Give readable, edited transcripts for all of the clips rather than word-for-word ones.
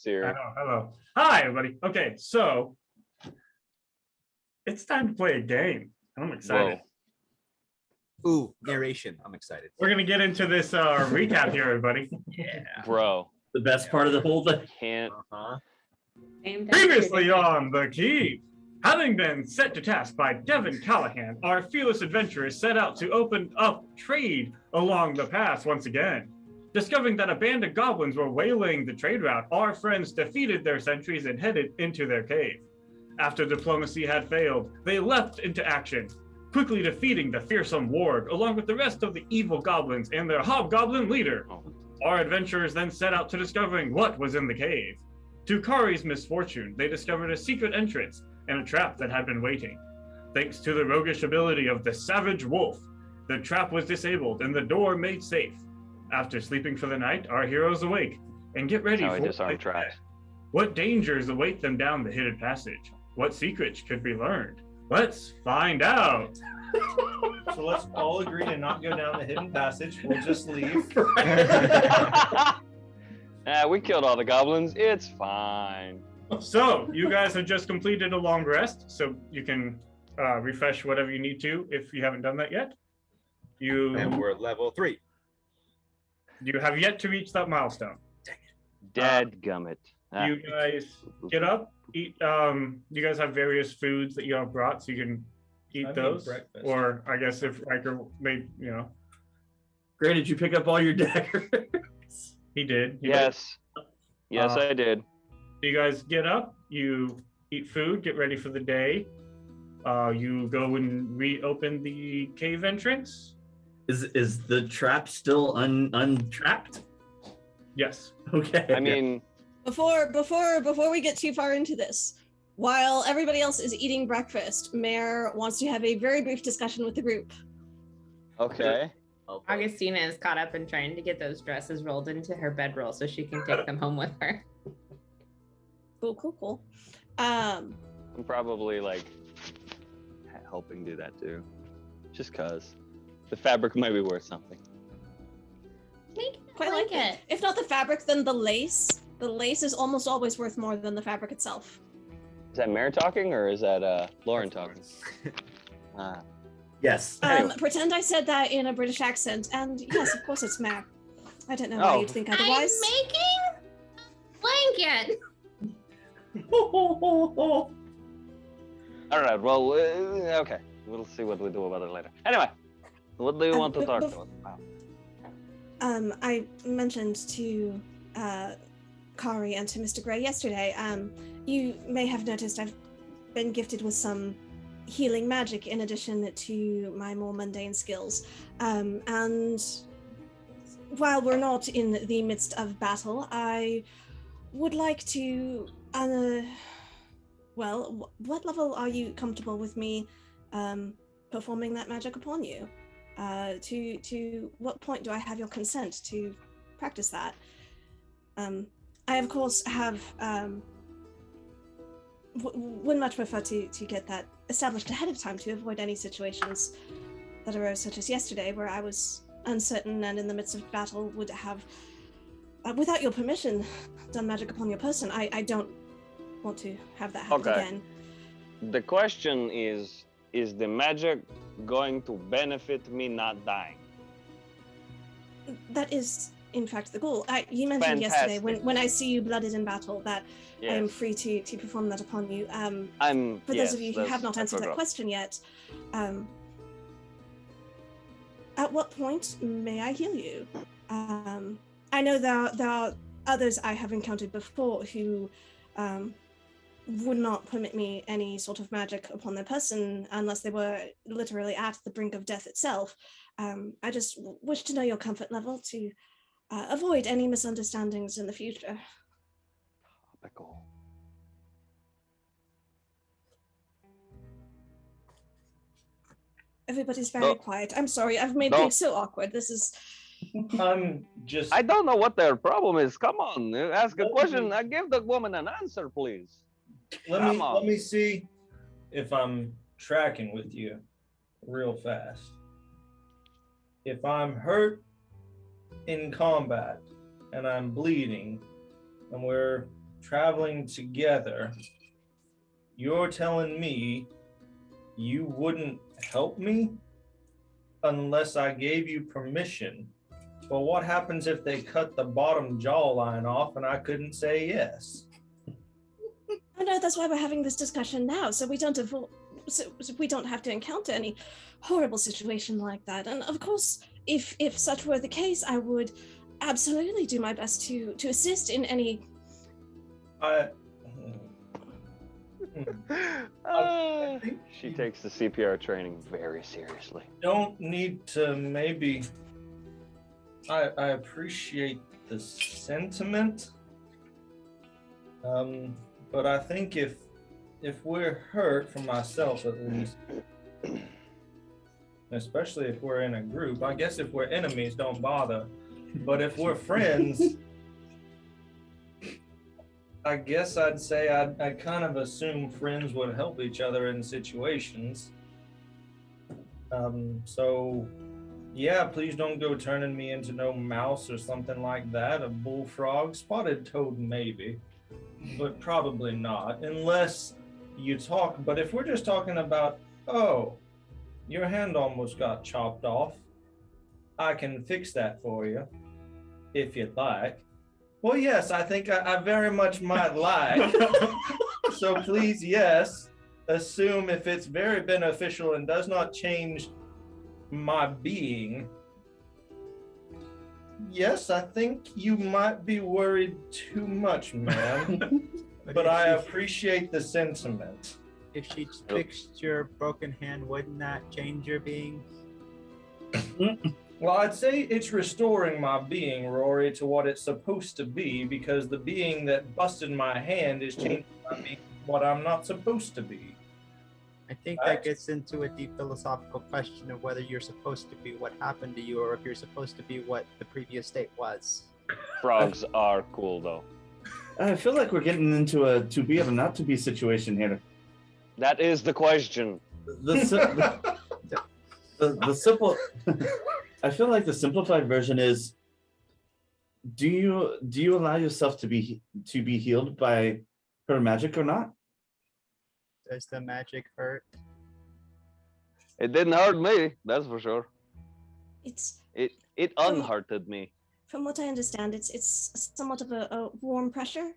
here. Hello. Hi, everybody. Okay, so it's time to play a game. I'm excited. Whoa. Ooh, narration. I'm excited. We're gonna get into this recap here, everybody. Yeah. Bro. The best part of the whole thing. Can't. Previously on The Key. Having been set to task by Devin Callahan, our fearless adventurers set out to open up trade along the pass once again. Discovering that a band of goblins were waylaying the trade route, our friends defeated their sentries and headed into their cave. After diplomacy had failed, they leapt into action, quickly defeating the fearsome warg along with the rest of the evil goblins and their hobgoblin leader. Our adventurers then set out to discovering what was in the cave. To Kari's misfortune, they discovered a secret entrance and a trap that had been waiting. Thanks to the roguish ability of the Savage Wolf, the trap was disabled and the door made safe. After sleeping for the night, our heroes awake and get ready for disarm traps. What dangers await them down the hidden passage? What secrets could be learned? Let's find out. So let's all agree to not go down the hidden passage. We'll just leave. We killed all the goblins. It's fine. So you guys have just completed a long rest, so you can refresh whatever you need to if you haven't done that yet. And we're at level 3. You have yet to reach that milestone. Dadgummit. You guys get up, eat. You guys have various foods that you have brought, so you can eat those. Or I guess if Riker made, Gray, did you pick up all your daggers? He did. Yes. Yes, I did. You guys get up, you eat food, get ready for the day. You go and reopen the cave entrance. Is the trap still untrapped? Yes. Okay. I mean, Before we get too far into this, while everybody else is eating breakfast, Mare wants to have a very brief discussion with the group. okay. Augustina is caught up in trying to get those dresses rolled into her bedroll so she can take them home with her. Cool. I'm probably helping do that too. Just cause. The fabric might be worth something. Quite like it. If not the fabric, then the lace. The lace is almost always worth more than the fabric itself. Is that Mare talking or is that Lauren talking? Yes. Pretend I said that in a British accent, and yes, of course it's Mare. I don't know why you'd think otherwise. I'm making blanket. All right. Well, okay. We'll see what we do about it later. Anyway, what do you want to talk about? I mentioned to Kari and to Mr. Gray yesterday. You may have noticed I've been gifted with some healing magic in addition to my more mundane skills. And while we're not in the midst of battle, I would like to, what level are you comfortable with me performing that magic upon you? To what point do I have your consent to practice that? I of course have would much prefer to get that established ahead of time to avoid any situations that arose, such as yesterday, where I was uncertain and in the midst of battle would have, without your permission, done magic upon your person. I don't want to have that happen again. The question is the magic going to benefit me not dying? That is, in fact, the goal. You mentioned yesterday, when I see you blooded in battle, that I am free to perform that upon you. For those of you who have not answered that question yet, at what point may I heal you? I know there are others I have encountered before who would not permit me any sort of magic upon their person unless they were literally at the brink of death itself. I just wish to know your comfort level to avoid any misunderstandings in the future. Topical. Everybody's very quiet. I'm sorry, I've made things so awkward. This is... I don't know what their problem is. Come on, ask a question. Give the woman an answer, please. Let me see if I'm tracking with you real fast. If I'm hurt in combat and I'm bleeding and we're traveling together, you're telling me you wouldn't help me unless I gave you permission. Well, what happens if they cut the bottom jawline off and I couldn't say yes? Oh no, that's why we're having this discussion now, so we don't so we don't have to encounter any horrible situation like that. And of course, if such were the case, I would absolutely do my best to assist in any. She takes the CPR training very seriously. Don't need to maybe. I appreciate the sentiment, but I think if we're hurt, for myself at least, especially if we're in a group, I guess if we're enemies, don't bother. But if we're friends, I guess I'd say I'd kind of assume friends would help each other in situations. So yeah, please don't go turning me into no mouse or something like that. A bullfrog, spotted toad maybe, but probably not, unless you talk. But if we're just talking about, oh, your hand almost got chopped off, I can fix that for you, if you'd like. Well, yes, I think I very much might like. So please, yes, assume if it's very beneficial and does not change my being. Yes, I think you might be worried too much, ma'am. But I appreciate the sentiment. If she fixed your broken hand, wouldn't that change your being? Well, I'd say it's restoring my being, Rory, to what it's supposed to be, because the being that busted my hand is changing my being what I'm not supposed to be. I think that gets into a deep philosophical question of whether you're supposed to be what happened to you or if you're supposed to be what the previous state was. Frogs are cool, though. I feel like we're getting into a to be or not to be situation here. That is the question. The simple. I feel like the simplified version is: do you allow yourself to be healed by her magic or not? Does the magic hurt? It didn't hurt me, that's for sure. It From- unhurted me. From what I understand, it's somewhat of a warm pressure,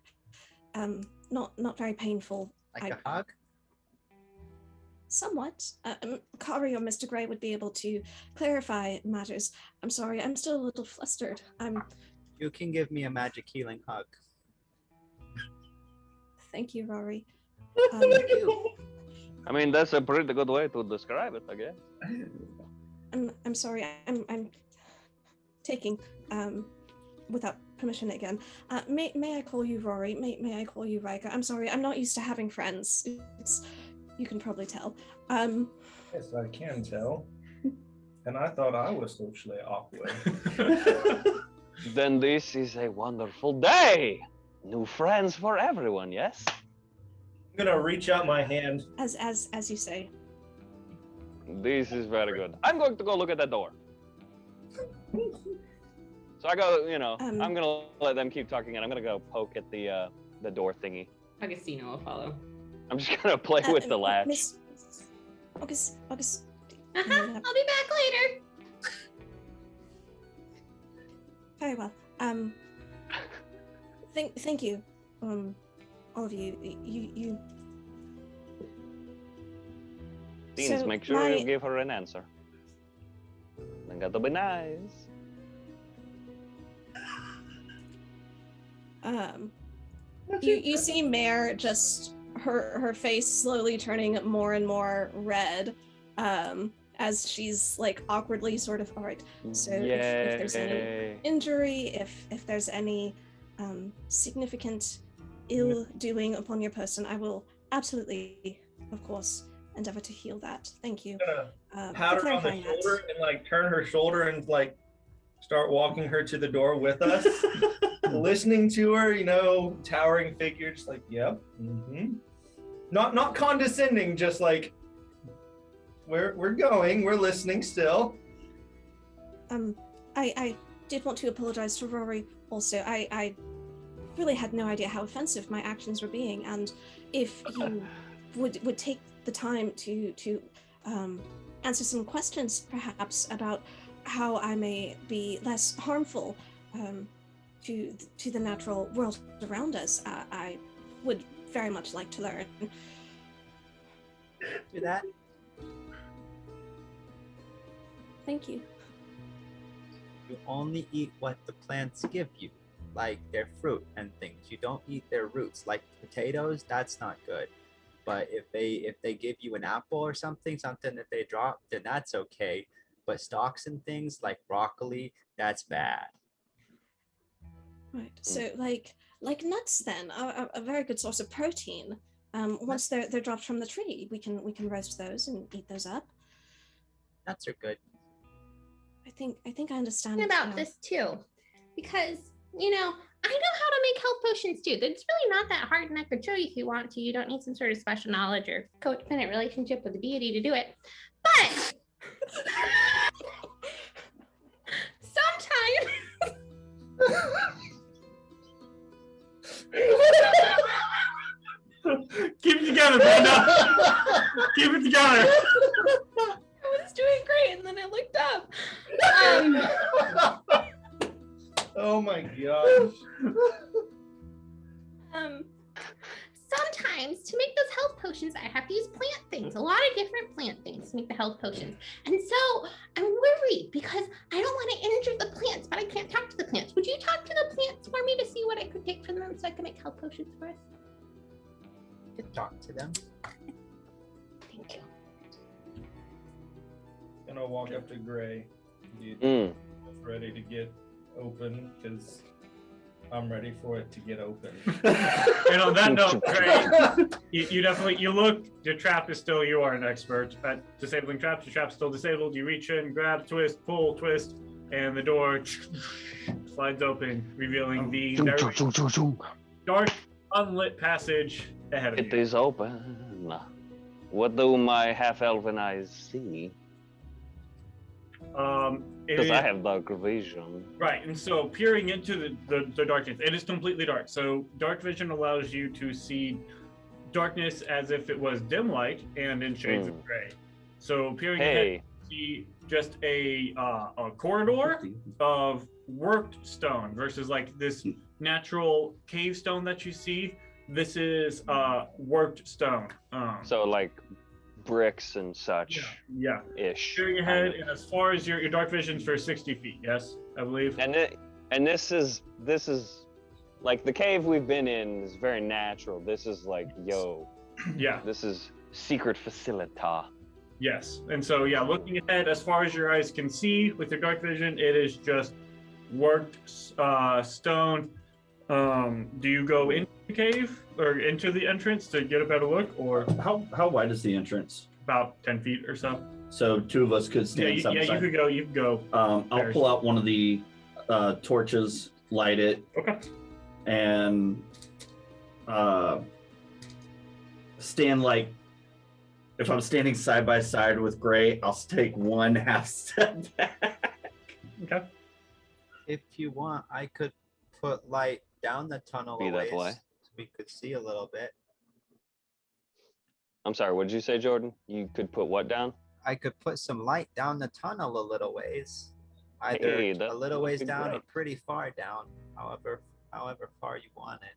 not very painful. Like a hug? Somewhat. Kari or Mr. Gray would be able to clarify matters. I'm sorry, I'm still a little flustered. You can give me a magic healing hug. Thank you, Rory. I mean, that's a pretty good way to describe it, I guess. I'm sorry. I'm taking without permission again. May I call you Rory? May I call you Riker? I'm sorry. I'm not used to having friends. You can probably tell. Yes, I can tell. And I thought I was socially awkward. Then this is a wonderful day. New friends for everyone, yes? I'm gonna reach out my hand. As you say. This is very good. I'm going to go look at that door. So I go, I'm gonna let them keep talking, and I'm gonna go poke at the door thingy. Augustino will follow. I'm just gonna play with the latch. Miss August. I'll be back later. Very well. Thank you, all of you. You. Deans, So make sure you give her an answer. Then got to be nice. You see Mare just her face slowly turning more and more red, as she's like awkwardly sort of, all right, so if there's any injury, if there's any significant ill doing upon your person, I will absolutely, of course, endeavor to heal that. Thank you. Pat her on the shoulder and like turn her shoulder and like start walking her to the door with us, listening to her, towering figure, just like, yep, not condescending, just like we're going, we're listening still. I did want to apologize to Rory also. I really had no idea how offensive my actions were being, and if you would take the time to answer some questions, perhaps, about how I may be less harmful to the natural world around us, I would very much like to learn. Do that. Thank you. You only eat what the plants give you, like their fruit and things. You don't eat their roots, like potatoes. That's not good. But if they give you an apple or something that they drop, then that's okay. But stalks and things like broccoli, that's bad. Right. So like nuts then are a very good source of protein. Once they're dropped from the tree, we can roast those and eat those up. Nuts are good. I think I understand about this too, because you know I know how to make health potions too. It's really not that hard, and I could show you if you want to. You don't need some sort of special knowledge or codependent relationship with the deity to do it. But sometimes Keep it together, Brenda. Keep it together. I was doing great, and then I looked up. Oh my gosh. Sometimes to make those health potions, I have to use plant things, a lot of different plant things to make the health potions. And so I'm worried because I don't want to injure the plants, but I can't talk to the plants. Would you talk to the plants for me to see what I could take from them so I can make health potions for us? You can talk to them. Thank you. Gonna walk up to Gray. Ready to get open because I'm ready for it to get open. And on that note, Gray, you definitely, you look, your trap is still, you are an expert at disabling traps. Your trap's still disabled. You reach in, grab, twist, pull, twist, and the door slides open, revealing the very dark, unlit passage ahead of It you. is open. What do my half-elven eyes see? Because I have dark vision. Right, and so peering into the darkness, it is completely dark. So dark vision allows you to see darkness as if it was dim light and in shades of gray. So peering ahead, you see just a corridor of worked stone versus like this natural cave stone that you see. This is worked stone. So like bricks and such. Yeah. Ish. Peering ahead, and as far as your dark vision's for 60 feet, yes, I believe. And this is like the cave we've been in is very natural. This is like, Yeah. This is secret facilita. Yes, and so yeah, looking ahead as far as your eyes can see with your dark vision, it is just worked stone. Do you go into the cave or into the entrance to get a better look, or How wide is the entrance? about 10 feet or so? So two of us could stand side by You side. could go. I'll pull out one of the torches, light it, Okay. and stand like, if I'm standing side by side with Gray, I'll take one half step back. Okay. If you want, I could put light down the tunnel Be a that ways, way. so we could see a little bit. I'm sorry, what did you say, Jordan? You could put what down? I could put some light down the tunnel a little ways, either Hey, that a little would ways be down or great. pretty far down, however far you want it.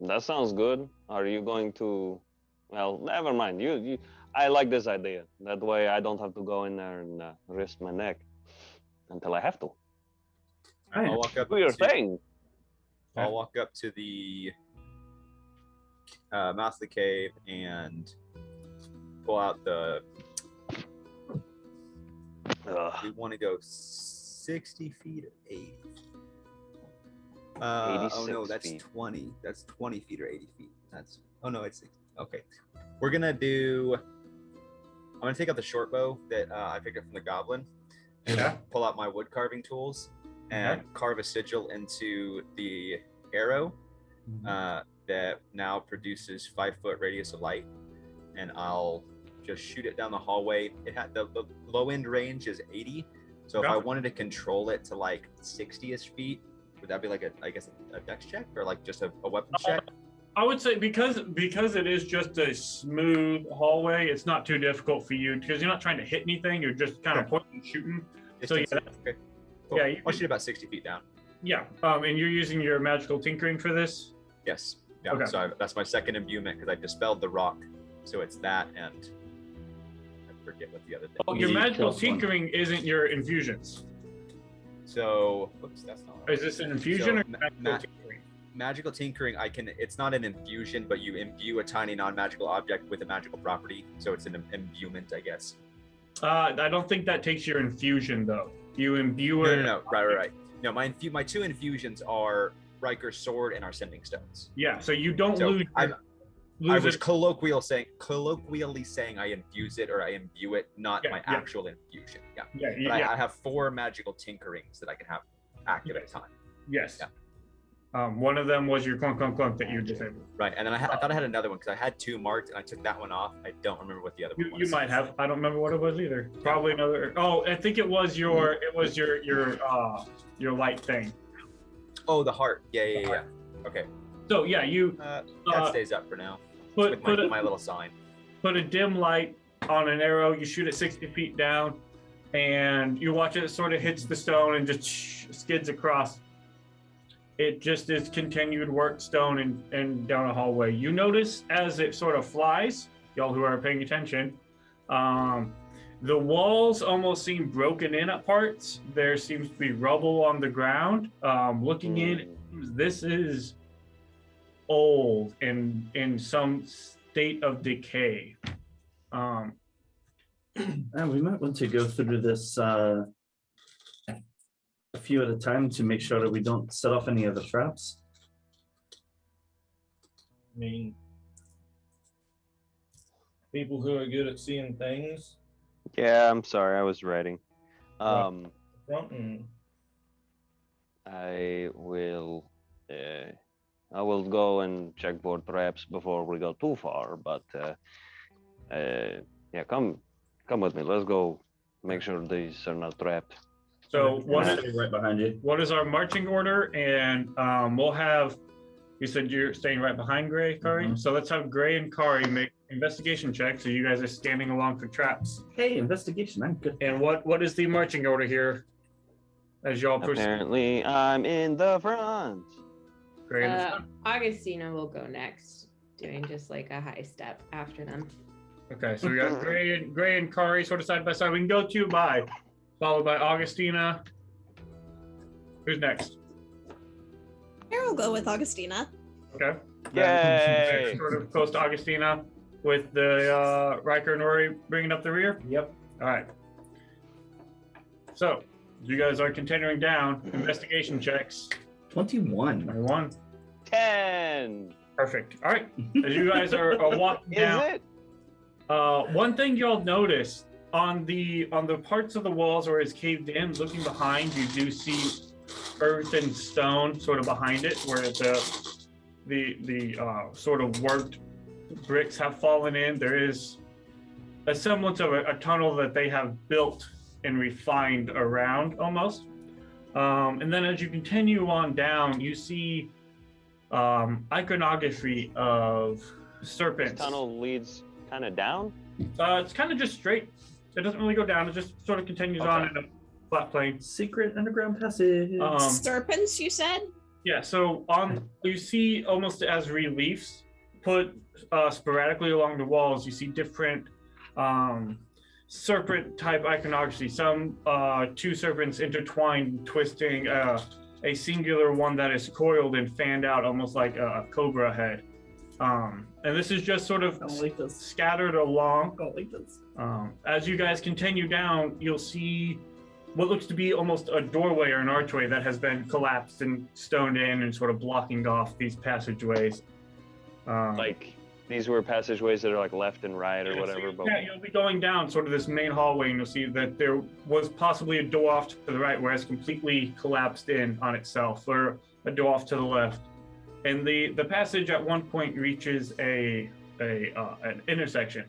That sounds good. Are you going to? Well, never mind. I like this idea. That way, I don't have to go in there and risk my neck until I have to. I'll walk up Do your to, thing. I'll walk up to the mouth of the cave and pull out the. We want to go 60 feet or 80. Oh no, 86 that's feet. 20. That's 20 feet or 80 feet. It's okay. We're gonna do. I'm gonna take out the short bow that I picked up from the goblin, and Okay. pull out my wood carving tools and carve a sigil into the arrow that now produces 5-foot radius of light, and I'll just shoot it down the hallway. It had the low end range is 80, so if Okay. I wanted to control it to like 60ish feet, Would that be like a dex check or like just a weapon check? I would say because it is just a smooth hallway, it's not too difficult for you because you're not trying to hit anything. You're just kind of pointing and shooting. So yeah, Okay. Cool. Yeah, I'll shoot about 60 feet down. yeah. And you're using your magical tinkering for this. Yes. Yeah. Okay. So that's my second imbuement because I dispelled the rock. So it's that and I forget what the other thing. Oh, your The magical +1. tinkering isn't your infusions. So, whoops, that's not. Is this an infusion So, or magical tinkering? Magical tinkering, it's not an infusion, but you imbue a tiny non-magical object with a magical property. So it's an imbuement, I guess. I don't think that takes your infusion though. You imbue it. No. Right. No, my two infusions are Riker's sword and our sending stones. Yeah, so you don't So lose. I lose was it. colloquially saying I infuse it or I imbue it, not Yeah, my yeah. actual infusion. Yeah. Yeah, But yeah. I have 4 magical tinkerings that I can have active at a time. Yes. Yeah. One of them was your clunk clunk clunk that you disabled. Right. And then I thought I had another one because I had 2 marked and I took that one off. I don't remember what the other one was. You might have. I don't remember what it was either. Probably another. Oh, I think it was your light thing. Oh, the heart. Yeah. Okay. So yeah, you That stays up for now. put With my little sign. put a dim light on an arrow. You shoot it 60 feet down, and you watch it sort of hits the stone and just skids across. It just is continued work stone and down a hallway. You notice as it sort of flies, y'all who are paying attention, the walls almost seem broken in at parts. There seems to be rubble on the ground. Looking in, this is old and in some state of decay. We might want to go through this a few at a time to make sure that we don't set off any of the traps. I mean, people who are good at seeing things. Yeah, I'm sorry, I was writing. Front and I will go and check for traps before we go too far. But yeah, come with me. Let's go. Make sure these are not trapped. So I'll what is, stay right behind you. what is our marching order? And we'll have, you said you're staying right behind Gray, Kari? Mhm. So let's have Gray and Kari make investigation checks. So you guys are standing along for traps. Hey, investigation. I'm good. And what is the marching order here? As y'all proceed. Apparently, I'm in the front. Gray in the front. Augustina will go next, doing just like a high step after them. Okay, so we got Gray and Kari sort of side by side. We can go 2 by, followed by Augustina. Who's next? Here we'll go with Augustina. Okay. Yay! Sort of close to Augustina with the Riker and Rory bringing up the rear. Yep. All right. So you guys are continuing down. Investigation checks. 21. 21. 10. Perfect. All right. As you guys are walking Is down, it? one thing y'all notice on the parts of the walls where it's caved in, looking behind, you do see earth and stone sort of behind it, where the sort of worked bricks have fallen in. There is a semblance of a tunnel that they have built and refined around almost. And then as you continue on down, you see iconography of This serpents. tunnel leads kind of down. It's kind of just straight. It doesn't really go down. It just sort of continues on in a flat plane. Secret underground passage. Serpents, you said? Yeah, so you see almost as reliefs put sporadically along the walls, you see different serpent type iconography. Some 2 serpents intertwined, twisting a singular one that is coiled and fanned out almost like a cobra head. And this is just sort of I don't like this. scattered along. I don't like this. As you guys continue down, you'll see what looks to be almost a doorway or an archway that has been collapsed and stoned in and sort of blocking off these passageways. Like these were passageways that are like left and right or Yeah, so whatever. But you'll be going down sort of this main hallway, and you'll see that there was possibly a door off to the right where it's completely collapsed in on itself, or a door off to the left. And the passage at one point reaches an intersection,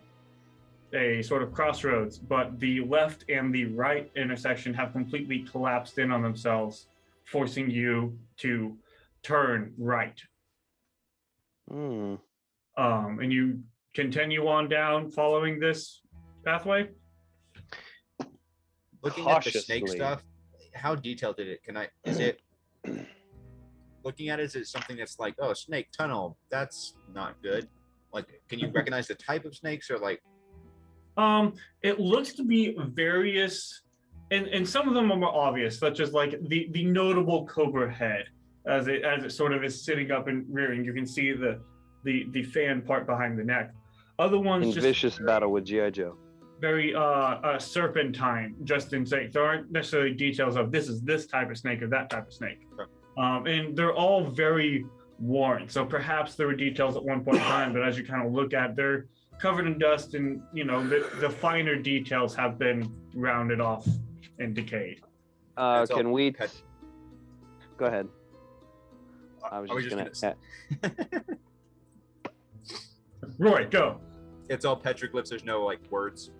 a sort of crossroads, but the left and the right intersection have completely collapsed in on themselves forcing you to turn right. Hmm. And you continue on down following this pathway. Looking at the snake Cautiously. stuff, how detailed is it looking at it, is it something that's like, oh, snake tunnel, that's not good? Like, can you recognize the type of snakes or like? It looks to be various, and some of them are more obvious, such as like the notable cobra head, as it sort of is sitting up and rearing. You can see the fan part behind the neck. Other ones In just vicious battle with G.I. Joe. very serpentine, just in snakes. There aren't necessarily details of this is this type of snake or that type of snake. Sure. And they're all very worn. So perhaps there were details at one point in time, but as you kind of look at, they're covered in dust, and the finer details have been rounded off and decayed. That's Can all we? pet- Go ahead. I was just gonna. say, Roy, go. it's all petroglyphs. There's no like words.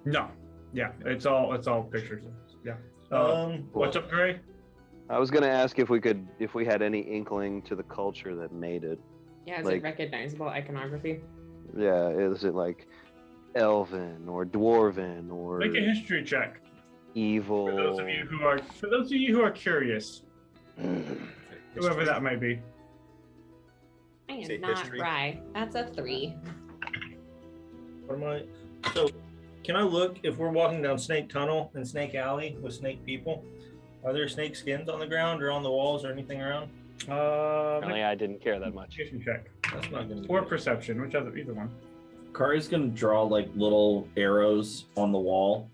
No, yeah, it's all pictures. Yeah. What's up, Gray? I was gonna ask if we had any inkling to the culture that made it. Yeah, is Like- it recognizable iconography? Yeah, is it like elven or dwarven or Make a history check evil? for those of you who are curious, whoever that may be. I Say am not history. Rye. That's a 3. What am I? So, can I look if we're walking down Snake Tunnel and Snake Alley with snake people? Are there snake skins on the ground or on the walls or anything around? Apparently, I didn't care that much. Investigation check That's not gonna be or good. perception, whichever, either one. Kari's gonna draw like little arrows on the wall.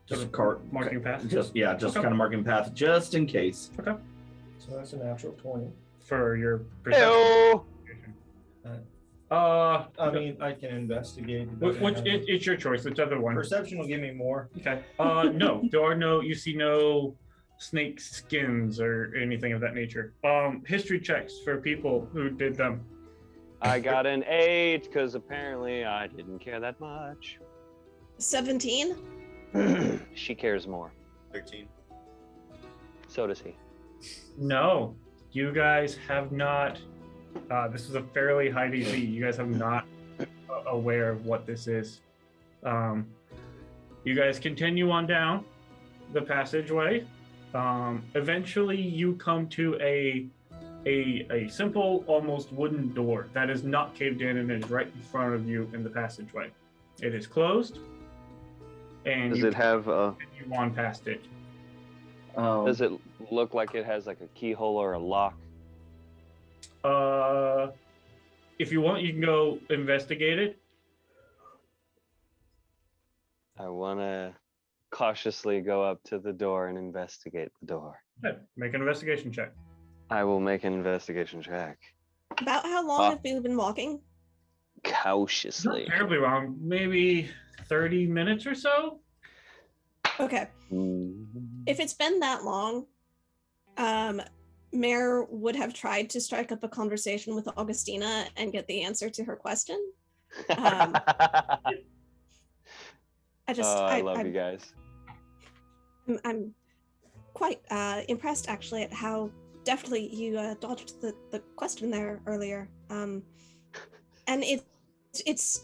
Sort Just of cart, marking path? Just Okay. kind of marking path, just in case. Okay. So that's a natural 20. For your perception. Heyo! I mean, I can investigate. It doesn't matter. It's your choice. Whichever one. Perception will give me more. Okay. No, there are no. You see no snake skins or anything of that nature. History checks for people who did them. I got an 8 because apparently I didn't care that much. 17. She cares more. 13. So does he. No, you guys have not. This is a fairly high DC. You guys have not aware of what this is. You guys continue on down the passageway. Eventually, you come to a simple, almost wooden door that is not caved in and is right in front of you in the passageway. It is closed, and Does you it have continue on past it. Does it look like it has like a keyhole or a lock? If you want, you can go investigate it. I want to cautiously go up to the door and investigate the door. Yeah, make an investigation check. I will make an investigation check. About how long have we been walking? Not Cautiously. terribly wrong. Maybe 30 minutes or so. Okay. If it's been that long, Mare would have tried to strike up a conversation with Augustina and get the answer to her question. I love you guys. I'm quite impressed actually at how deftly you dodged the question there earlier. And it's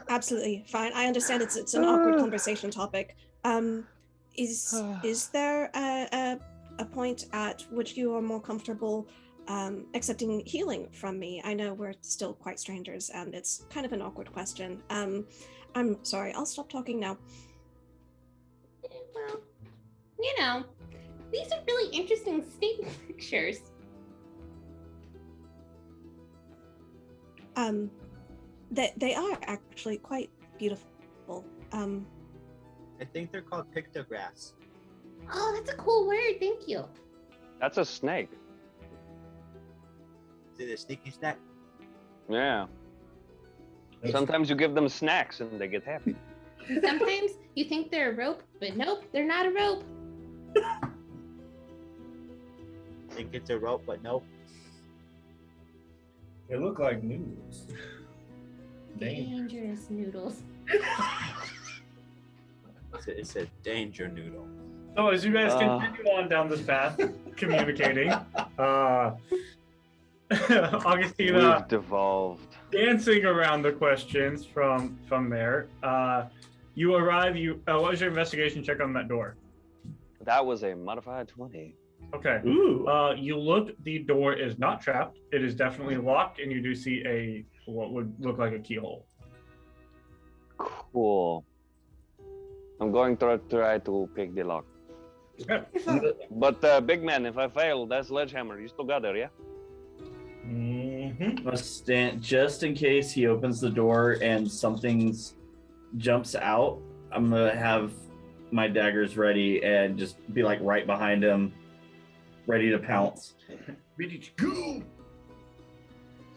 absolutely fine. I understand it's an awkward conversation topic. Is there a point at which you are more comfortable accepting healing from me? I know we're still quite strangers and it's kind of an awkward question. I'm sorry, I'll stop talking now. Well, these are really interesting snake pictures. They are actually quite beautiful. I think they're called pictographs. Oh, that's a cool word. Thank you. That's a snake. Is it a sneaky snack? Yeah. Sometimes you give them snacks and they get happy. Sometimes you think they're a rope, but nope, they're not a rope. Think it's a rope, but nope. They look like noodles. Dangerous noodles. It's a danger noodle. So as you guys continue on down this path, communicating, Augustina We've devolved. dancing around the questions from there. You arrive. What was your investigation check on that door? That was a modified 20. Okay. Ooh. You look. The door is not trapped. It is definitely locked, and you do see what would look like a keyhole. Cool. I'm going to try to pick the lock. Okay. But big man, if I fail, that sledgehammer, you still got there, yeah? Mm-hmm. Must stand just in case he opens the door and something's jumps out. I'm gonna have my daggers ready and just be like right behind him, ready to pounce. Ready to go.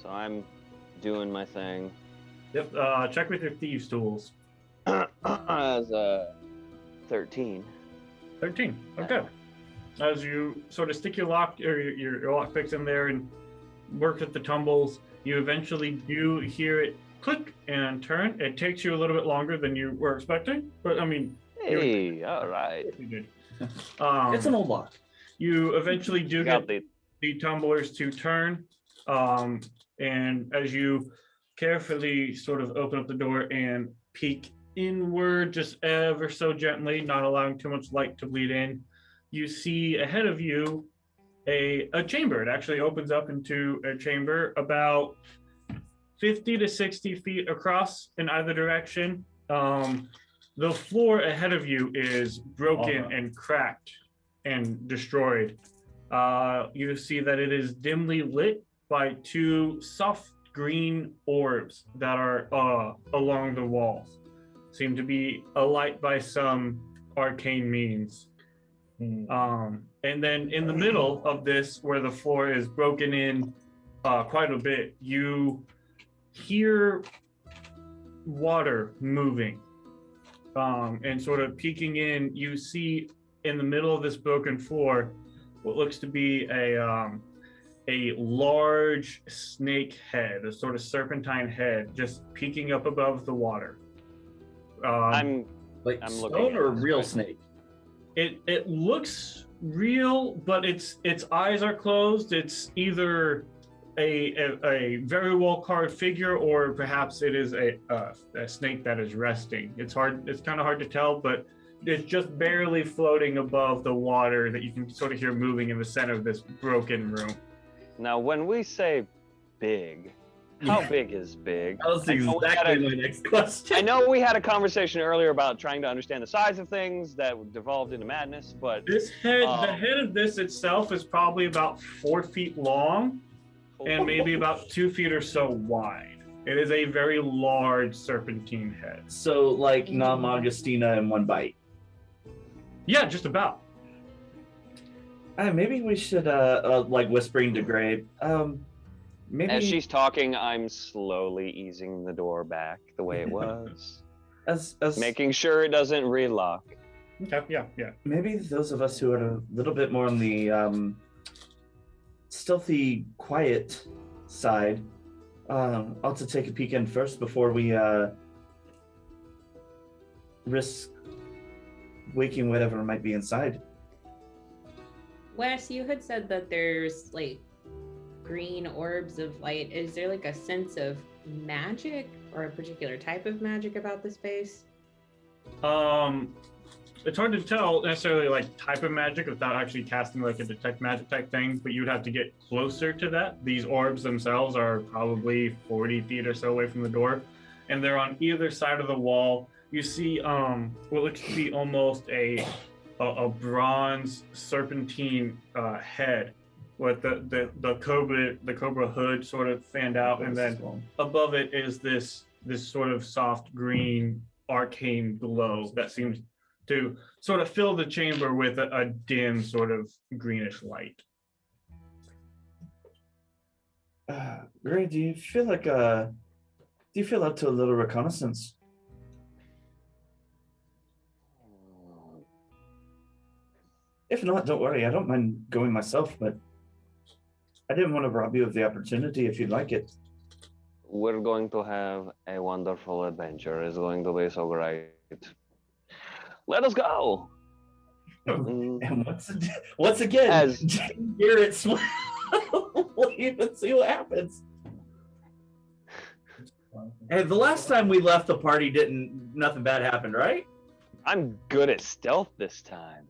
So I'm doing my thing. Yep. Check with your thieves' tools. As 13. 13. Okay. As you sort of stick your lock or your lock picks in there and work at the tumbles, you eventually do hear it click and turn. It takes you a little bit longer than you were expecting, but I mean, Hey, all right. you did. It's an old lock. You eventually do Got get the the tumblers to turn, and as you carefully sort of open up the door and peek inward, just ever so gently, not allowing too much light to bleed in, you see ahead of you a chamber. It actually opens up into a chamber about 50 to 60 feet across in either direction. The floor ahead of you is broken and cracked and destroyed. You see that it is dimly lit by two soft green orbs that are along the walls. Seem to be alight by some arcane means. And then in the middle of this, where the floor is broken in quite a bit, you hear water moving. And sort of peeking in, you see in the middle of this broken floor what looks to be a large snake head, a sort of serpentine head, just peeking up above the water. I'm Like I'm stone looking at or this real right. snake? It looks real, but its eyes are closed. It's either a very well carved figure, or perhaps it is a snake that is resting. It's kind of hard to tell, but it's just barely floating above the water that you can sort of hear moving in the center of this broken room. Now, when we say big, how big is big? That was I know we had exactly my next question. I know we had a conversation earlier about trying to understand the size of things that devolved into madness, but This head, the head of this itself is probably about 4 feet long and maybe about 2 feet or so wide. It is a very large serpentine head. So like Nam Augustina in one bite. Yeah, just about. Maybe we should like whispering to Gray. Maybe as she's talking, I'm slowly easing the door back the way it was, as making sure it doesn't relock. Okay, yeah. maybe those of us who are a little bit more on the stealthy, quiet side ought to take a peek in first before we risk waking whatever might be inside. Wes, you had said that there's like green orbs of light. Is there like a sense of magic or a particular type of magic about the space? It's hard to tell necessarily like type of magic without actually casting like a detect magic type thing, but you'd have to get closer to that. These orbs themselves are probably 40 feet or so away from the door, and they're on either side of the wall. You see what looks to be almost a bronze serpentine head with the cobra hood sort of fanned out, and then above it is this sort of soft green arcane glow that seems to sort of fill the chamber with a dim sort of greenish light. Gray, do you feel up to a little reconnaissance? If not, don't worry. I don't mind going myself, but I didn't want to rob you of the opportunity if you'd like it. We're going to have a wonderful adventure. It's going to be so great. Let us go. And once again, As- Jane Garrett's leave and see what happens. And the last time we left the party, nothing bad happened, right? I'm good at stealth this time.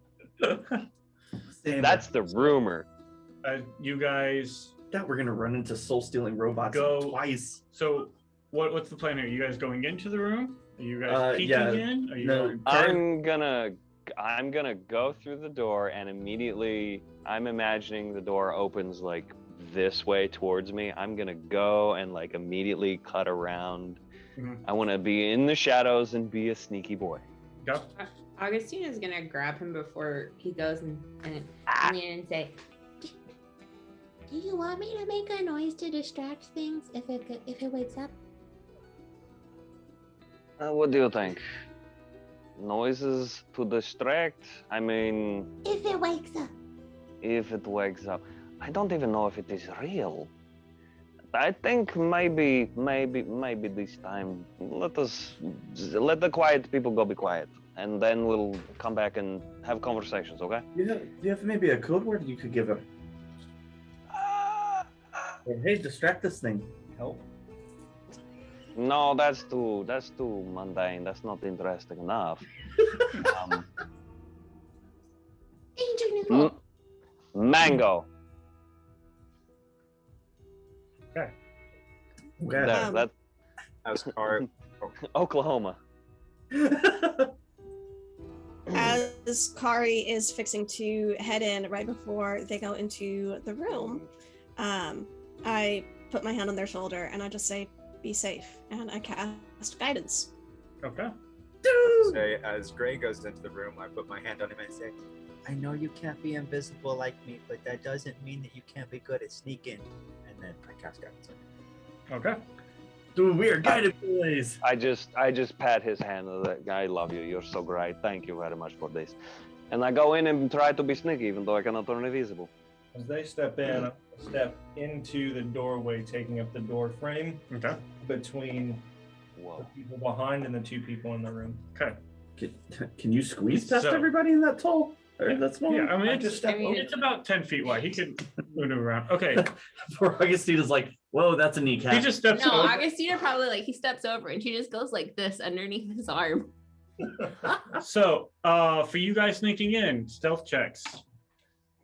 That's the rumor. You guys That we're gonna run into soul-stealing robots Go- twice. So what's the plan? Are you guys going into the room? Are you guys peeking yeah, in? Are you no. going- I'm gonna go through the door, and immediately I'm imagining the door opens like this way towards me. I'm gonna go and like immediately cut around. Mhm. I want to be in the shadows and be a sneaky boy. Go. Augustina's gonna grab him before he goes and come in and say, Do you want me to make a noise to distract things if it wakes up? What do you think? Noises to distract? I mean, If it wakes up. if it wakes up. I don't even know if it is real. I think maybe this time let the quiet people go be quiet, and then we'll come back and have conversations. Okay? Do you have maybe a code word you could give him? Hey, distract this thing. Help. No, that's too mundane. That's not interesting enough. Danger noodle. Mango. Okay. There, that As Car Oklahoma. As Kari is fixing to head in right before they go into the room, I put my hand on their shoulder and I just say, "Be safe," and I cast guidance. Okay. say, as Gray goes into the room, I put my hand on him and say, I know you can't be invisible like me, but that doesn't mean that you can't be good at sneaking. And then I cast guidance on him. Okay. Dude, we are guided boys. I just pat his hand. I love you. You're so great. Thank you very much for this. And I go in and try to be sneaky, even though I cannot turn invisible. As they step in, I step into the doorway, taking up the door frame Okay. between the Whoa. people behind and the two people in the room. Okay. Can you squeeze past So- everybody in that tall? Or that small? Yeah, I mean, I it's, just step I mean, it's about 10 feet wide. He can move it around. Okay. Poor Augustina's like, whoa, that's a kneecap. He just steps no, over. Augustina probably he steps over and she just goes like this underneath his arm. So, for you guys sneaking in, stealth checks.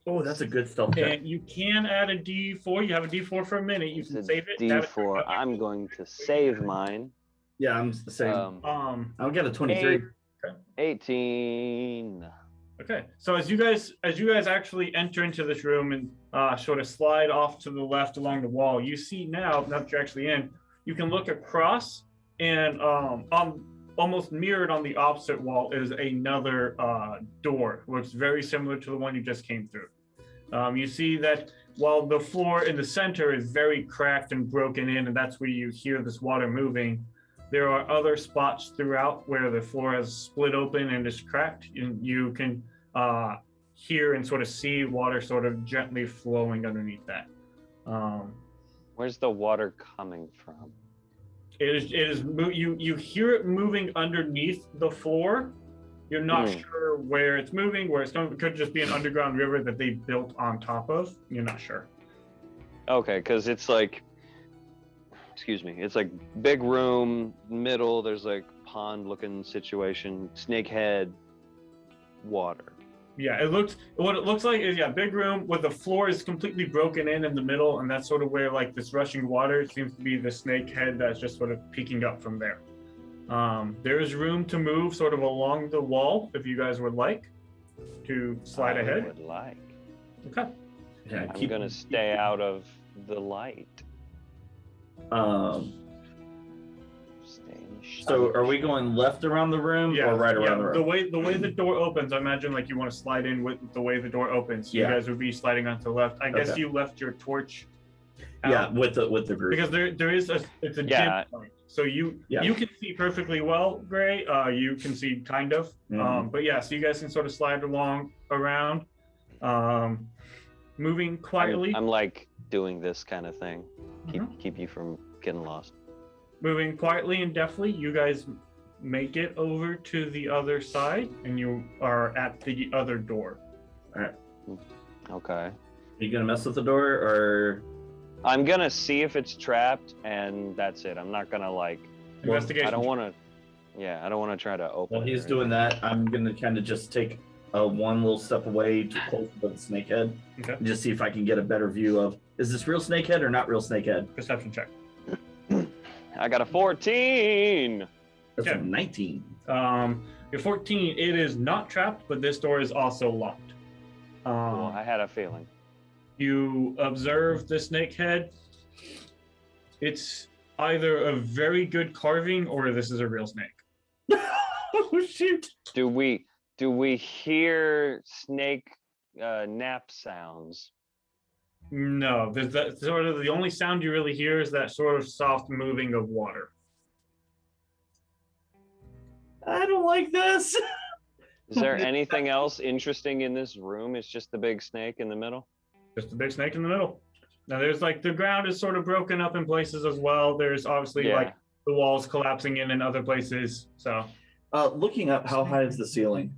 Oh, that's a good stealth check. And you can add a D4. You have a D4 for a minute. You It's can a save it. add it to D4. your- I'm going to save mine. Yeah, I'm the same. I'll get a 23. 18. Okay, so as you guys actually enter into this room and sort of slide off to the left along the wall, you see now that you're actually in, you can look across, and almost mirrored on the opposite wall is another door, which is very similar to the one you just came through. You see that while the floor in the center is very cracked and broken in, and that's where you hear this water moving, there are other spots throughout where the floor has split open and is cracked. You can hear and sort of see water sort of gently flowing underneath that. Where's the water coming from? You hear it moving underneath the floor. You're not sure where it's moving, where it's coming. It could just be an underground river that they built on top of. You're not sure. Okay, because it's like, excuse me, it's like big room, middle, there's like pond looking situation, snake head, water. Yeah, what it looks like is big room with the floor is completely broken in the middle, and that's sort of where like this rushing water seems to be the snake head that's just sort of peeking up from there. There is room to move sort of along the wall if you guys would like to slide I ahead. would like. Okay. Yeah, I'm gonna stay out of the light. Stay in the So shadow. are we going left around the room or right around the room? The way the door opens, I imagine like you want to slide in with the way the door opens. You Yeah. guys would be sliding onto the left. I guess Okay. you left your torch out. Yeah, with the group. Because there is it's a Yeah. dim light. So you Yeah. you can see perfectly well, Gray. You can see kind of. Mhm. But yeah, so you guys can sort of slide along around. Moving quietly. I'm like doing this kind of thing. Keep you from getting lost. Moving quietly and deftly, you guys make it over to the other side, and you are at the other door. Okay. Are you gonna mess with the door, or I'm gonna see if it's trapped, and that's it. I'm not gonna like. Investigation. I don't want to. Yeah, I don't want to try to open. while it he's or doing anything. that, I'm gonna kind of just take one little step away to close to the snakehead, Okay. and just see if I can get a better view of is this real snakehead or not real snakehead. Perception check. I got a 14. That's Okay. a 19. Your 14. It is not trapped, but this door is also locked. Cool. I had a feeling. You observe the snake head. It's either a very good carving or this is a real snake. Oh shoot! Do we hear snake nap sounds? No, there's that sort of the only sound you really hear is that sort of soft moving of water. I don't like this. Is there anything else interesting in this room? It's just the big snake in the middle. Just a big snake in the middle. Now there's like the ground is sort of broken up in places as well. There's obviously Yeah. like the walls collapsing in other places. So Looking up, how high is the ceiling?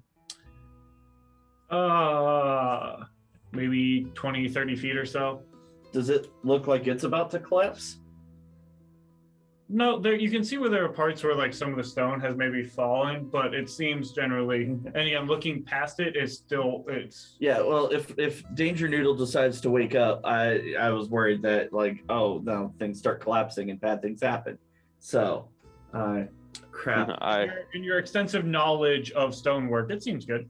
maybe 20, 30 feet or so. Does it look like it's about to collapse? No, there you can see where there are parts where like some of the stone has maybe fallen, but it seems generally, and again, looking past it is still Yeah, well, if Danger Noodle decides to wake up, I was worried that like, oh no, things start collapsing and bad things happen. So, crap. in your extensive knowledge of stonework, it seems good.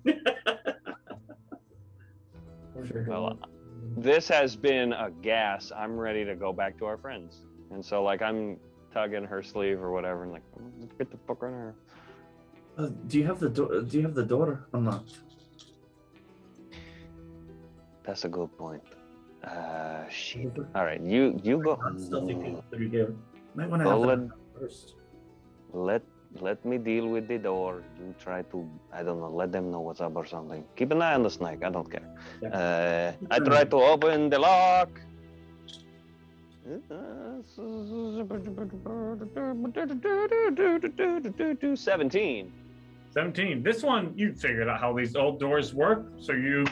Well, this has been a gas. I'm ready to go back to our friends, and so like I'm tugging her sleeve or whatever, and like let's get the fuck on her. Do you have the door? Do you have the door unlocked? That's a good point. Shit. All right, you go. Might want to Well, have that first. Let me deal with the door. You try to, I don't know, let them know what's up or something. Keep an eye on the snake. I don't care. I try to open the lock. 17. 17. This one, you figured out how these old doors work, so you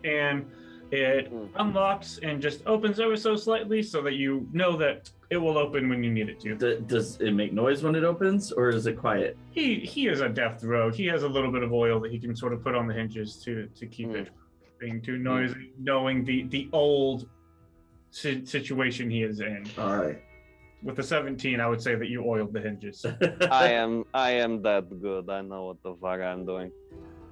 can. It unlocks and just opens ever so slightly so that you know that it will open when you need it to. Does it make noise when it opens, or is it quiet? He is a deft rogue. He has a little bit of oil that he can sort of put on the hinges to keep it being too noisy, knowing the old situation he is in. All right. With the 17, I would say that you oiled the hinges. I am that good. I know what the fuck I'm doing.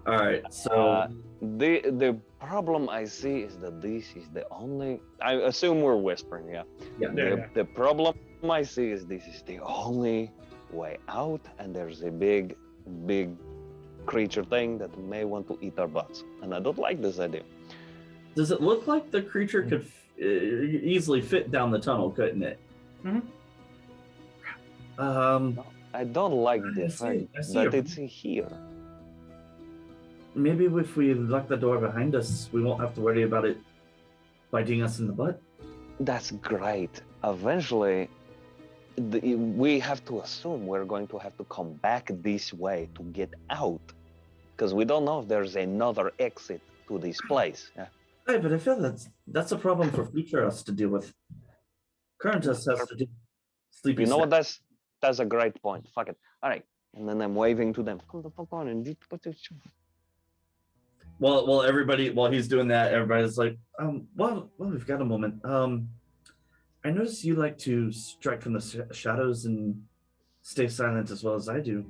All right. So the problem I see is that this is the only. I assume we're whispering, yeah. The problem I see is this is the only way out, and there's a big creature thing that may want to eat our butts, and I don't like this idea. Does it look like the creature could easily fit down the tunnel, couldn't it? Mhm. I don't like the I fact see that a- it's here. Maybe if we lock the door behind us, we won't have to worry about it biting us in the butt. That's great. Eventually, we have to assume we're going to have to come back this way to get out, because we don't know if there's another exit to this place. Yeah. Hey, but I feel that's a problem for future us to deal with. Current us has to do sleeping. You know what? That's a great point. Fuck it. All right. And then I'm waving to them. Come the fuck on and Well, everybody, while he's doing that, everybody's like, well, we've got a moment. I notice you like to strike from the shadows and stay silent as well as I do.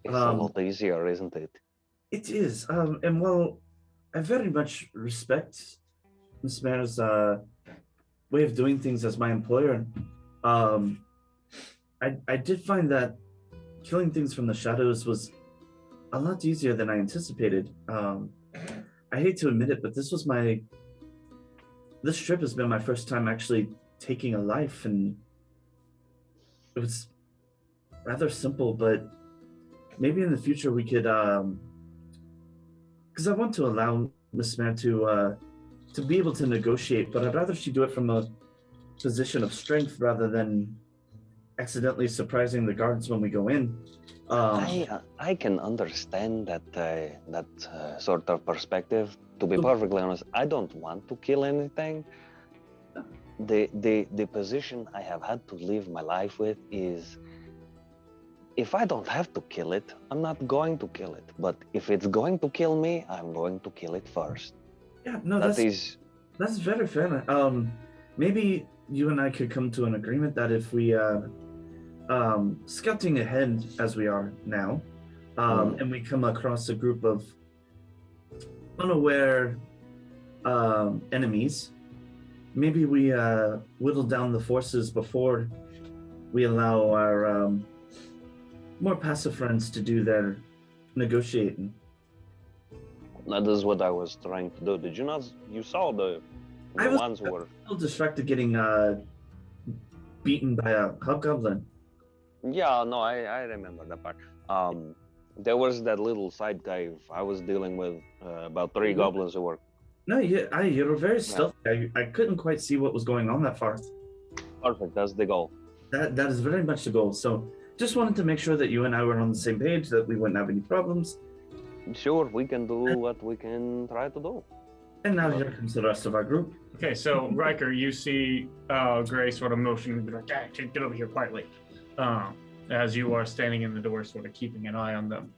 It's a lot easier, isn't it? It is. And while I very much respect Miss Mare's way of doing things as my employer, I did find that killing things from the shadows was a lot easier than I anticipated. I hate to admit it, but this trip has been my first time actually taking a life, and it was rather simple, but maybe in the future we could, because I want to allow Miss Mare to be able to negotiate, but I'd rather she do it from a position of strength rather than accidentally surprising the guards when we go in. I can understand that sort of perspective. To be perfectly honest, I don't want to kill anything. The position I have had to live my life with is, if I don't have to kill it, I'm not going to kill it. But if it's going to kill me, I'm going to kill it first. Yeah, no, that's very fair. Maybe you and I could come to an agreement that if we scouting ahead as we are now, and we come across a group of unaware enemies, maybe we whittle down the forces before we allow our more passive friends to do their negotiating. That is what I was trying to do. Did you not? You saw the ones who were... I was distracted getting beaten by a hobgoblin. Yeah, no, I remember that part. There was that little side cave I was dealing with, about 3 goblins who were... No, you were very stealthy. I couldn't quite see what was going on that far. Perfect, that's the goal. That is very much the goal. So just wanted to make sure that you and I were on the same page, that we wouldn't have any problems. Sure, we can do what we can try to do. And now here comes the rest of our group. Okay, so Riker, you see Gray sort of motion and be like, get over here quietly. As you are standing in the door, sort of keeping an eye on them.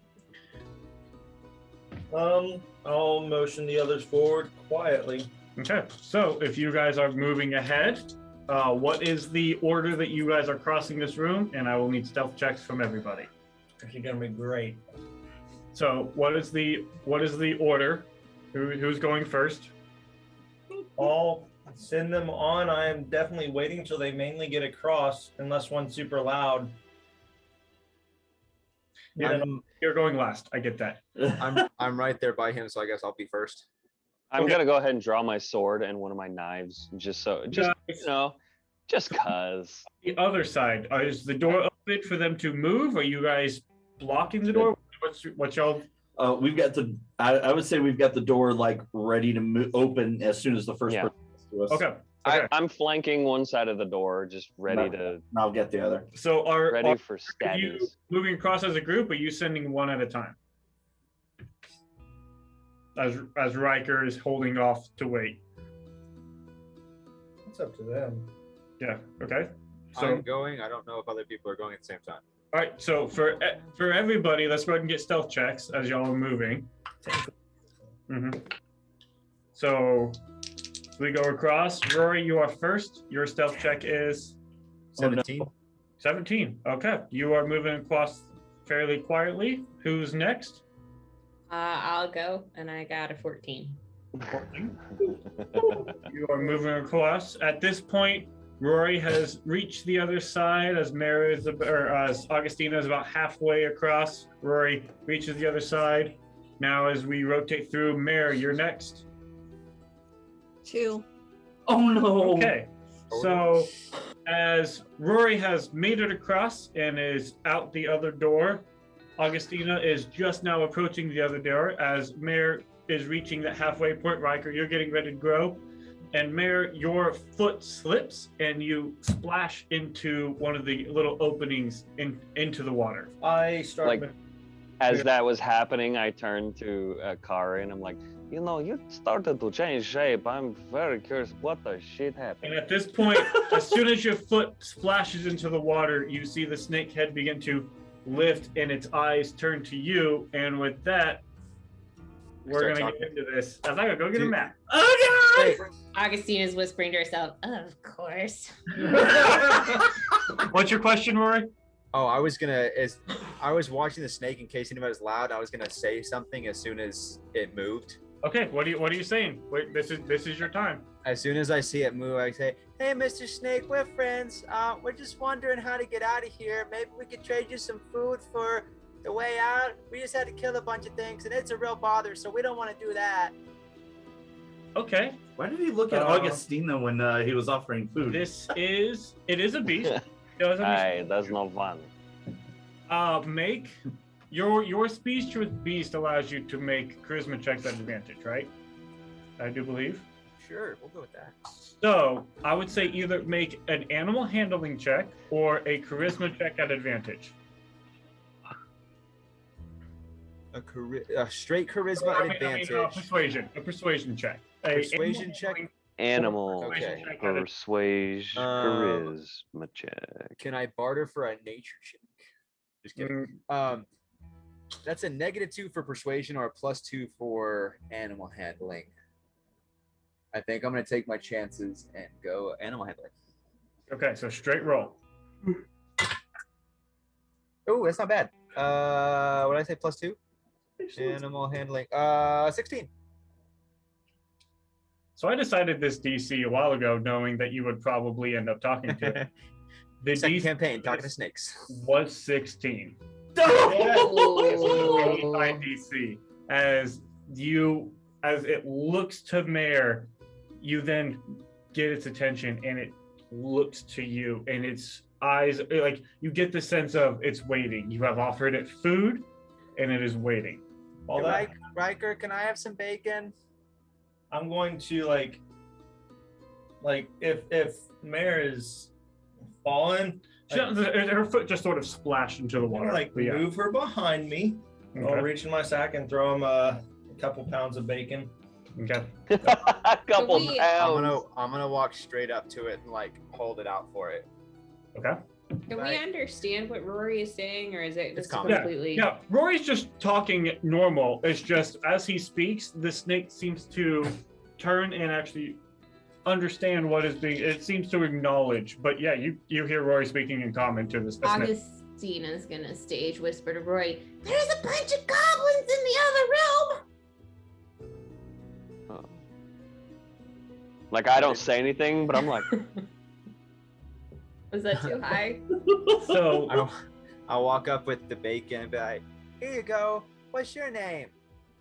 I'll motion the others forward quietly. Okay, so if you guys are moving ahead, what is the order that you guys are crossing this room? And I will need stealth checks from everybody. You're gonna be great. So what is the order? Who's going first? I'll send them on. I am definitely waiting till they mainly get across, unless one's super loud. You're going last. I get that. I'm right there by him, so I guess I'll be first. I'm gonna go ahead and draw my sword and one of my knives, just cause. The other side, is the door open for them to move? Are you guys blocking the door? What's y'all? We've got the. I would say we've got the door like ready to open as soon as the first person gets to us. Okay. I'm flanking one side of the door, just ready to. I'll get the other. So for are you stabbies. moving across as a group? Or are you sending one at a time? As Riker is holding off to wait. It's up to them. Yeah. Okay. So I'm going. I don't know if other people are going at the same time. all right. So for everybody, let's go ahead and get stealth checks as y'all are moving. So we go across. Rory, you are first. Your stealth check is 17. 17. Okay. You are moving across fairly quietly. Who's next? I'll go, and I got a 14. 14. You are moving across. At this point, Rory has reached the other side as as Augustina is about halfway across. Rory reaches the other side. Now, as we rotate through, Mare, you're next. 2. Oh no! Okay. So, as Rory has made it across and is out the other door, Augustina is just now approaching the other door. As Mare is reaching that halfway point, Riker, you're getting ready to grow. And Mare, your foot slips and you splash into one of the little openings into the water. I start As that was happening, I turned to Kari and I'm like, you started to change shape. I'm very curious what the shit happened. And at this point, as soon as your foot splashes into the water, you see the snake head begin to lift and its eyes turn to you. And with that, we're going to get into this. I was like, go get a map. Oh, God! Hey. Augustina's whispering to herself, of course. What's your question, Rory? Oh, I was watching the snake in case anybody was loud. I was gonna say something as soon as it moved. Okay, what are you saying? Wait, this is your time. As soon as I see it move, I say, "Hey, Mr. Snake, we're friends. We're just wondering how to get out of here. Maybe we could trade you some food for the way out. We just had to kill a bunch of things, and it's a real bother, so we don't want to do that." Okay. Why did he look at Augustina when he was offering food? It is a beast. Hey, that's no fun. Make your speech with beast allows you to make charisma checks at advantage, right? I do believe. Sure, we'll go with that. So I would say either make an animal handling check or a charisma check at advantage. A straight charisma at advantage. A persuasion check. Persuasion check. Animal Okay. persuasion charisma check. Can I barter for a nature check? Just kidding. That's a -2 for persuasion or a +2 for animal handling. I think I'm gonna take my chances and go animal handling. Okay, so straight roll. Oh, that's not bad. What did I say? +2? Animal handling. 16. So I decided this DC a while ago, knowing that you would probably end up talking to it. The Second DC campaign, talking to snakes. was 16. Oh. Really high DC. As it looks to Mare, you then get its attention and it looks to you, and its eyes, like you get the sense of it's waiting. You have offered it food, and it is waiting. Riker, can I have some bacon? I'm going to like if Mare is fallen, Her foot just sort of splashed into the I'm water. gonna move her behind me. I'll Okay. reach in my sack and throw him a couple pounds of bacon. Okay. A couple we- pounds. I'm gonna walk straight up to it and like hold it out for it. Okay. Can we understand what Rory is saying, or is it It's just common. completely? Yeah, Rory's just talking normal. It's just as he speaks, the snake seems to turn and actually understand what is being. It seems to acknowledge. But yeah, you hear Rory speaking in common to this. snake. Augustina's gonna stage whisper to Rory, "There's a bunch of goblins in the other room." Like I don't say anything, but I'm like, Was that too high? So I'll walk up with the bacon and be like, "Here you go. What's your name?"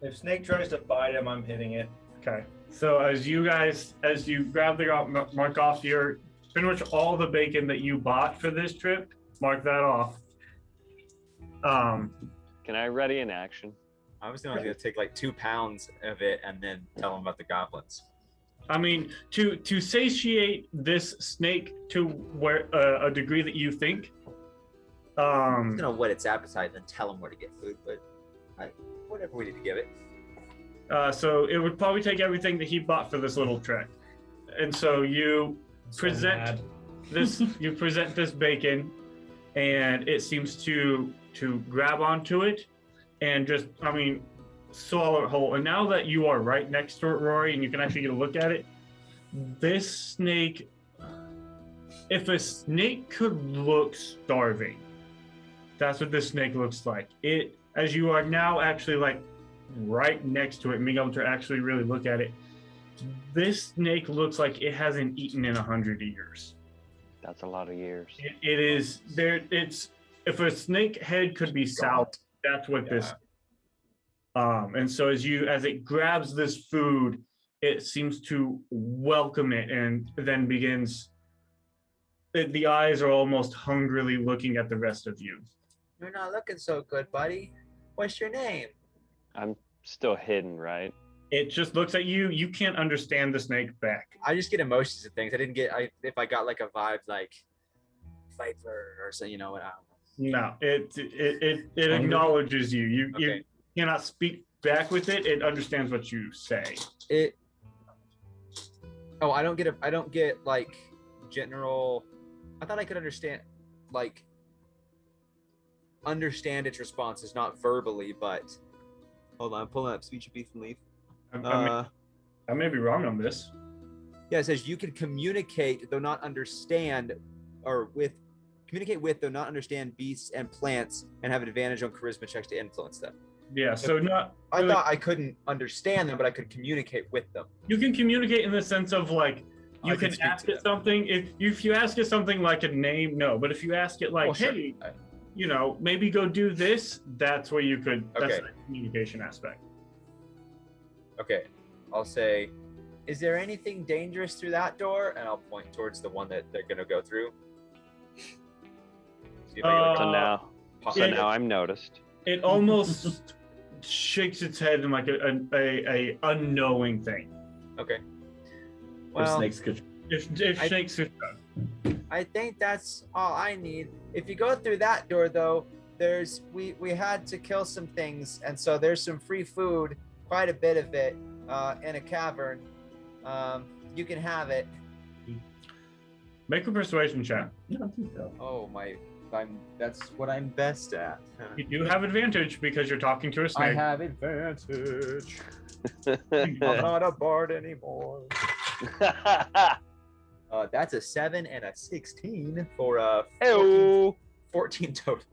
If Snake tries to fight him, I'm hitting it. okay. So as you grab the mark off your pretty much all the bacon that you bought for this trip, mark that off. can I ready in action? I was gonna take like 2 pounds of it and then tell him about the goblins. I mean, to satiate this snake to where a degree that you think, I'm gonna whet its appetite and then tell him where to get food, but whatever we need to give it. so it would probably take everything that he bought for this little trek, and so you present this bacon, and it seems to grab onto it, and just swallow it whole. And now that you are right next to it, Rory, and you can actually get a look at it, this snake, if a snake could look starving, that's what this snake looks like. It, as you are now actually like right next to it and being able to actually really look at it, this snake looks like it hasn't eaten in 100 years. That's a lot of years. It is there. It's, if a snake head could be salvaged, that's what this. And so as it grabs this food, it seems to welcome it and then begins. The eyes are almost hungrily looking at the rest of you. You're not looking so good, buddy. What's your name? I'm still hidden, right? It just looks at you. You can't understand the snake back. I just get emotions and things. I didn't get. If I got like a vibe like Viper or so, what? No, it acknowledges you. You Okay. cannot speak back with it. It understands what you say. I don't get like general. I thought I could understand its responses, not verbally, but hold on, I'm pulling up speech of beef and leaf. I may be wrong on this. Yeah, it says you can communicate though not understand, communicate with though not understand beasts and plants, and have an advantage on charisma checks to influence them. Yeah, so not. I thought I couldn't understand them, but I could communicate with them. You can communicate in the sense of like you can ask it something. If you ask it something like a name, no. But if you ask it like, Sure. hey, maybe go do this, that's where you could. That's Okay. the communication aspect. Okay, I'll say, is there anything dangerous through that door? And I'll point towards the one that they're gonna go through. See if I So can, now, pop so it. now I'm noticed. It almost shakes its head in like a unknowing thing. Okay. Well, snakes could. If snakes are I think that's all I need. If you go through that door, though, we had to kill some things, and so there's some free food, quite a bit of it, in a cavern. You can have it. make a persuasion check. Oh that's what I'm best at. You do have advantage because you're talking to a I snake. have advantage. I'm not a bard anymore. That's a 7 and a 16 for a 14 total.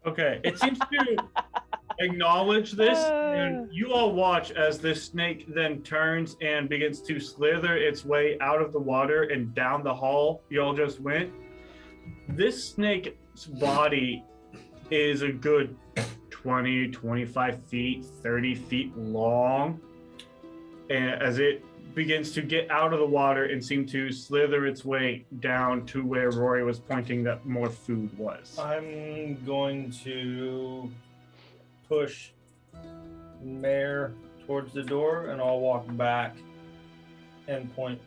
Okay, it seems to acknowledge this, and you all watch as this snake then turns and begins to slither its way out of the water and down the hall you all just went. This snake's body is a good 20, 25 feet, 30 feet long, and as it begins to get out of the water and seem to slither its way down to where Rory was pointing that more food was. I'm going to push Mare towards the door, and I'll walk back and point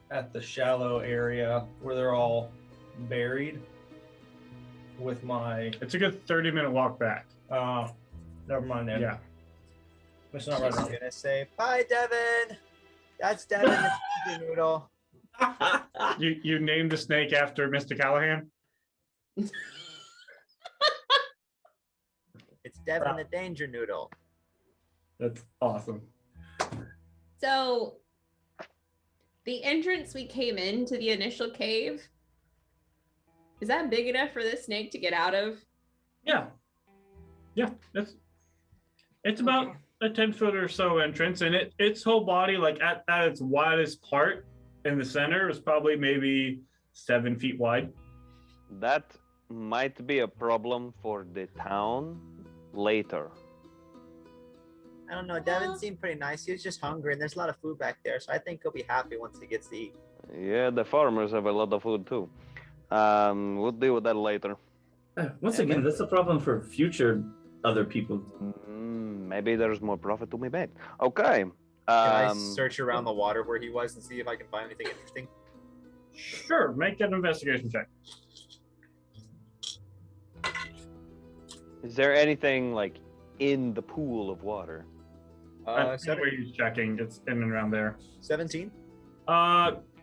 at the shallow area where they're all buried with my... It's a good 30-minute walk back. Never mind then. Yeah. It's not I right was now. gonna say, bye, Devin. That's Devin the Danger Noodle. You named the snake after Mr. Callahan? It's Devin the Danger Noodle. That's awesome. So, the entrance we came into the initial cave, is that big enough for this snake to get out of? Yeah. Yeah, it's about a 10-foot or so entrance, and its whole body, like at its widest part in the center, is probably maybe 7 feet wide. That might be a problem for the town later. I don't know. Devin seemed pretty nice. He was just hungry, and there's a lot of food back there, so I think he'll be happy once he gets to eat. Yeah, the farmers have a lot of food too. We'll deal with that later. Once again, that's a problem for future other people. Maybe there's more profit to be made. Okay. Can I search around the water where he was and see if I can find anything interesting? Sure, make an investigation check. Is there anything like in the pool of water? Where he's checking, it's in and around there. 17?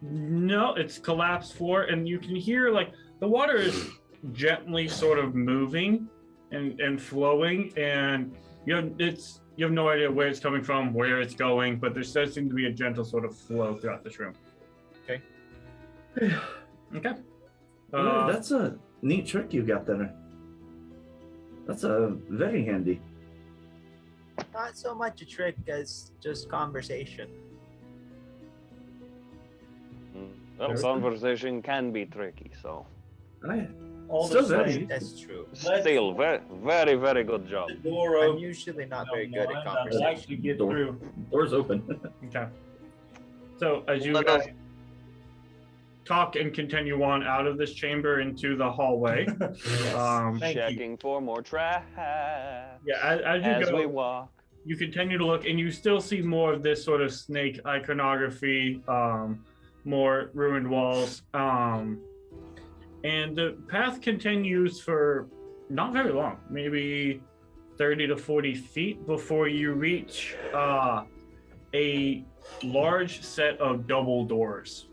No, it's collapsed floor, and you can hear like the water is gently sort of moving and flowing, and you have no idea where it's coming from, where it's going, but there does seem to be a gentle sort of flow throughout this room. Okay. Okay. That's a neat trick you got there. That's very handy. Not so much a trick as just conversation. Well, conversation can be tricky, so. Still very. That's true. Still, very, very, very good job. The door I'm open. usually not very good at I'd conversation. like to get through. Door's open. Okay. So as you Let us- guys talk and continue on out of this chamber into the hallway, Thank you. Checking for more trash. yeah, as you As go, we walk. you continue to look, and you still see more of this sort of snake iconography, more ruined walls, and the path continues for not very long, maybe 30 to 40 feet before you reach a large set of double doors.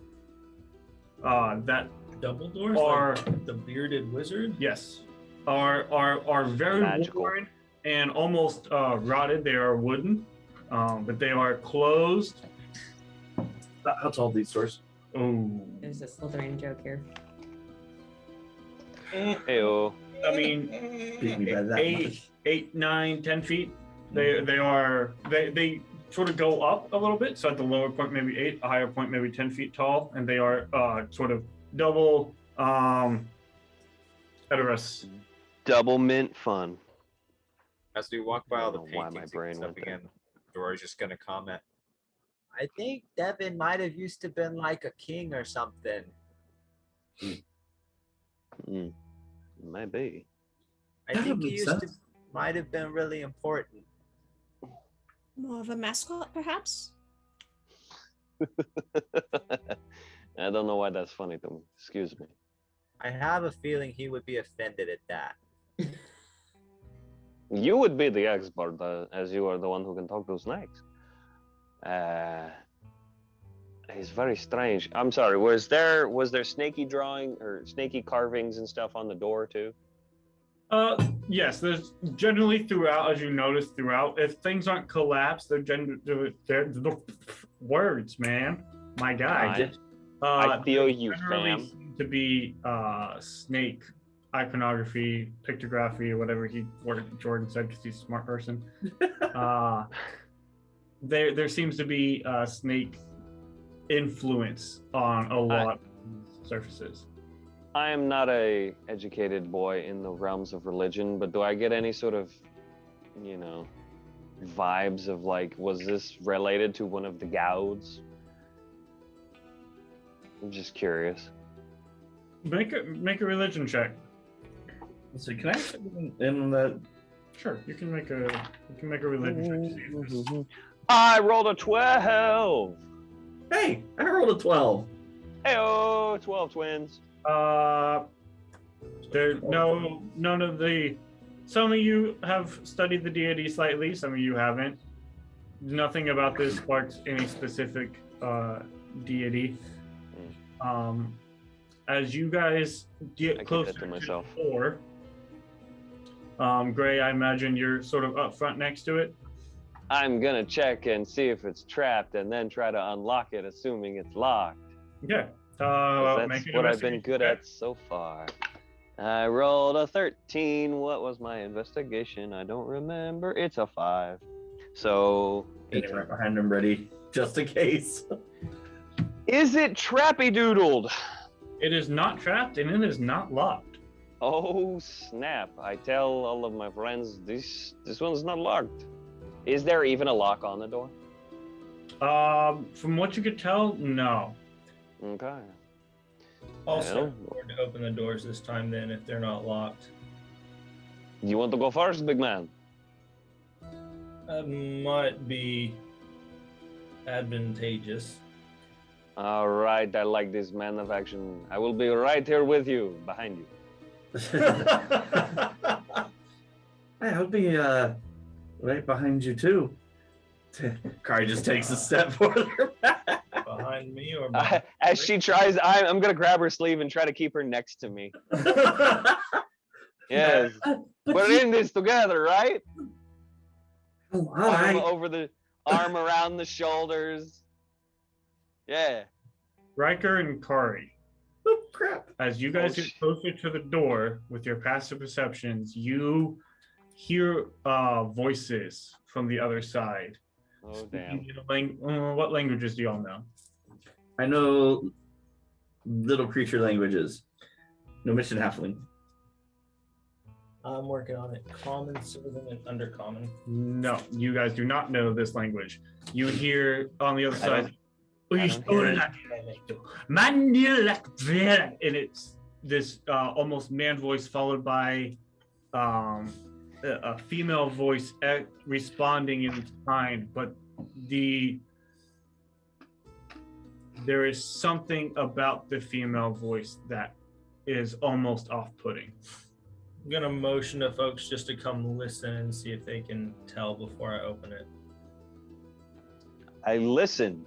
That Double doors? are Like the bearded wizard? yes, are very Magical. worn and almost rotted. They are wooden, but they are closed. How tall are these doors? Oh, There's a Slytherin joke here. Ew. I mean, Beat me by that much. 8, 9, 10 feet. They sort of go up a little bit. So at the lower point, maybe 8, a higher point, maybe 10 feet tall, and they are sort of double Edoras. Double mint fun. As we walk by all the I don't know why my paintings brain and stuff went there. again, Dora's just gonna comment. I think Devin might have used to been like a king or something. Maybe. I Yeah, that think he makes used to sense. might have been really important. More of a mascot, perhaps? I don't know why that's funny to me. Excuse me. I have a feeling he would be offended at that. You would be the expert, as you are the one who can talk to snakes. He's very strange. I'm sorry. Was there snaky drawing or snaky carvings and stuff on the door too? Yes. There's generally throughout, as you notice throughout, if things aren't collapsed, they're words, man. My guy. I feel you, generally fam. seem to be snake iconography, pictography, or whatever Jordan said, because he's a smart person. There seems to be snake influence on a lot of surfaces. I am not a educated boy in the realms of religion, but do I get any sort of, vibes of like, was this related to one of the gouds? I'm just curious. Make a religion check. So can I in that? Sure, you can make a religion check to see if this. I rolled a 12. Hey, I rolled a 12. Hey-oh, 12 twins. There none of the. Some of you have studied the deity slightly. Some of you haven't. Nothing about this sparks any specific deity. As you guys get closer to the door, Gray, I imagine you're sort of up front next to it. I'm gonna check and see if it's trapped, and then try to unlock it, assuming it's locked. Okay. That's what I've been good at so far. I rolled a 13. What was my investigation? I don't remember. It's a 5. So. Getting right behind him, ready, just in case. Is it trappy doodled? It is not trapped, and it is not locked. Oh snap! I tell all of my friends this one's not locked. Is there even a lock on the door? From what you could tell, no. Okay. Also, afford to open the doors this time then if they're not locked. You want to go first, big man? That might be advantageous. All right, I like this man of action. I will be right here with you, behind you. I'll be right behind you too. Kari just takes a step further back. Behind me or behind as she tries, I'm gonna grab her sleeve and try to keep her next to me. Yes, we're in this together, right? Oh, all right. Over the arm around the shoulders. Yeah. Riker and Kari. Oh crap! As you guys get closer to the door with your passive perceptions, you hear voices from the other side. Oh damn! What languages do y'all know? I know little creature languages. No mission halfling. I'm working on it. Common, Sylvan, and Undercommon. No, you guys do not know this language. You hear on the other side. And it's this almost man voice followed by a female voice responding in kind, but there is something about the female voice that is almost off-putting. I'm gonna motion to folks just to come listen and see if they can tell before I open it. I listen.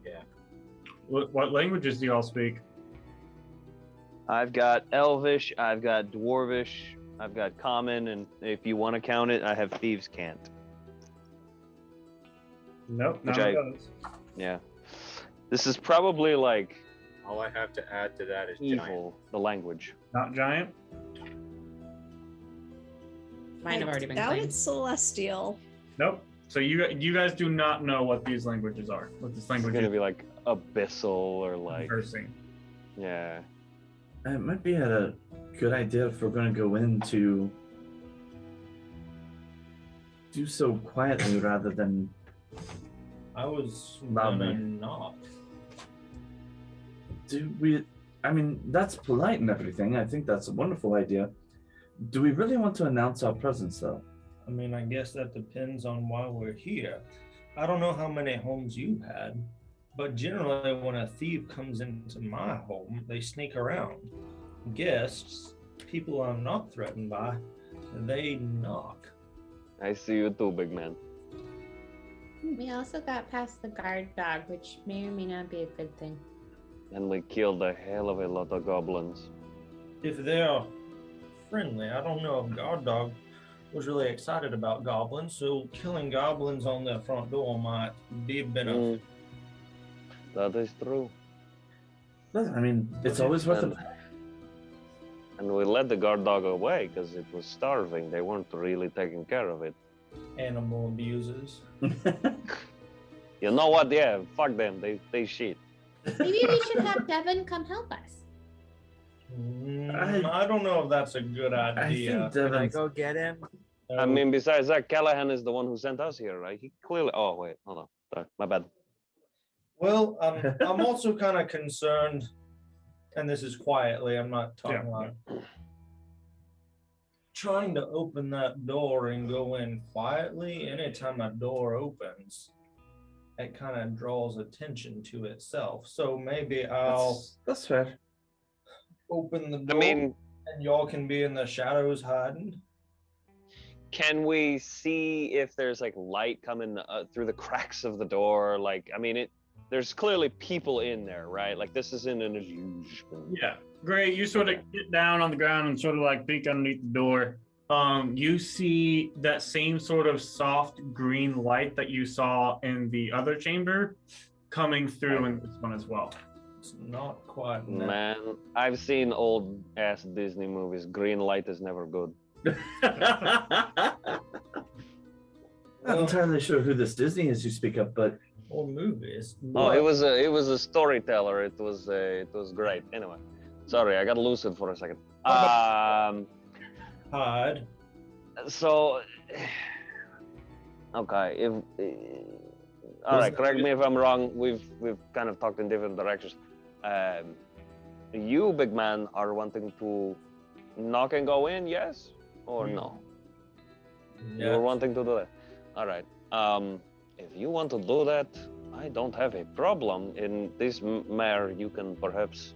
Yeah. What languages do y'all speak? I've got Elvish, I've got Dwarvish, I've got Common, and if you want to count it, I have Thieves' Cant. Nope, none of those. Yeah. This is probably like... All I have to add to that is evil, giant. the language. Not giant? Mine have already been doubt claimed. it's celestial. Nope. So you guys do not know what these languages are. What this language It's going to is. be like abyssal or like... Cursing. Yeah. It might be a good idea if we're going to go in to do so quietly rather than I was loudly. gonna knock. Do we? I mean, that's polite and everything. I think that's a wonderful idea. Do we really want to announce our presence, though? I mean, I guess that depends on why we're here. I don't know how many homes you had. But generally, when a thief comes into my home, they sneak around. Guests, people I'm not threatened by, they knock. I see you too, big man. We also got past the guard dog, which may or may not be a good thing. And we killed a hell of a lot of goblins. If they're friendly, I don't know if Guard Dog was really excited about goblins, so killing goblins on their front door might be a benefit. That is true. I mean, it's always worth it. And we let the guard dog away because it was starving. They weren't really taking care of it. Animal abusers. You know what? Yeah, fuck them. They shit. Maybe we should have Devin come help us. I don't know if that's a good I idea. think Can I Devin's go get him? I mean, besides that, Callahan is the one who sent us here, right? He clearly. Oh wait, hold on. Sorry, my bad. Well, I'm also kind of concerned, and this is quietly, I'm not talking loud. Trying to open that door and go in quietly, anytime a door opens, it kind of draws attention to itself. So maybe I'll that's fair. open the I door mean, and y'all can be in the shadows hiding. can we see if there's like light coming through the cracks of the door? Like, I mean, there's clearly people in there, right? Like, this isn't an illusion. Yeah, great. You sort of get down on the ground and sort of like peek underneath the door. You see that same sort of soft green light that you saw in the other chamber coming through in this one as well. It's not quite. Man, I've seen old ass Disney movies. Green light is never good. Not entirely sure who this Disney is you speak of, but Or movies. Oh, it was a storyteller. It was great. Anyway, sorry, I got lucid for a second. Hide. So, okay, if all right, correct me if I'm wrong. We've kind of talked in different directions. You, big man, are wanting to knock and go in, yes or no? You're wanting to do that. All right. If you want to do that, I don't have a problem. In this matter, you can perhaps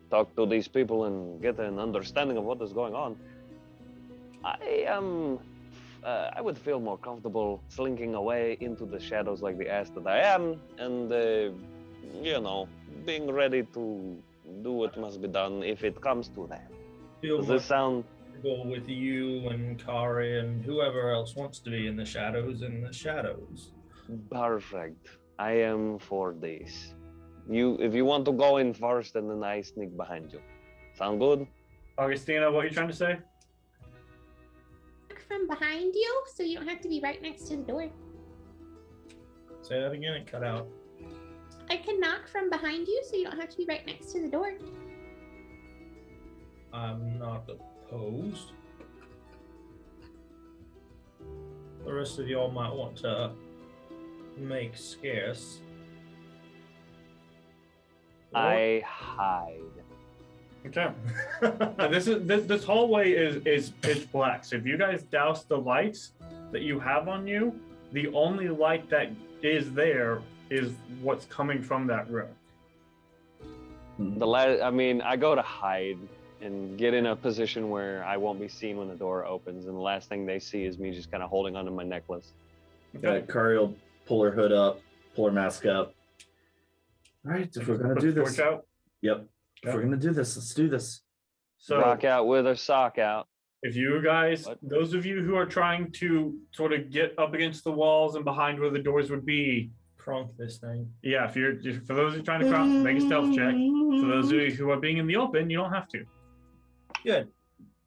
talk to these people and get an understanding of what is going on. I would feel more comfortable slinking away into the shadows like the ass that I am, and being ready to do what must be done if it comes to that. Does this sound? Go with you and Kari and whoever else wants to be in the shadows. Perfect. I am for this. If you want to go in first, and then I sneak behind you. Sound good? Augustina, what are you trying to say? From behind you, so you don't have to be right next to the door. Say that again, it cut out. I can knock from behind you, so you don't have to be right next to the door. I'm not opposed. The rest of y'all might want to make scarce. I hide. Okay. This hallway is pitch black. So if you guys douse the lights that you have on you, the only light that is there is what's coming from that room. I go to hide and get in a position where I won't be seen when the door opens, and the last thing they see is me just kind of holding onto my necklace. Okay. Kari will pull her hood up, pull her mask up. All right, if we're gonna do this, Out. yep. If we're gonna do this, let's do this. So Rock out with her sock out. if you guys, What? those of you who are trying to sort of get up against the walls and behind where the doors would be, Crunk this thing. yeah, for those who are trying to cross, make a stealth check. For those of you who are being in the open, you don't have to. Good.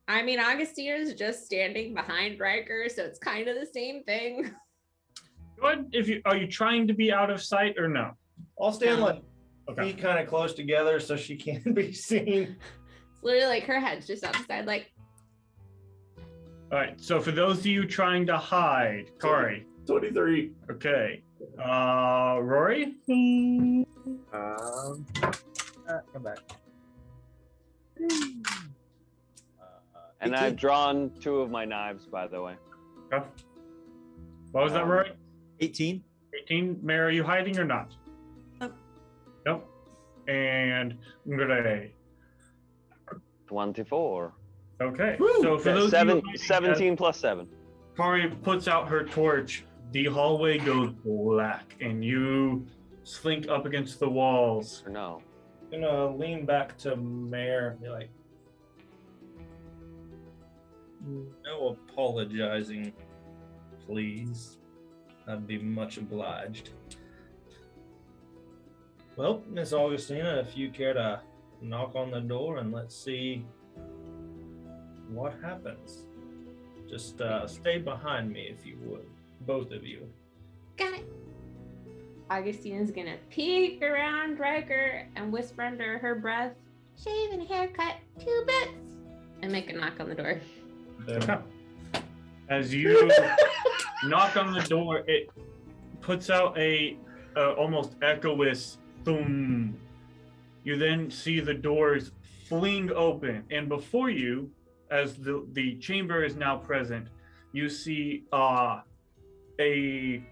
I mean, Augustina's just standing behind Riker, so it's kind of the same thing. Go ahead. Are you trying to be out of sight or no? I'll stand like Okay. feet kind of close together so she can't be seen. It's literally like her head's just out the side, like. All right. So for those of you trying to hide, Kari. 23. Okay. Rory. Come back. And I've drawn 2 of my knives, by the way. Okay. What was that, Rory? 18. 18. Mary, are you hiding or not? Nope. Nope. And Gray. 24. Okay. Woo! So for That's those of you 17 plus 7. Kari puts out her torch, the hallway goes black, and you slink up against the walls. Or no. I'm gonna lean back to Mare and be like, no apologizing, please. I'd be much obliged. Well, Miss Augustina, if you care to knock on the door and let's see what happens. Just stay behind me if you would, both of you. Got it. Augustina's gonna peek around Riker and whisper under her breath, "Shave and haircut, 2 bits," and make a knock on the door. Okay. As you knock on the door, it puts out a almost echoous thum. You then see the doors fling open, and before you, as the chamber is now present, you see it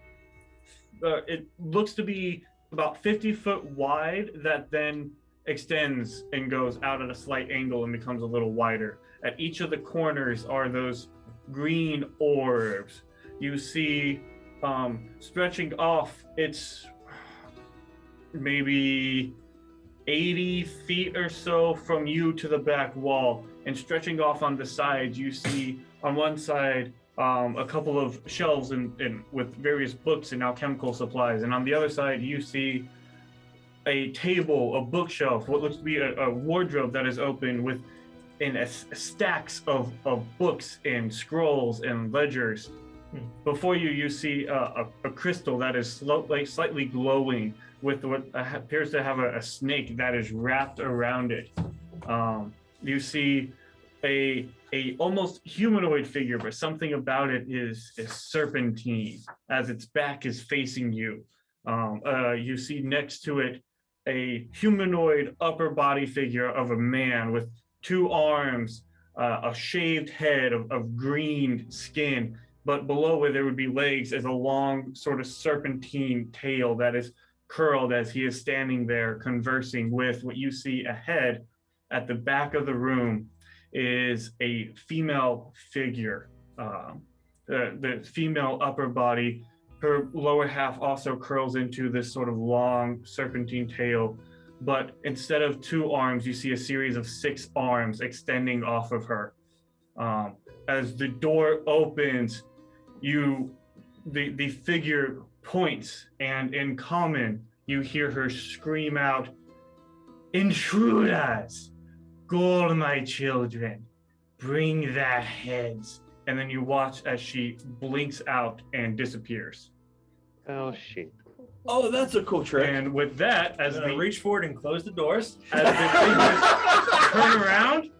looks to be about 50 foot wide that then extends and goes out at a slight angle and becomes a little wider. At each of the corners are those green orbs. You see stretching off, it's maybe 80 feet or so from you to the back wall, and stretching off on the sides, you see on one side a couple of shelves with various books and alchemical supplies, and on the other side you see a table, a bookshelf, what looks to be a wardrobe that is open with stacks of books and scrolls and ledgers. Before you, you see a crystal that is slightly glowing with what appears to have a snake that is wrapped around it. You see a almost humanoid figure, but something about it is serpentine as its back is facing you. You see next to it a humanoid upper body figure of a man with 2 arms, a shaved head of green skin, but below where there would be legs is a long sort of serpentine tail that is curled as he is standing there conversing with what you see ahead. At the back of the room is a female figure. The female upper body, her lower half also curls into this sort of long serpentine tail, but instead of 2 arms, you see a series of 6 arms extending off of her. As the door opens, the figure points, and in common, you hear her scream out, "Intruders! Go, my children, bring their heads." And then you watch as she blinks out and disappears. Oh, shit. Oh, that's a cool trick. And with that, as I'm gonna the reach forward and close the doors. as the figures turn around,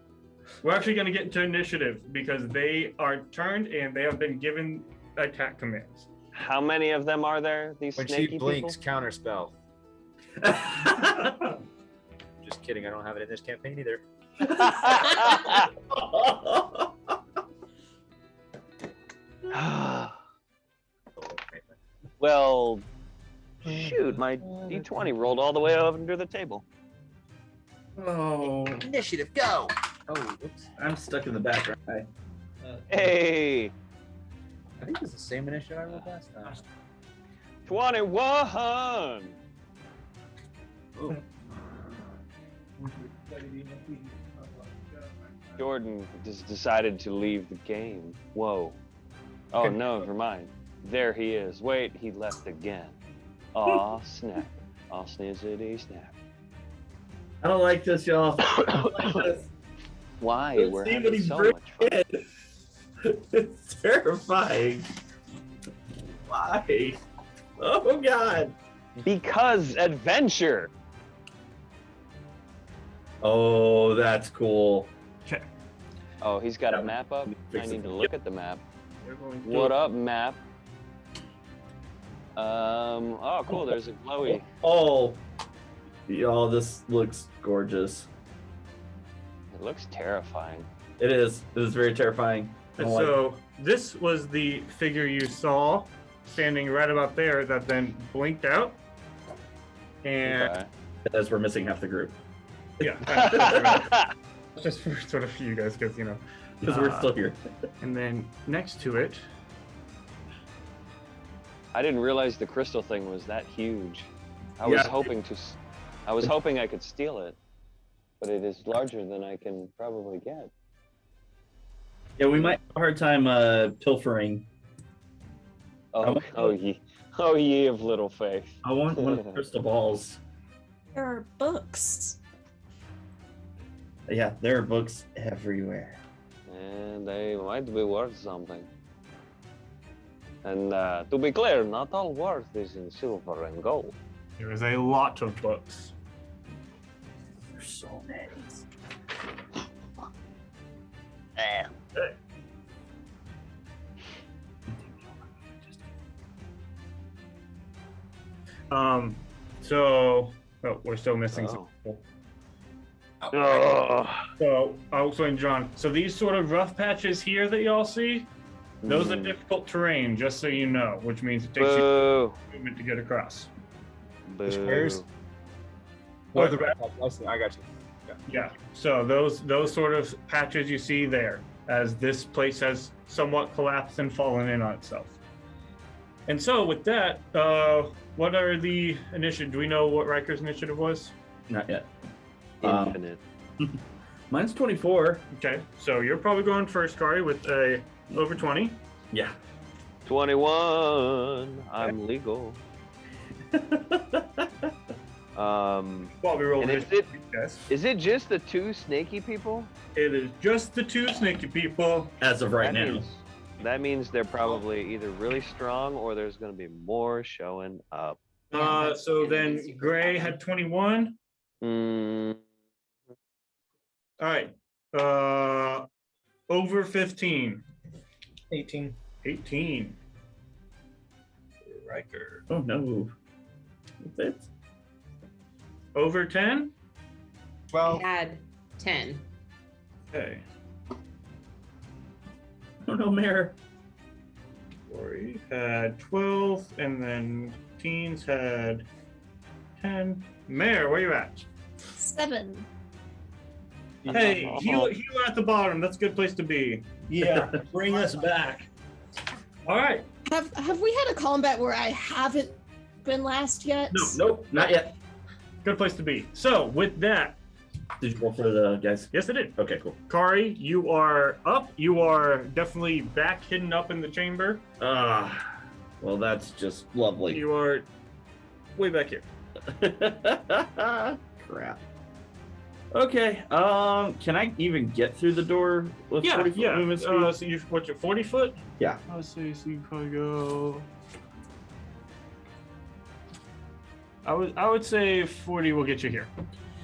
we're actually going to get into initiative because they are turned and they have been given attack commands. How many of them are there? These When snaky she blinks, people? counterspell. Just kidding, I don't have it in this campaign either. Well, shoot, my D20 rolled all the way up under the table. Oh, Initiative, go! Oh, oops. I'm stuck in the background. Hey, I think it's the same initiative I rolled last time. 21! Oh. Jordan just decided to leave the game. Whoa. Oh, no, never mind. There he is. Wait, he left again. Aw, snap. Aw, snizzity snap. I don't like this, y'all. I don't like this. Why? Let's We're see what having he so brings much fun. in. It's terrifying. Why? Oh, God. Because adventure. Oh, that's cool. Oh, he's got a map up? I need to look at the map. What up, map? Oh, cool, there's a glowy. Oh, y'all, this looks gorgeous. It looks terrifying. It is. It is very terrifying. I And don't like so this was the figure you saw standing right about there that then blinked out. And Okay. As we're missing half the group. yeah, just for sort of you guys, because Because we're still here. And then next to it, I didn't realize the crystal thing was that huge. I was hoping I could steal it, but it is larger than I can probably get. Yeah, we might have a hard time pilfering. Oh ye of little faith. I want one of the crystal balls. There are books. Yeah, there are books everywhere. And they might be worth something. And to be clear, not all worth is in silver and gold. there is a lot of books. There's so many. So we're still missing some people. So I'll explain, John. So these sort of rough patches here that y'all see, those are difficult terrain, just so you know, which means it takes you Boo. movement to get across. Boo. squares? Or the the red top. I got you. Yeah. So those sort of patches you see there, as this place has somewhat collapsed and fallen in on itself. And so with that, what are the initiative? Do we know what Riker's initiative was? Not yet. Infinite. Mine's 24. Okay, so you're probably going first, Kari, with a over 20. Yeah. 21. I'm legal. While we roll And initiative, is it just the two snaky people? it is just the two snaky people. As of right now. That means they're probably either really strong or there's going to be more showing up. So then Gray had 21. Mm, All right. Over 15. 18. 18. Riker. Oh no. That's it. Over 10. I 12. had 10. Okay. Oh no, Mayor. Corey had 12, and then teens had 10. Mayor, where you at? 7. Hey, healer at the bottom. That's a good place to be. Yeah, bring us back. All right. Have we had a combat where I haven't been last yet? No, nope, not yet. Good place to be. So with that, Did you roll for the guys? yes, I did. Okay, cool. Kari, you are up. You are definitely back hidden up in the chamber. Well, that's just lovely. You are way back here. Crap. Okay. Can I even get through the door with 40 foot movement speed? So you what's your 40 foot? Yeah. Let's see. So you probably go. I would say 40 will get you here.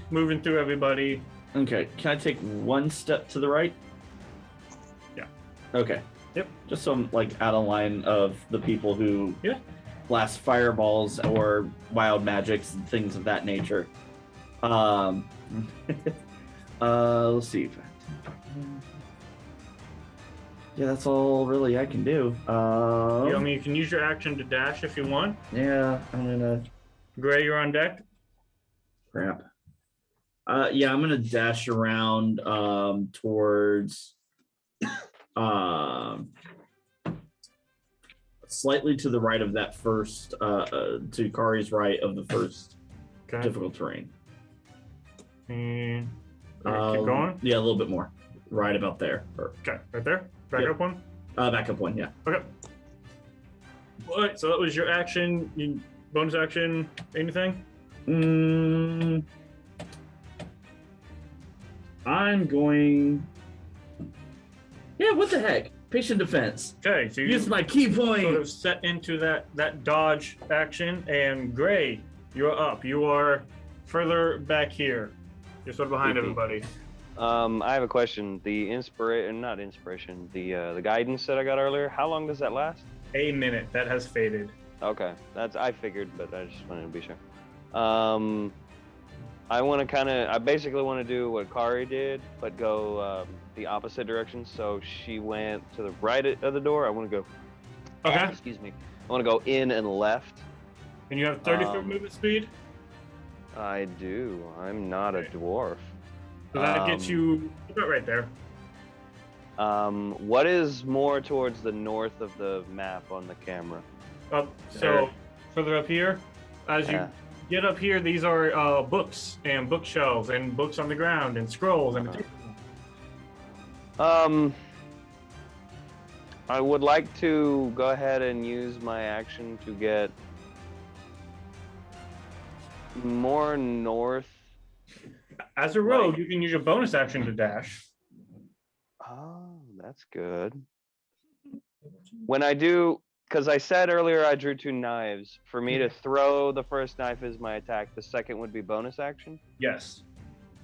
Moving through everybody. Okay. Can I take one step to the right? Yeah. Okay. Yep. Just so I'm like out of line of the people who Yeah. blast fireballs or wild magics and things of that nature. Let's see. Yeah, that's all really I can do. You can use your action to dash if you want. Yeah, I'm gonna. Gray, you're on deck. Crap. Yeah, I'm gonna dash around towards slightly to the right of that first to Kari's right of the first Okay. difficult terrain. And keep going. Yeah, a little bit more. Right about there. Okay, right there. Back Yep. up one. Backup one, yeah. Okay. All right, so that was your action. Bonus action. Anything? I'm going. Yeah, what the heck? Patient defense. Okay, so you Use my key point. sort of set into that dodge action, and Gray, you're up. You are further back here. You're sort of behind Creepy. everybody. I have a question. The the guidance that I got earlier. How long does that last? A minute. That has faded. Okay, I figured, but I just wanted to be sure. I basically want to do what Kari did, but go the opposite direction. So she went to the right of the door. I want to go. Okay. Excuse me. I want to go in and left. And you have 30-foot movement speed? I do. I'm not a dwarf. So that gets you about right there. What is more towards the north of the map on the camera? So further up here, as you get up here, these are books and bookshelves and books on the ground and scrolls and I would like to go ahead and use my action to get more north. As a rogue, you can use your bonus action to dash. Oh, that's good. When I do, because I said earlier I drew 2 knives. For me to throw the first knife is my attack. The second would be bonus action? Yes.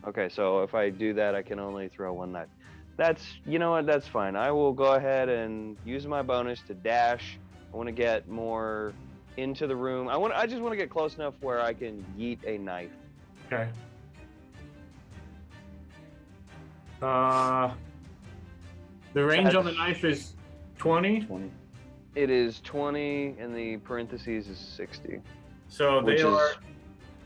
Okay, so if I do that, I can only throw 1 knife. That's, you know what, that's fine. I will go ahead and use my bonus to dash. I want to get more into the room. I just want to get close enough where I can yeet a knife. Okay. The range on the knife is 20. 20. It is 20, and the parentheses is 60. So they are.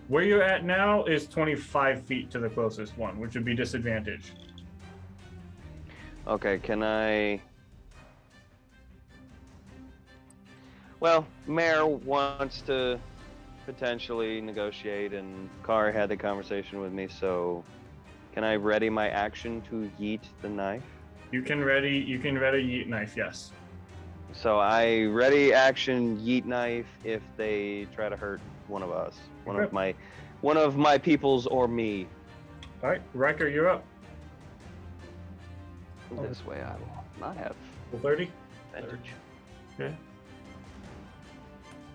Where you're at now is 25 feet to the closest one, which would be disadvantage. Okay, can I... Well, Mayor wants to potentially negotiate, and Carr had the conversation with me, so can I ready my action to yeet the knife? You can ready yeet knife, yes. So I ready action yeet knife if they try to hurt one of us, one of my peoples or me. All right, Riker, you're up. This way I will not have 30. advantage. Okay.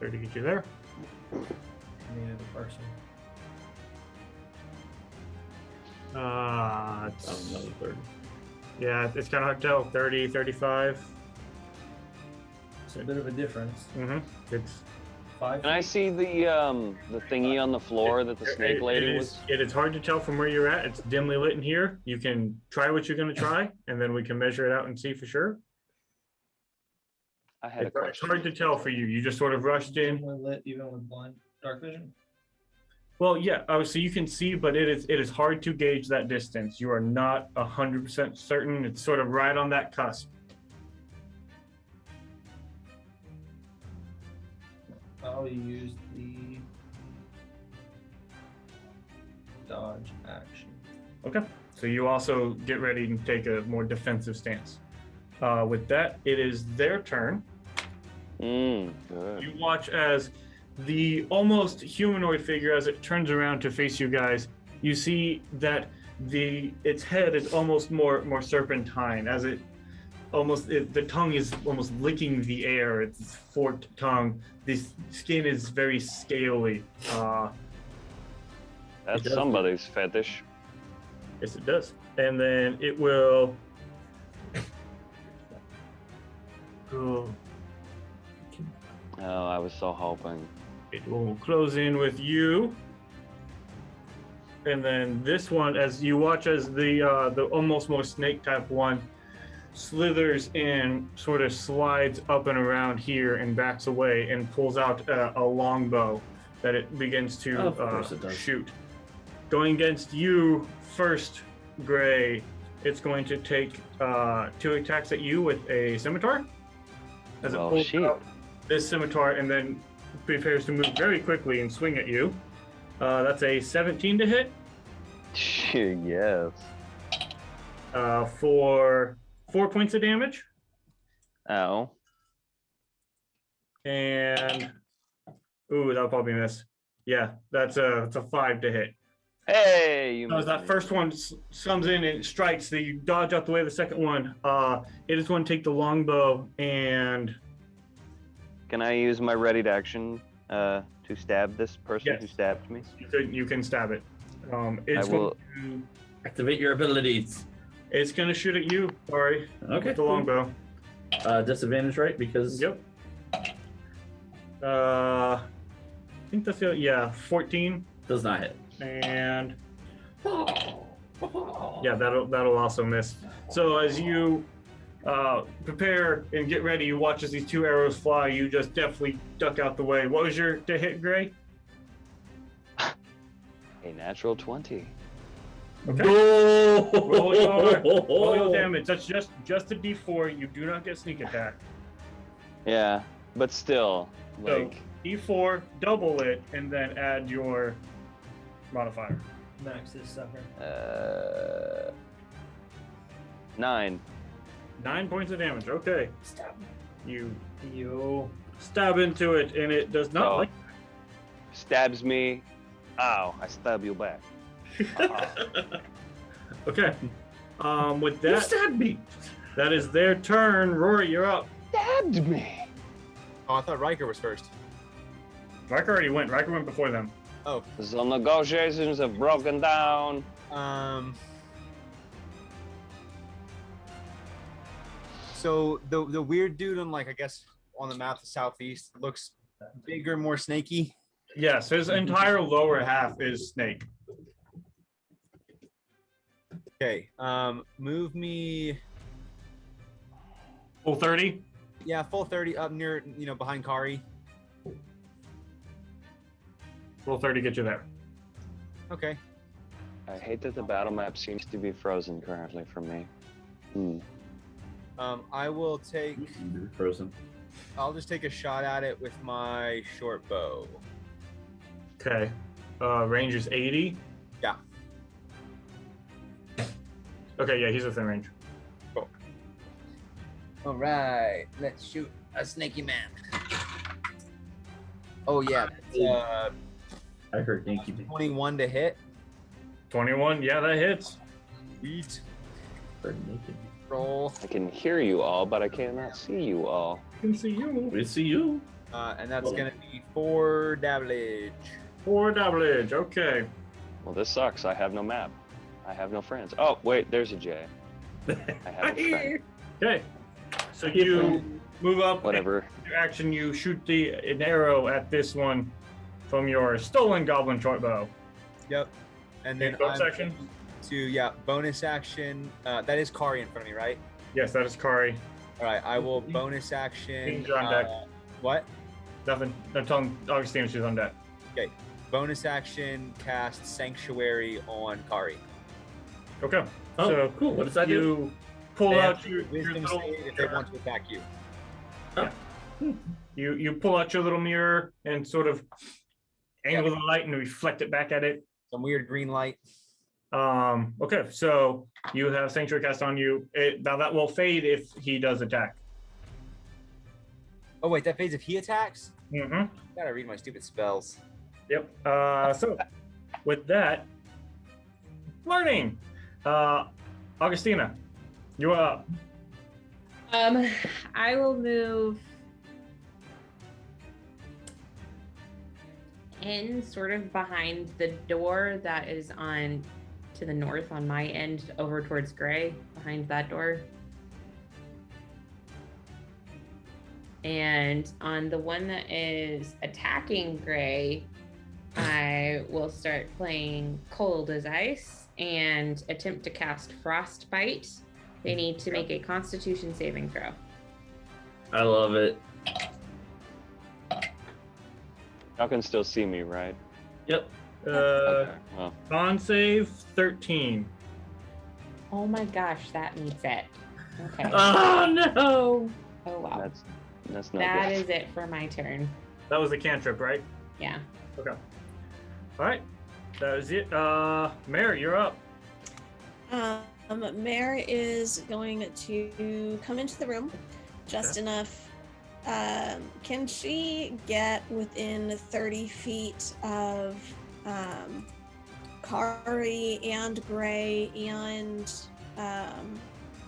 30 get you there. Any other person? It's, Another 30. yeah, it's kind of hard to tell. 30, 35. It's a bit of a difference. It's 5 Can I see the thingy on the floor that the snake lady was? It is hard to tell from where you're at. It's dimly lit in here. You can try what you're going to try, and then we can measure it out and see for sure. I had a It's question. hard to tell for you. You just sort of rushed in. dimly lit even with blind dark vision? Well, yeah, obviously you can see, but it is hard to gauge that distance. You are not 100% certain. It's sort of right on that cusp. I'll use the dodge action. Okay, so you also get ready and take a more defensive stance. With that, it is their turn. Good. You watch as the almost humanoid figure, as it turns around to face you guys, you see that its head is almost more serpentine, as the tongue is almost licking the air. It's forked tongue. The skin is very scaly. That's somebody's fetish. Yes, it does. And then it will. Oh, I was so hoping. It will close in with you. And then this one, as you watch as the almost more snake type one slithers in, sort of slides up and around here and backs away and pulls out a longbow that it begins to shoot. Going against you first, Gray, it's going to take 2 attacks at you with a scimitar. As it pulls out this scimitar and then prepares to move very quickly and swing at you. That's a 17 to hit. Yes. For 4 points of damage. Ow. And that'll probably miss. Yeah, that's a 5 to hit. Hey, you. As that first one comes in and strikes, you dodge out the way of the second one. It is going to take the longbow and. Can I use my ready to action to stab this person who stabbed me? You can stab it. I will activate your abilities. It's going to shoot at you. Sorry. Okay. With the longbow. Disadvantage, right? Because. Yep. I think that's 14. Does not hit. And yeah, that'll also miss. So as you prepare and get ready. You watch as these 2 arrows fly. You just definitely duck out the way. What was your to hit, Gray? A natural 20. Okay. No! Roll your damage. That's just a D4. You do not get sneak attack. Yeah, but still, So like, D4, double it, and then add your modifier. Max this sucker. 9. 9 points of damage. Okay. Stab. You Yo. stab into it, and it does not Oh. like. Stabs me. Ow, I stab you back. Okay. With You that, stabbed me. that is their turn. Rory, you're up. Stabbed me. Oh, I thought Riker was first. Riker already went. Riker went before them. Oh, The negotiations have broken down. So the weird dude on, like, I guess on the map, the southeast, looks bigger, more snaky. Yes, his entire lower half is snake. Okay. Move me. Full 30. Yeah, full 30 up near, behind Kari. Full 30 get you there. Okay. I hate that the battle map seems to be frozen currently for me. I will take. You're frozen. I'll just take a shot at it with my short bow. Okay. Range is 80. Yeah. Okay, yeah, he's within range. All right, let's shoot a snaky man. Oh yeah, that's, I heard Yankee. 21 to hit. 21, yeah, that hits. Sweet. Heard naked. Roll. I can hear you all, but I cannot see you all. I can see you. We see you. And that's gonna be 4 damage. 4 damage, okay. Well, this sucks. I have no map. I have no friends. Oh, wait, there's a J. I have a friend. Okay. So you move up. Whatever. Your action, you shoot an arrow at this one from your stolen goblin short bow. Yep. And then bonus action? bonus action. That is Kari in front of me, right? Yes, that is Kari. All right, I will bonus action. He's on deck. What? Nothing. I'm telling Augustine she's on deck. Okay. Bonus action, cast Sanctuary on Kari. Okay. Oh, so cool. What does that do? you pull They out have your wisdom little save if they want to attack you. You pull out your little mirror and sort of angle the light and reflect it back at it. Some weird green light. Okay, so you have Sanctuary cast on you. Now that will fade if he does attack. Oh wait, that fades if he attacks? Mm-hmm. Gotta read my stupid spells. Yep. So with that, learning. Augustina, you're up. I will move in sort of behind the door that is on to the north on my end over towards Gray, behind that door. And on the one that is attacking Gray, I will start playing Cold as Ice and attempt to cast Frostbite. They need to make a Constitution saving throw. I love it. Y'all can still see me, right? Yep. Okay. Well, Con save 13. Oh my gosh, that meets it. Okay. Oh no! Oh wow. that's not That good. is it for my turn. That was the cantrip, right? Yeah. Okay. All right. That is it. Mary, you're up. Mare is going to come into the room just enough. Can she get within 30 feet of Kari and Gray and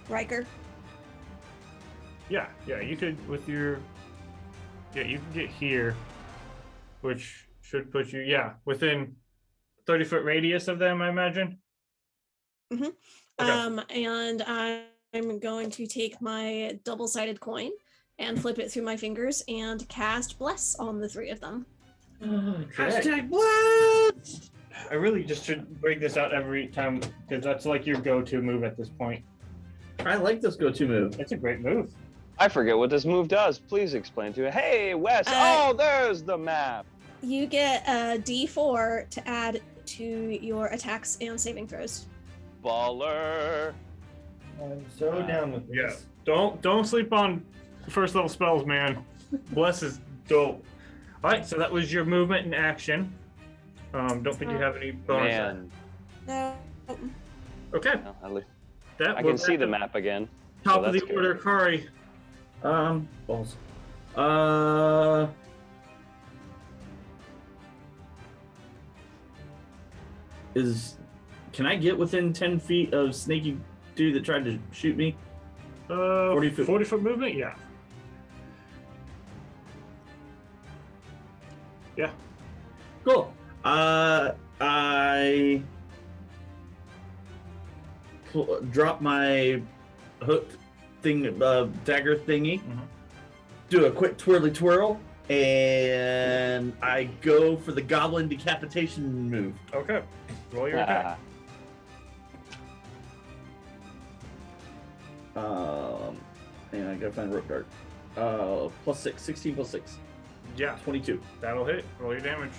Riker? Yeah, you could with your. Yeah, you can get here, which should put you, within 30-foot radius of them, I imagine. Mm-hmm. Okay. And I'm going to take my double-sided coin and flip it through my fingers and cast Bless on the 3 of them. Hashtag Bless! I really just should break this out every time because that's like your go-to move at this point. I like this go-to move. It's a great move. I forget what this move does. Please explain to me. Hey, Wes. Oh, there's the map. You get a D4 to add to your attacks and saving throws. Baller. I'm so down with Yeah. this. Don't sleep on first level spells, man. Bless is dope. All right, so that was your movement and action. Don't think you have any bonus. Man. No. Okay. No, at least That I was can see at the map again. Top so of the that's good. order, Kari. Balls. Can I get within 10 feet of Snaky Dude that tried to shoot me? 40 foot. 40 foot movement, yeah. Yeah. Cool. I drop my hook thing, dagger thingy, do a quick twirly twirl, and I go for the goblin decapitation move. Okay. Roll your attack. And I gotta find rope dart. Plus 6, 16 plus 6, Yeah, 22. that'll hit. Roll your damage.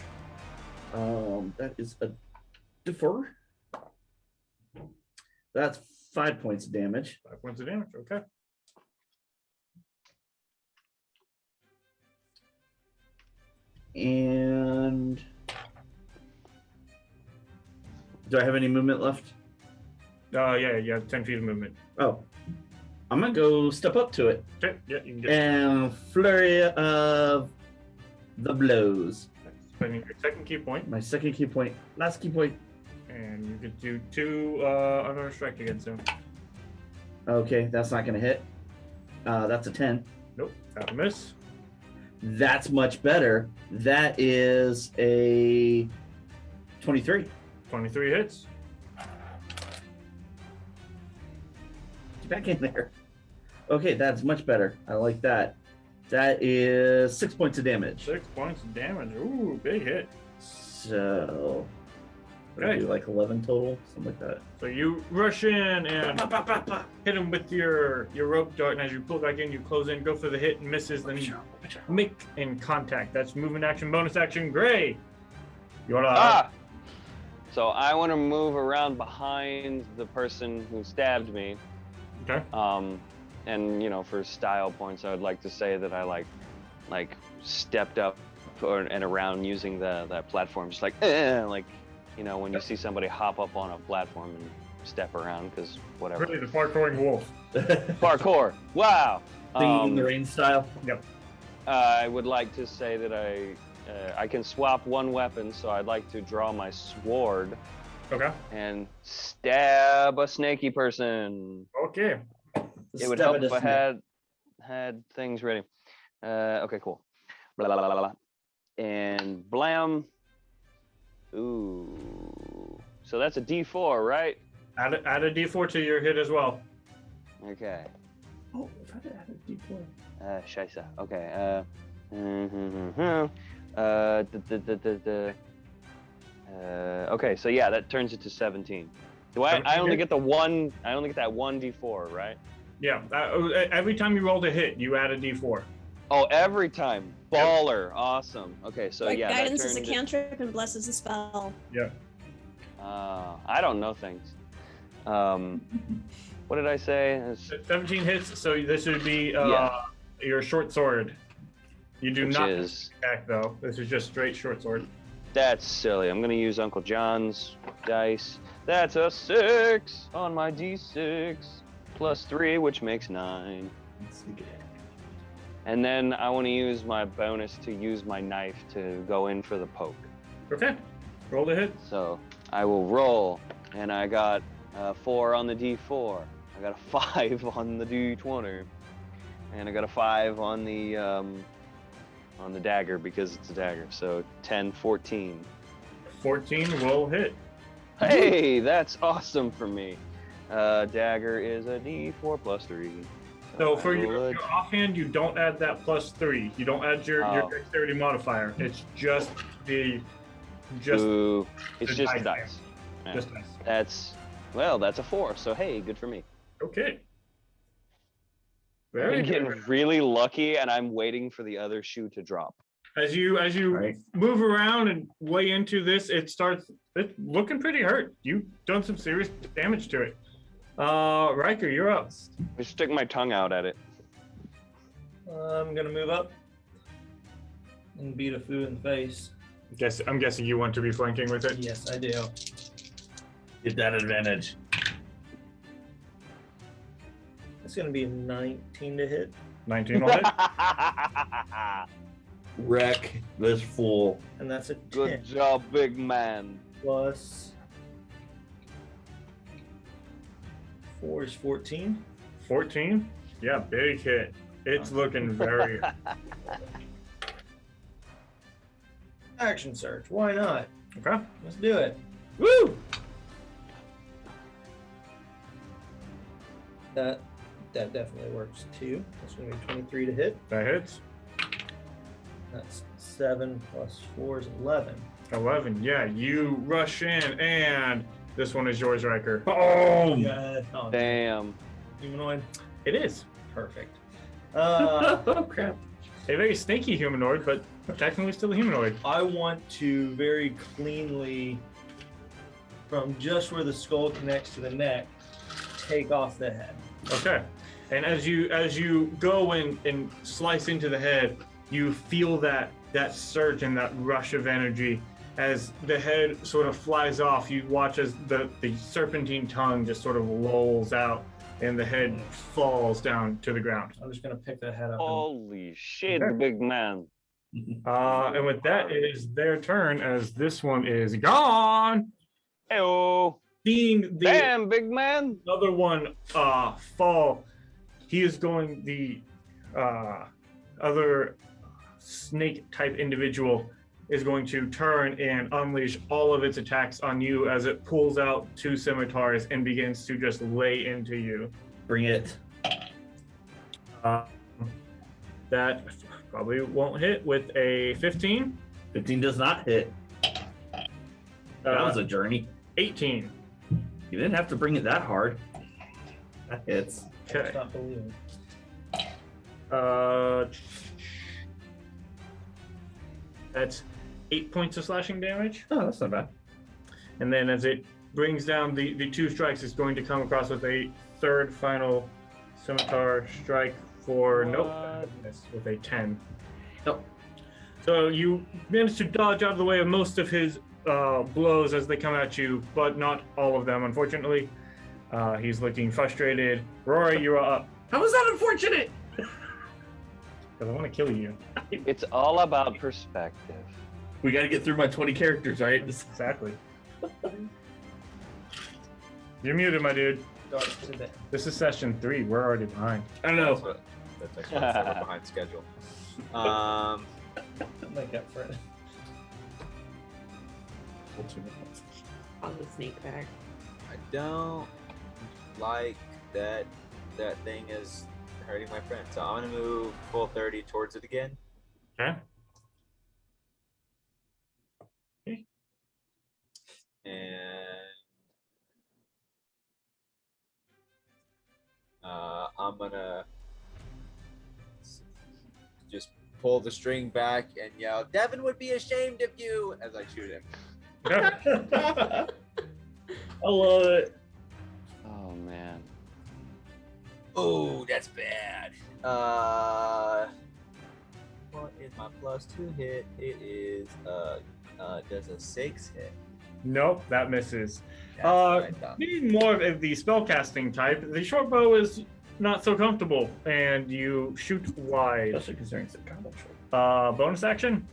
That is a D4. That's 5 points of damage. 5 points of damage. Okay. And do I have any movement left? Yeah, you have 10 feet of movement. Oh, I'm gonna go step up to it Okay, yeah, you can get and flurry of the blows. spending your second key point, My second key point, last key point. and you could do 2 unarmed strike against him. Okay, that's not gonna hit. That's a 10. Nope, that'll miss. That's much better. That is a 23. 23 hits. Get back in there. Okay, that's much better. I like that. That is 6 points of damage. 6 points of damage. Ooh, big hit. So, Okay. do like 11 total, something like that. So you rush in and hit him with your rope dart, and as you pull back in, you close in, go for the hit, and misses, then you make in contact. That's movement action, bonus action, Gray. You wanna So I want to move around behind the person who stabbed me. Okay. And for style points, I would like to say that I like stepped up and around using that platform, just like when you see somebody hop up on a platform and step around, because whatever. Really, the parkouring wolf. Parkour. Wow. Singing in the rain style. Yep. I would like to say that I can swap one weapon, so I'd like to draw my sword Okay. and stab a snaky person. Okay. It would help if I had things ready. Okay, cool. Blah, blah, blah, blah, blah. And blam. Ooh. So that's a D4, right? Add a D4 to your hit as well. Okay. Oh, if I had added D4. Scheisse. Okay. Okay, so yeah, that turns it to 17. Do I only get the one? I only get that one D4, right? Yeah. Every time you roll a hit, you add a D4. Oh, every time. Baller. Awesome. Okay, so Like yeah. guidance that is a turned cantrip and bless is a spell. Yeah. I don't know things. What did I say? 17 hits, so this would be Yeah. your short sword. You do Which not is attack though. This is just straight short sword. that's silly. I'm gonna use Uncle John's dice. That's a 6 on my D6 plus 3, which makes 9. And then I want to use my bonus to use my knife to go in for the poke. Okay. Roll the hit. So I will roll, and I got 4 on the D4. I got a 5 on the D20, and I got a 5 on the dagger because it's a dagger. So 10, 14. 14 will hit. Hey, that's awesome for me. Dagger is a D4 plus 3. So for I your would- offhand, you don't add that +3. You don't add your Oh. dexterity modifier. It's just Ooh, it's the just the dice. dice. Yeah. just nice. That's a 4. So hey, good for me. Okay. Very I'm getting good. really lucky, and I'm waiting for the other shoe to drop. As you Right. move around and weigh into this, it's looking pretty hurt. You've done some serious damage to it. Riker, you're up. I stick my tongue out at it. I'm gonna move up and beat a foo in the face. I'm guessing you want to be flanking with it. Yes, I do. Get that advantage. It's gonna be a 19 to hit. 19 will hit. Wreck this fool. And that's a 10 Good job, big man. plus 4 is 14. 14. Yeah, big hit. It's looking very. Action search. Why not? Okay. Let's do it. Woo! That definitely works too. That's gonna be 23 to hit. That hits. That's 7 plus 4 is 11. 11. Yeah, you rush in, and this one is yours, Riker. Oh! Yeah. Oh, Damn. humanoid. It is Perfect. Oh crap. a very snaky humanoid, but technically still a humanoid. I want to very cleanly, from just where the skull connects to the neck, take off the head. Okay. And as you go and slice into the head, you feel that surge and that rush of energy. As the head sort of flies off, you watch as the serpentine tongue just sort of lolls out and the head falls down to the ground. I'm just gonna pick that head up. Holy shit, Okay. big man. And with that, it is their turn as this one is gone. Heyo. Seeing the Damn, big man. other one fall, he is going, the other snake type individual is going to turn and unleash all of its attacks on you as it pulls out 2 scimitars and begins to just lay into you. Bring it. That probably won't hit with a 15. 15 does not hit. That was a journey. 18. You didn't have to bring it that hard. That hits. Okay. Stop believing. That's 8 points of slashing damage. Oh, that's not bad. And then as it brings down the 2 strikes, it's going to come across with a third final scimitar strike for nope, with a 10. Nope. So you manage to dodge out of the way of most of his blows as they come at you, but not all of them, unfortunately. He's looking frustrated. Rory, you're up. How was that unfortunate? Because I want to kill you. It's all about perspective. We got to get through my 20 characters, right? Exactly. You're muted, my dude. Dark to the This is session 3. We're already behind. I don't know. That's actually we're behind schedule. make up for it. On the snake back. I don't like that thing is hurting my friend. So I'm gonna move full 30 towards it again. Okay. And I'm gonna just pull the string back and yell, "Devin would be ashamed of you," as I shoot him. I love it. Oh man. Oh, that's bad. What is my +2 hit? It is does a 6 hit? Nope, that misses. That's what I thought. Being more of the spellcasting type, the short bow is not so comfortable, and you shoot wide. Especially considering it's a combo short. Bonus action?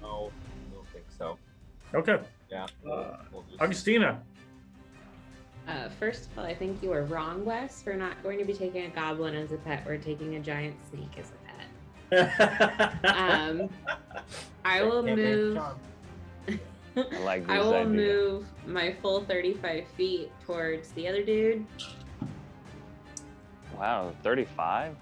No, I don't think so. Okay. Yeah. we'll just- Augustina. First of all, I think you were wrong, Wes, for not going to be taking a goblin as a pet or taking a giant snake as a pet. I will Can't make move. charm. I like this I will idea. move my full 35 feet towards the other dude. Wow, 35?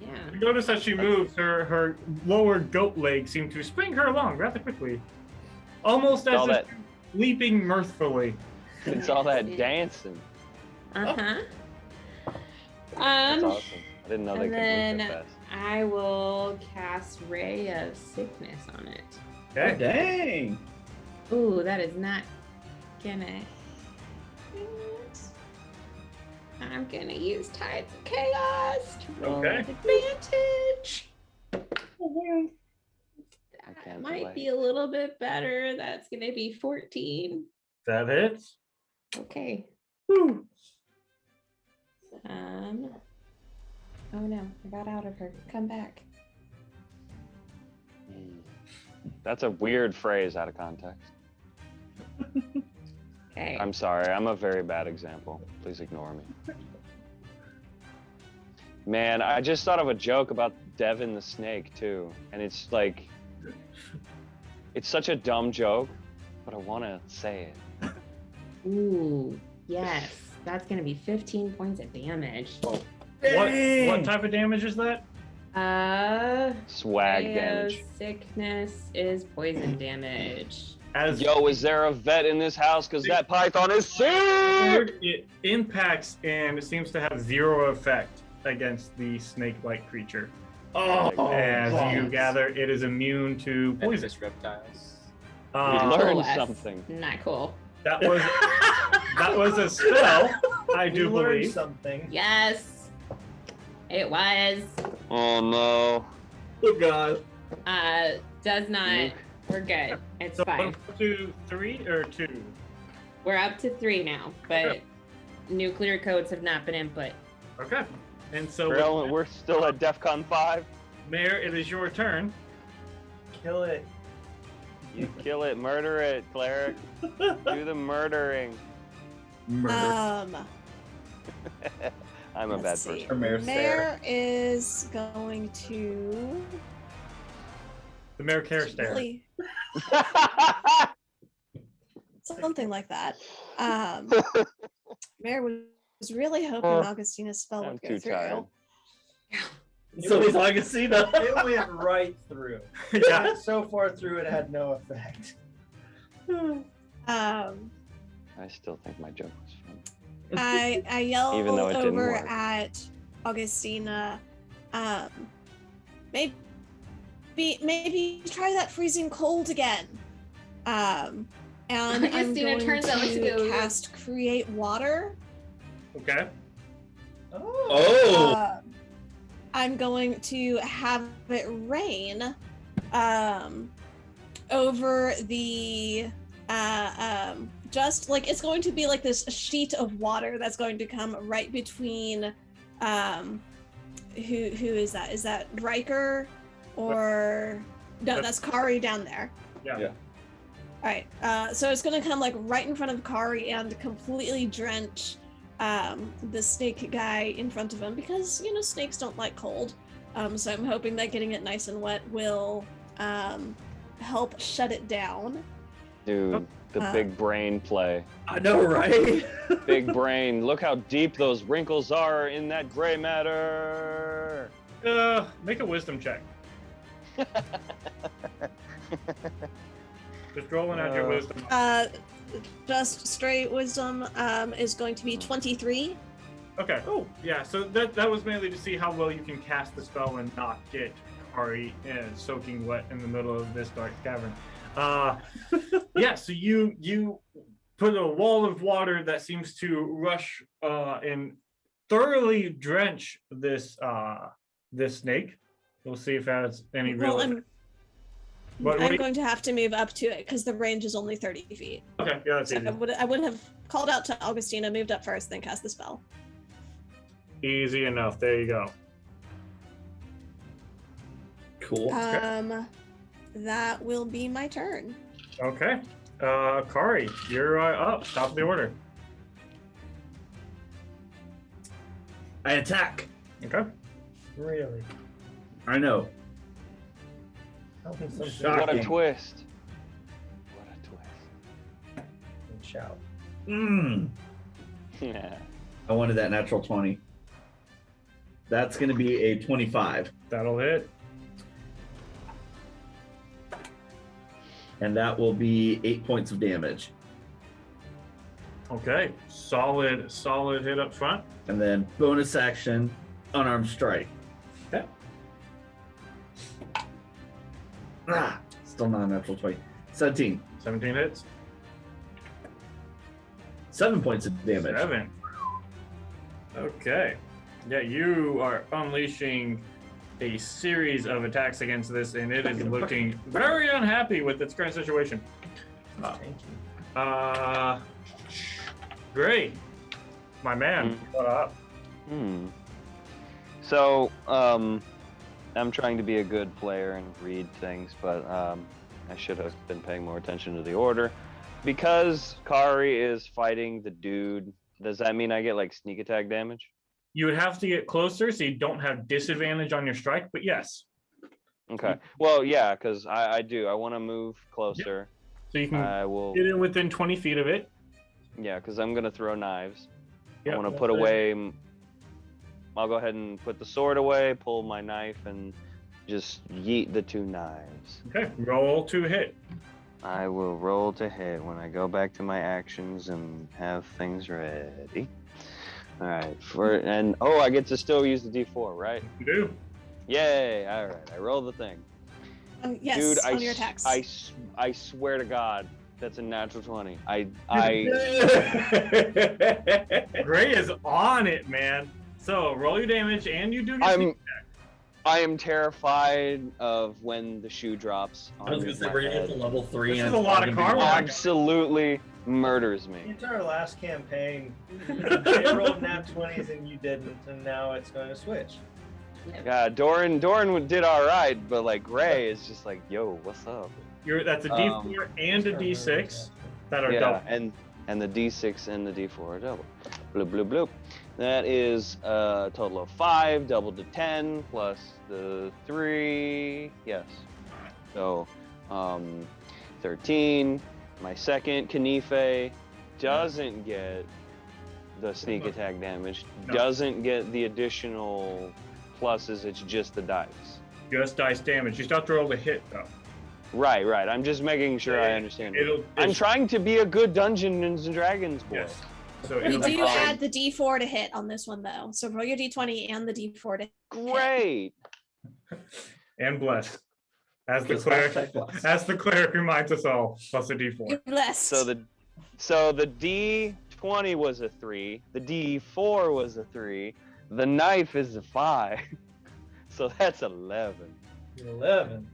Yeah. You notice as she moves, her lower goat legs seem to spring her along rather quickly. Almost as All if that- leaping mirthfully. It's all that dancing. Uh huh. That's awesome. I didn't know they And could move then that fast. I will cast Ray of Sickness on it. Okay. Dang. Ooh, that is not gonna hit. I'm gonna use Tides of Chaos to roll Okay. with advantage. That can't might wait. be a little bit better. That's gonna be 14. That hits. Okay. Woo. Oh no, I got out of her. Come back. That's a weird phrase out of context. Okay. I'm sorry. I'm a very bad example. Please ignore me. Man, I just thought of a joke about Devin the snake too, and it's like, it's such a dumb joke, but I want to say it. Ooh, yes. That's gonna be 15 points of damage. What type of damage is that? Swag Ray of damage. Sickness is poison damage. As Yo, is there a vet in this house? Because that python is sick! it impacts and it seems to have 0 effect against the snake-like creature. Oh, As you balls. gather, it is immune to poison. Venomous reptiles. We Uh, learned That's something. Not cool. that was a spell, I do You learned believe. something. Yes, it was. Oh no. Oh god. Does not. Nuke. We're good. It's So fine. 1, 2, 3, or 2? We're up to 3 now, but nuclear codes have not been input. Okay. And so, We're still at DEFCON 5. Mayor, it is your turn. Kill it. You kill it, murder it, cleric. Do the murdering. Murder. I'm a bad Let's see. person. Or Mayor Mayor is going to The Mayor Care Stare. really something like that. Mayor was really hoping Augustina's spell I'm would go too through. tired. So he's Augustina. It went right through. Yeah. So far through, it had no effect. I still think my joke was funny. I yell Even though it didn't over work. at Augustina. Maybe try that freezing cold again. And I'm Augustina going turns out to go- cast create water. Okay. Oh. I'm going to have it rain over the just like it's going to be like this sheet of water that's going to come right between who is that? Is that Riker or no, that's Kari down there. Yeah. Yeah. All right. So it's going to come like right in front of Kari and completely drench the snake guy in front of him because snakes don't like cold. So I'm hoping that getting it nice and wet will help shut it down. Dude, the big brain play. I know, right? Big brain. Look how deep those wrinkles are in that gray matter. Make a wisdom check. Just rolling out your wisdom. Just straight wisdom is going to be 23. Okay. Oh, yeah. So that was mainly to see how well you can cast the spell and not get Kari soaking wet in the middle of this dark cavern. Yeah. So you put a wall of water that seems to rush and thoroughly drench this snake. We'll see if that has any real. Well, I'm going to have to move up to it because the range is only 30 feet. Okay. Yeah, that's So easy. I would have called out to Augustina, moved up first, then cast the spell. Easy enough. There you go. Cool. That will be my turn. Okay. Kari, you're up. Top of the order. I attack. Okay. Really? I know. Tell me something. Shocking. What a twist. What a twist. And shout. Yeah. I wanted that natural 20. That's going to be a 25. That'll hit. And that will be 8 points of damage. Okay, solid hit up front. And then bonus action, unarmed strike. Okay. Still not a natural 20. 17. 17 hits. 7 points of damage. 7. Okay. Yeah, you are unleashing a series of attacks against this, and it is looking very unhappy with its current situation. Great. My man, what up? So, I'm trying to be a good player and read things, but I should have been paying more attention to the order. Because Kari is fighting the dude, does that mean I get like sneak attack damage? You would have to get closer so you don't have disadvantage on your strike, but yes. Okay. Well, yeah, because I do. I want to move closer. So you can I will. get in within 20 feet of it. Yeah, because I'm going to throw knives. Yep. I want to put away. I'll go ahead and put the sword away, pull my knife, and just yeet the 2 knives. Okay, roll to hit. I will roll to hit when I go back to my actions and have things ready. All right, I get to still use the D4, right? You do. Yay! All right, I roll the thing. Yes, Dude, on your attacks. I swear to God, that's a natural 20. Gray is on it, man. So roll your damage, and you do get sneak attack. I am terrified of when the shoe drops. I was gonna say, we're gonna get to level 3. This and is a lot of karma. Absolutely murders me. Into our last campaign, they rolled nat 20s and you didn't, and now it's going to switch. Yeah, Doran did all right, but like Gray is just like, yo, what's up? That's a D4 and a D6 that are double. and the D6 and the D4 are double. Bloop bloop bloop. That is a total of 5, doubled to 10, plus the 3. Yes. So, 13. My second Kanife doesn't get the sneak attack damage. No. Doesn't get the additional pluses. It's just the dice. Just dice damage. You still have to roll the hit, though. Right. I'm just making sure I understand. I'm trying to be a good Dungeons and Dragons boy. Yes. So You do add the D4 to hit on this one, though. So roll your D20 and the D4 to hit. Great. And bless. As the cleric reminds us all, plus a D4. You're blessed. So the D20 was a 3. The D4 was a 3. The knife is a 5. So that's 11. 11.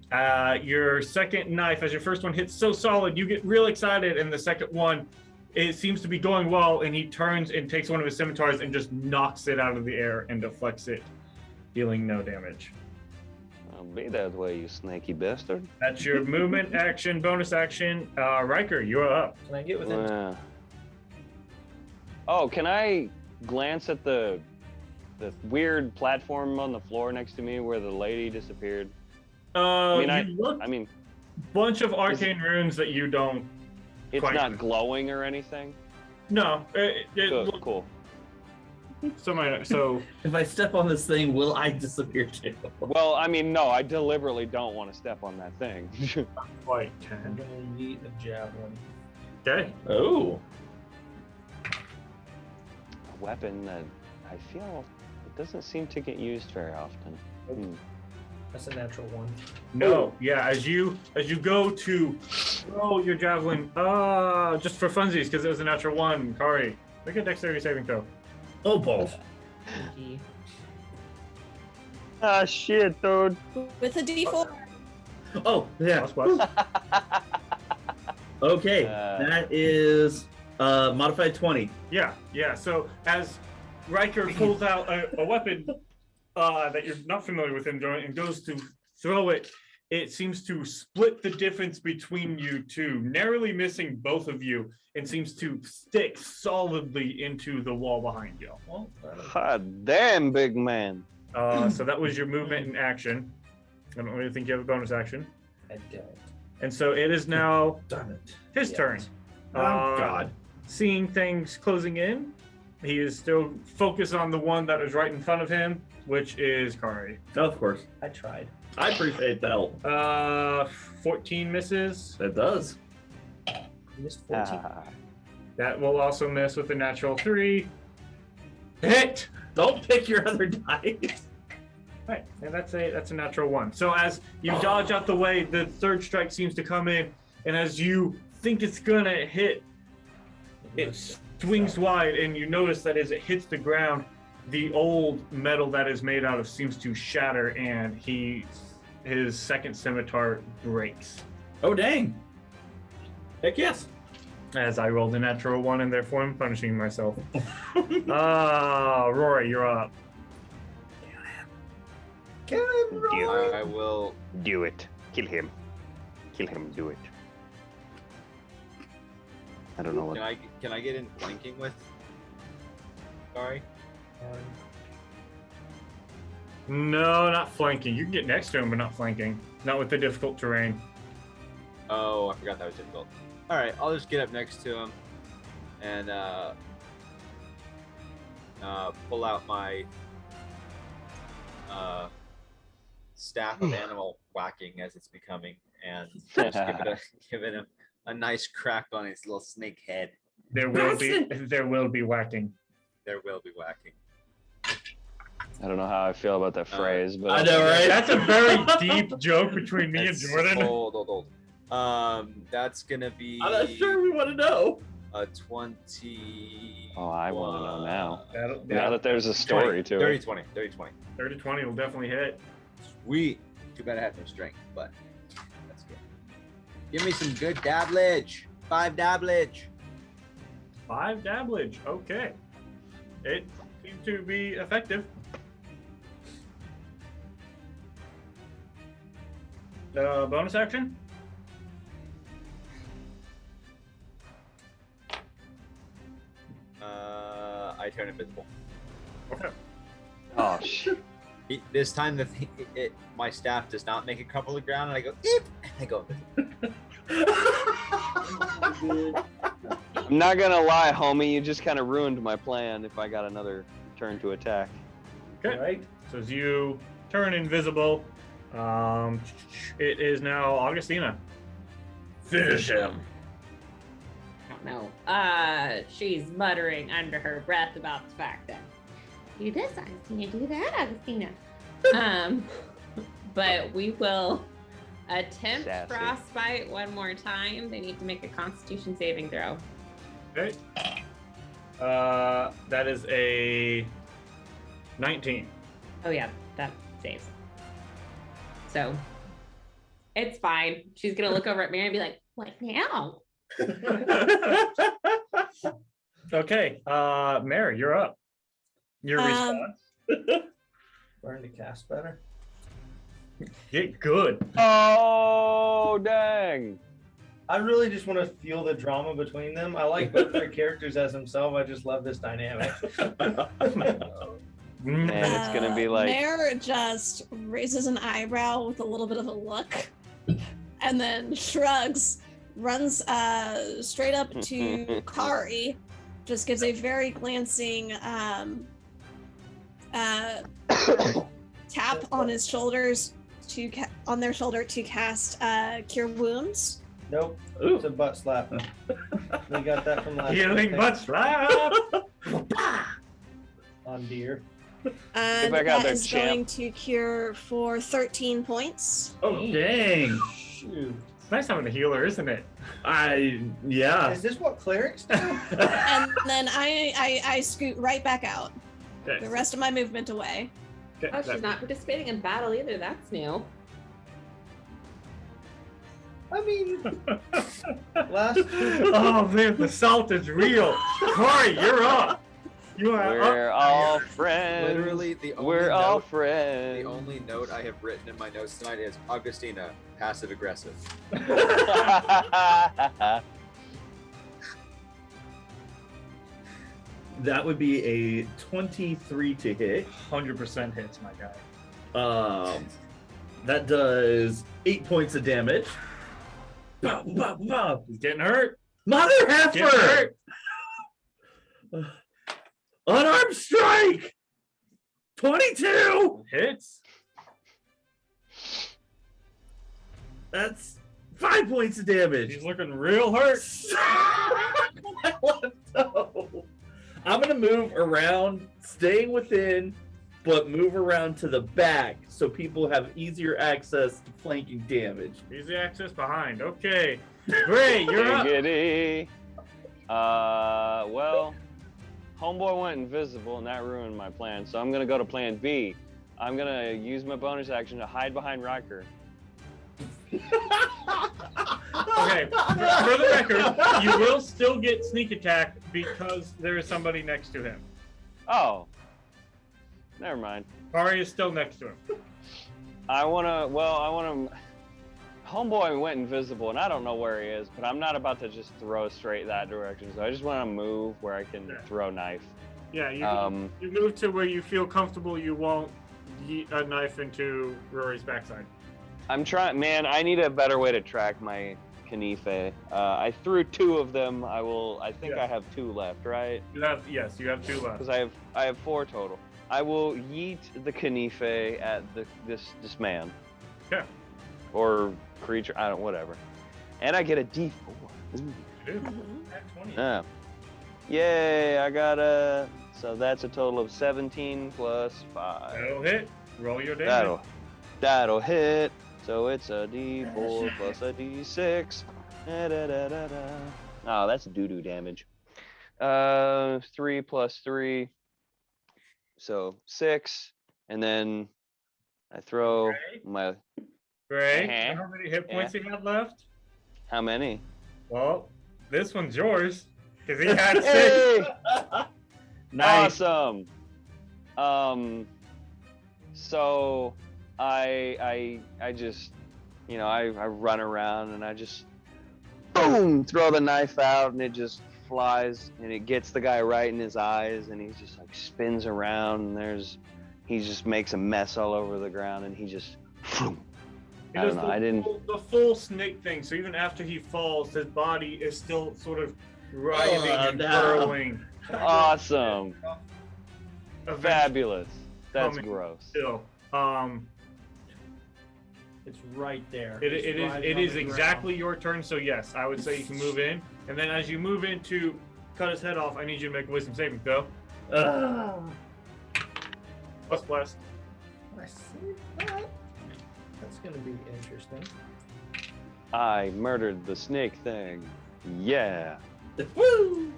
Your second knife, as your first one hits so solid, you get real excited, and the second one, it seems to be going well, and he turns and takes one of his scimitars and just knocks it out of the air and deflects it, dealing no damage. I'll be that way, you snaky bastard. That's your movement, action, bonus action. Riker, you're up. Can I get within? Oh, can I glance at the weird platform on the floor next to me where the lady disappeared? I mean, bunch of arcane runes that you don't. It's not glowing or anything. No, cool. So if I step on this thing, will I disappear too? Well, I mean, no, I deliberately don't want to step on that thing. Quite I'm gonna yeet a javelin. Okay. Oh. A weapon that I feel it doesn't seem to get used very often. That's a natural 1. No, yeah. As you go to throw your javelin, just for funsies, because it was a natural 1. Kari, make a dexterity saving throw. Oh balls. Ah shit, dude. With a D4. Oh yeah. Plus. Okay, that is modified 20. Yeah. So as Riker pulls out a weapon that you're not familiar with and goes to throw it, it seems to split the difference between you two, narrowly missing both of you, and seems to stick solidly into the wall behind you. God damn, big man. So that was your movement and action. I don't really think you have a bonus action. I don't. And so it is now Darn it. his turn. Oh God. Seeing things closing in, he is still focused on the one that is right in front of him, which is Kari. Of course. I tried. I appreciate the help. 14 misses. It does. You missed 14. That will also miss with a natural 3. Hit! Don't pick your other dice. Right, and that's a natural 1. So as you dodge out the way, the third strike seems to come in, and as you think it's gonna hit, it swings wide, and you notice that as it hits the ground, the old metal that is made out of seems to shatter, and his second scimitar breaks. Oh, dang. Heck yes. As I rolled a natural 1, and therefore I'm punishing myself. Rory, you're up. Kill him, Rory. I will. Do it. Kill him. Kill him. Do it. I don't know what. Can I get in flanking with? Sorry. No, not flanking. You can get next to him, but not flanking. Not with the difficult terrain. Oh, I forgot that was difficult. All right, I'll just get up next to him and pull out my staff of animal whacking as it's becoming, and just give it a nice crack on his little snake head. There will be whacking. There will be whacking. I don't know how I feel about that phrase, but I know, right? That's a very deep joke between me and Jordan. Hold. That's gonna be. I'm not sure we want to know. A 20. Oh, I want to know now. That'll- Now that there's a story to 30, it. 20. 30 to 20 will definitely hit. Sweet. Too bad I have no strength, but that's good. Give me some good dabblage. 5 dabblage. 5 dabblage. Okay. It seems to be effective. Bonus action? I turn invisible. Okay. Oh shit! This time, my staff does not make a couple of ground, and I go, eep, and I go invisible. I'm not gonna lie, homie. You just kind of ruined my plan. If I got another turn to attack. Okay. Right. So as you turn invisible, it is now Augustina. Finish him. I don't know. She's muttering under her breath about the fact that do this, Augustina, do that, Augustina. But we will attempt Sassy. frostbite one more time. They need to make a Constitution saving throw. Okay. That is a 19. Oh yeah, that saves. So it's fine. She's gonna look over at Mary and be like, "What now?" Okay, Mary, you're up. Your response. Learn to cast better. Get good. Oh dang! I really just want to feel the drama between them. I like both their characters as themselves. I just love this dynamic. Man, it's gonna be like. Mare just raises an eyebrow with a little bit of a look, and then shrugs, runs straight up to Kari, just gives a very glancing tap on his shoulders on their shoulder to cast Cure Wounds. Nope. Ooh. It's a butt slap. We got that from last Healing week. butt slap. On deer. And I got that their is champ. going to cure for 13 points. Oh, dang. Shoot. It's nice having a healer, isn't it? Yeah. Is this what clerics do? And then I scoot right back out. Okay. The rest of my movement away. Okay, Oh, she's not participating in battle either. That's new. I mean, last. Oh man, the salt is real. Corey, you're up. You are We're up. all friends. Literally, the only We're all note, friends. the only note I have written in my notes tonight is Augustina, passive aggressive. That would be a 23 to hit. 100% hits, my guy. That does 8 points of damage. Bow, bow, bow. He's getting hurt. Mother Getting heifer! hurt. Unarmed strike! 22! Hits. That's 5 points of damage. He's looking real hurt. I'm gonna move around, staying within, but move around to the back so people have easier access to flanking damage. Easy access behind. Okay. Great, you're up. Giggity. Well, homeboy went invisible and that ruined my plan. So I'm gonna go to plan B. I'm gonna use my bonus action to hide behind Riker. Okay, for the record, you will still get sneak attack because there is somebody next to him. Oh. Never mind. Ari is still next to him. I wanna. Homeboy went invisible, and I don't know where he is, but I'm not about to just throw straight that direction. So I just want to move where I can throw knife. Yeah, you move to where you feel comfortable. You won't yeet a knife into Rory's backside. I'm trying, man. I need a better way to track my Kanife. I threw 2 of them. I think I have 2 left, right? You have 2 left. Because I have 4 total. I will yeet the Kanife at this man. Yeah. Or creature, I don't, whatever. And I get a D4. Ooh. You do. Mhm. At 20. Yeah. Yay! I got so that's a total of 17 plus 5. That'll hit. Roll your damage. That'll hit. So it's a D4 plus a D6. Da, da, da, da, da. Oh, that's doo-doo damage. 3 plus 3. So 6. And then I throw my... Great. Uh-huh. How many hit points you have left? How many? Well, this one's yours. Because he had 6. Hey! Nice. Awesome. So I just, I run around and I just boom, throw the knife out and it just flies and it gets the guy right in his eyes and he just like spins around and he just makes a mess all over the ground and he just I don't know. The full snake thing. So even after he falls, his body is still sort of writhing and curling. Awesome. Fabulous. That's Coming gross. Still. It's right there. It is exactly your turn. So yes, I would say you can move in, and then as you move in to cut his head off, I need you to make a wisdom saving throw. Plus blessed. That's gonna be interesting. I murdered the snake thing. Yeah. Woo!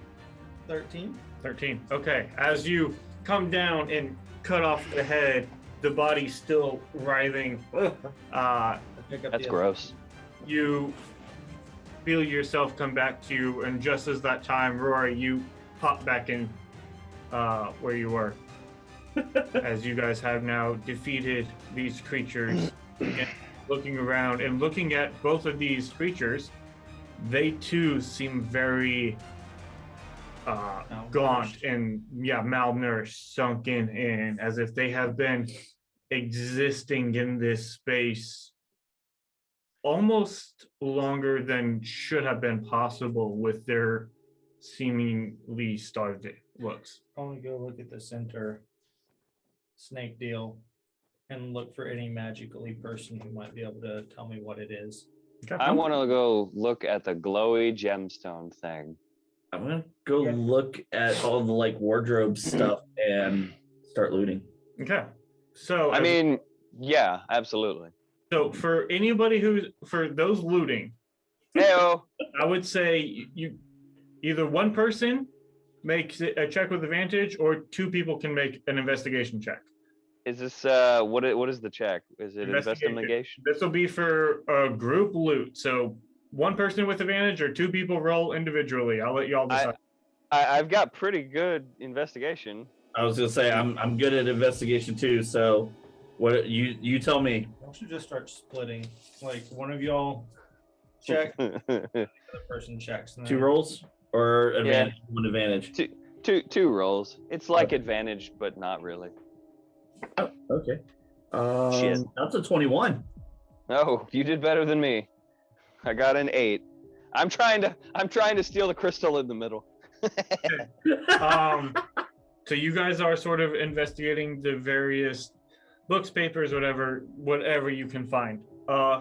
13. 13. Okay. As you come down and cut off the head, the body's still writhing. That's gross. You feel yourself come back to you, and just as that time, Rory, you pop back in where you were. As you guys have now defeated these creatures, and looking around and looking at both of these creatures, they too seem very gaunt and malnourished, sunken in, as if they have been existing in this space almost longer than should have been possible with their seemingly starved looks. I want to go look at the center snake deal and look for any magically person who might be able to tell me what it is. I want to go look at the glowy gemstone thing. I'm gonna go look at all the wardrobe stuff and start looting. Okay. So I mean, yeah, absolutely. So for those looting, Heyo. I would say you either one person makes a check with advantage, or 2 people can make an investigation check. Is this what is the check? Is it investigation? This will be for a group loot. So 1 person with advantage or 2 people roll individually. I'll let you all decide. I've got pretty good investigation. I was gonna say I'm good at investigation too. So what you tell me? Why don't you just start splitting? Like one of y'all check, the other person checks. 2 rolls or advantage? 1 advantage. Two rolls. It's like advantage, but not really. Oh, okay. Shit. That's a 21. Oh, you did better than me. I got an 8. I'm trying to steal the crystal in the middle. So you guys are sort of investigating the various books, papers, whatever you can find.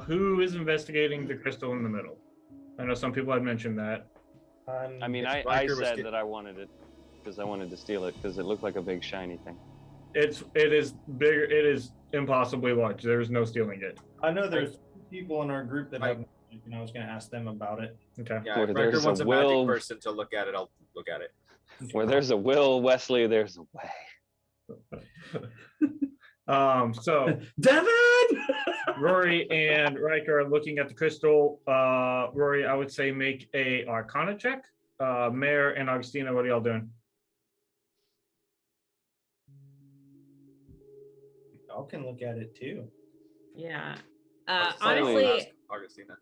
Who is investigating the crystal in the middle? I know some people had mentioned that. I mean, If I Riker was said get- that I wanted it because I wanted to steal it because it looked like a big shiny thing. It is bigger. It is impossibly large. There is no stealing it. I know there's people in our group that I- have magic, and I was going to ask them about it. Okay. Yeah, Where if Riker there's a wants a will- magic person to look at it, I'll look at it. Where there's a will, Wesley, there's a way. So Devin! Rory and Riker are looking at the crystal. Rory, I would say make a Arcana check. Mayor and Augustina, what are y'all doing? Y'all can look at it too. Yeah. Slightly- Honestly, Augustina.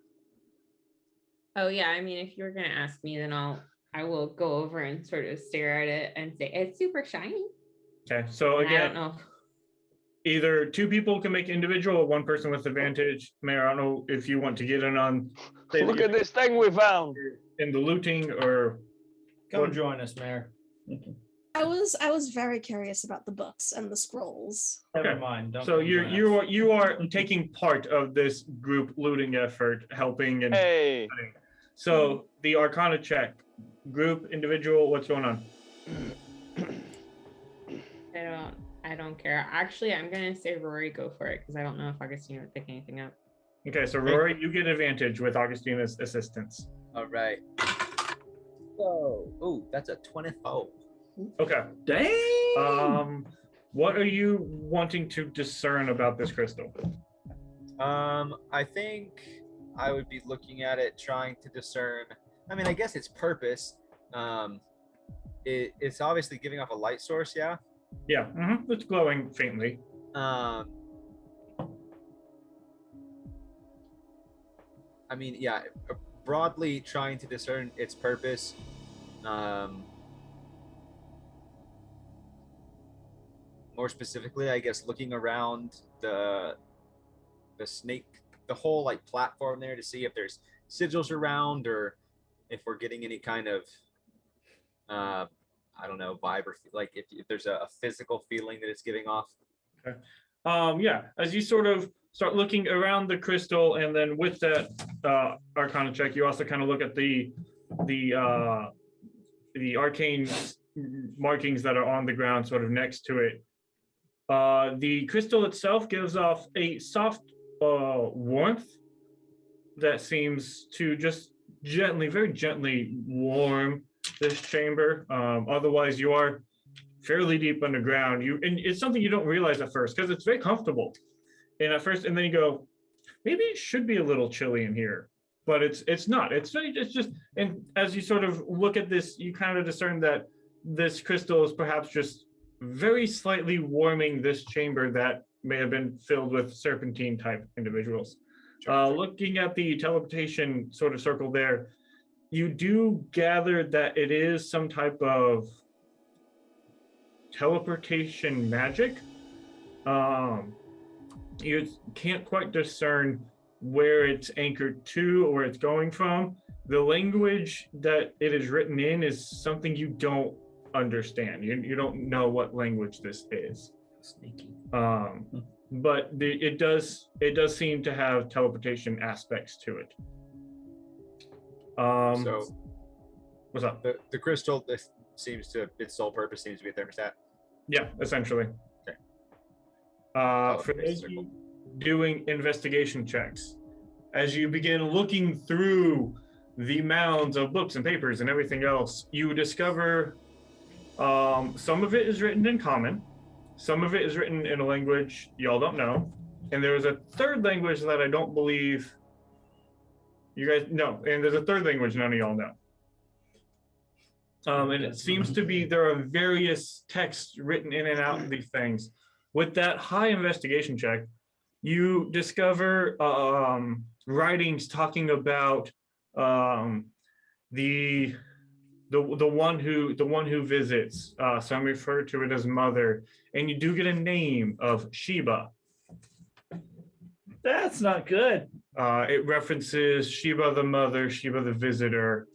oh yeah. I mean, if you're gonna ask me, then I will go over and sort of stare at it and say it's super shiny. Okay, so And I don't again, know. either two people can make individual or one person with advantage. Mayor, I don't know if you want to get in on say that Look you're at this thing we found. in the looting or Come What- join us, Mayor. I was very curious about the books and the scrolls. Never Okay. mind. Don't so come join us. you are taking part of this group looting effort, helping and Hey, so the Arcana check, group, individual, what's going on? I don't care. Actually, I'm gonna say Rory go for it because I don't know if Augustina would pick anything up. Okay, so Rory, you get advantage with Augustina's assistance. All right. So, ooh, that's a 24. Okay. Dang! What are you wanting to discern about this crystal? I think I would be looking at it, trying to discern. I mean, I guess its purpose. It's obviously giving off a light source, yeah. Yeah, it's glowing faintly. I mean, yeah, broadly trying to discern its purpose. More specifically, I guess looking around the snake, the whole like platform there to see if there's sigils around or if we're getting any kind of I don't know, vibe or like if there's a physical feeling that it's giving off. Yeah, as you sort of start looking around the crystal, and then with that Arcana check, you also kind of look at the arcane markings that are on the ground, sort of next to it. The crystal itself gives off a soft warmth that seems to just gently, very gently warm this chamber. Otherwise, you are fairly deep underground. And it's something you don't realize at first because it's very comfortable. And at first, and then you go, maybe it should be a little chilly in here, but it's not. It's just. And as you sort of look at this, you kind of discern that this crystal is perhaps just very slightly warming this chamber that may have been filled with serpentine type individuals. Looking at the teleportation sort of circle there, you do gather that it is some type of teleportation magic. You can't quite discern where it's anchored to or where it's going from. The language that it is written in is something you don't understand. You don't know what language this is. Sneaky. But it does seem to have teleportation aspects to it. So What's up? the crystal, this seems to, its sole purpose seems to be a thermostat. Yeah, essentially. Okay. For those of you doing investigation checks, as you begin looking through the mounds of books and papers and everything else, you discover some of it is written in common, some of it is written in a language y'all don't know, and there is a third language that I don't believe you guys know, and there's a third language none of y'all know. And it seems to be there are various texts written in and out of these things. With that high investigation check, you discover writings talking about the one who visits. Some refer to it as mother, and you do get a name of Sheba. That's not good. It references Sheba the mother, Sheba the visitor,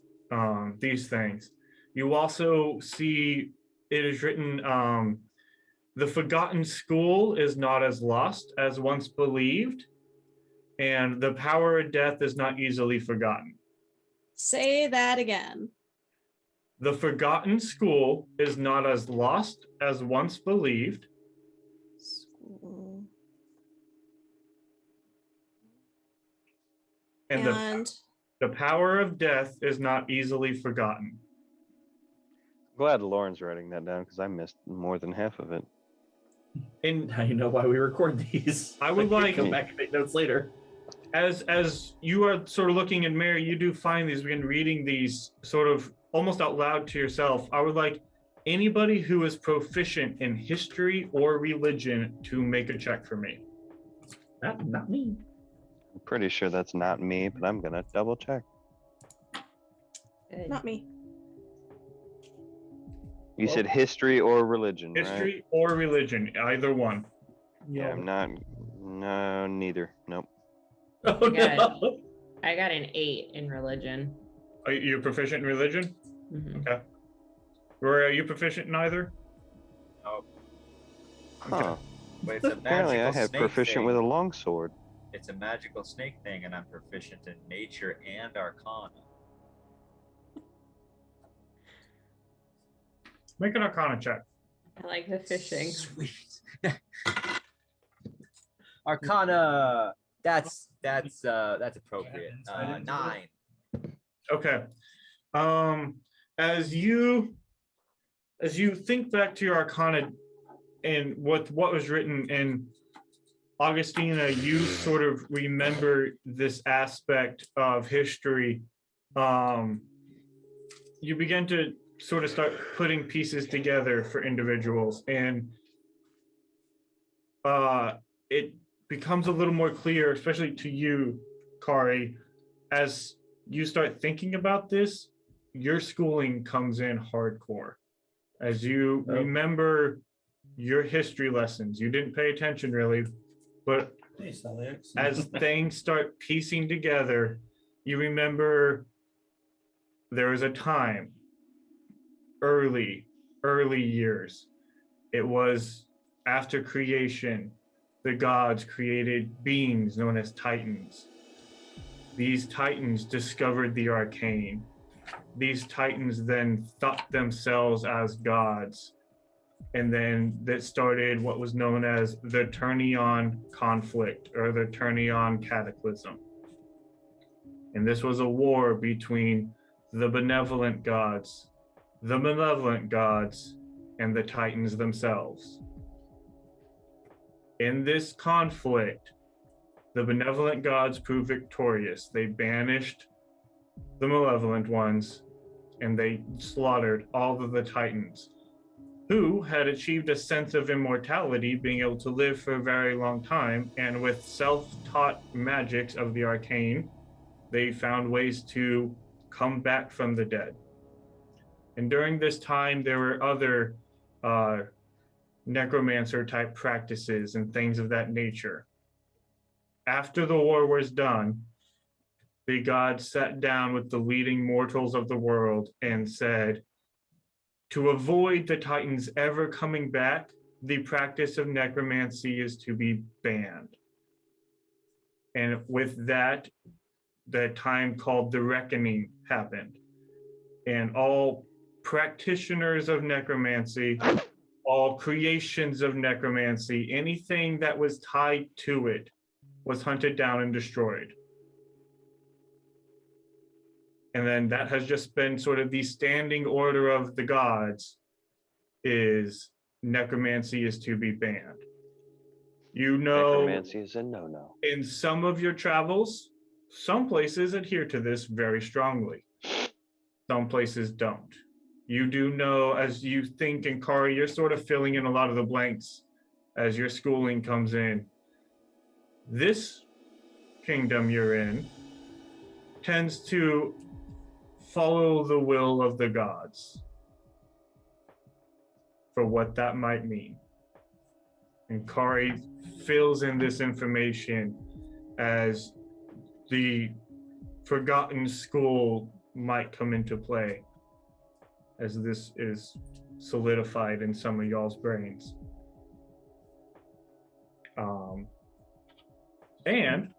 these things. You also see it is written, the forgotten school is not as lost as once believed, and the power of death is not easily forgotten. Say that again. The forgotten school is not as lost as once believed. School. And the power of death is not easily forgotten. Glad Lauren's writing that down because I missed more than half of it. And now you know why we record these. I would like come back and make notes later. As you are sort of looking at Mary, you do find these, begin reading these sort of almost out loud to yourself. I would like anybody who is proficient in history or religion to make a check for me. Not me. I'm pretty sure that's not me, but I'm gonna double check. Good. Not me. You said history or religion, History right? or religion, either one. Yeah, I'm not. No, neither. Nope. Oh, no. I got an 8 in religion. Are you proficient in religion? Mhm. Okay. Rory, are you proficient in either? Nope. Huh. But it's a Apparently, I magical have snake proficient thing. with a longsword. It's a magical snake thing, and I'm proficient in nature and arcana. Make an Arcana check. I like the fishing. Sweet. Arcana. That's appropriate. 9. Okay. As you think back to your Arcana and what was written in Augustina, you sort of remember this aspect of history. You begin to sort of start putting pieces together for individuals, and it becomes a little more clear, especially to you, Kari, as you start thinking about this. Your schooling comes in hardcore. As you remember your history lessons, you didn't pay attention really, but as things start piecing together, you remember there was a time, early years. It was after creation. The gods created beings known as Titans. These Titans discovered the arcane. These Titans then thought themselves as gods. And then that started what was known as the Tourneon Conflict or the Tourneon Cataclysm. And this was a war between the benevolent gods, the malevolent gods, and the Titans themselves. In this conflict, the benevolent gods proved victorious. They banished the malevolent ones, and they slaughtered all of the Titans, who had achieved a sense of immortality, being able to live for a very long time, and with self-taught magics of the arcane, they found ways to come back from the dead. And during this time, there were other necromancer type practices and things of that nature. After the war was done, the gods sat down with the leading mortals of the world and said, to avoid the Titans ever coming back, the practice of necromancy is to be banned. And with that, the time called the Reckoning happened. And all practitioners of necromancy, all creations of necromancy, anything that was tied to it was hunted down and destroyed. And then that has just been sort of the standing order of the gods, is necromancy is to be banned. You know, Necromancy is a no-no. in some of your travels, some places adhere to this very strongly. Some places don't. You do know, as you think, and Kari, you're sort of filling in a lot of the blanks as your schooling comes in. This kingdom you're in tends to follow the will of the gods, for what that might mean. And Kari fills in this information as the forgotten school might come into play, as this is solidified in some of y'all's brains. And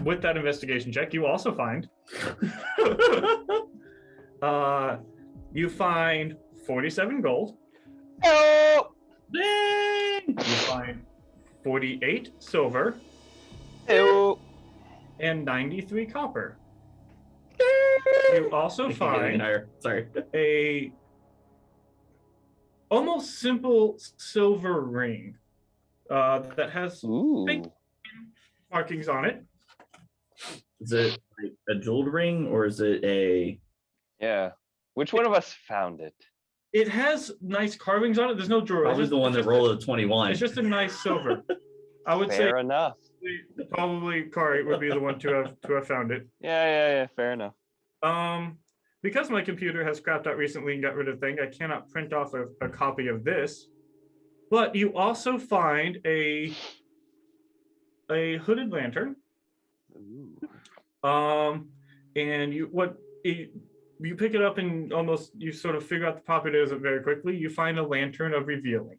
with that investigation check, you also find You find 47 gold. Oh! Dang! You find 48 silver Oh! and 93 copper. You also find Sorry. a almost simple silver ring that has pink Ooh. markings on it. Is it like a jeweled ring or is it a? Yeah. Which one of us found it? It has nice carvings on it. There's no drawer. Probably the one that rolled a 21. It's just a nice silver. I would say Fair enough. probably Kari would be the one to have found it. Yeah. Fair enough. Because my computer has crapped out recently and got rid of things, I cannot print off a copy of this. But you also find a hooded lantern. Ooh. And you pick it up and almost you sort of figure out the property of it very quickly. You find a lantern of revealing.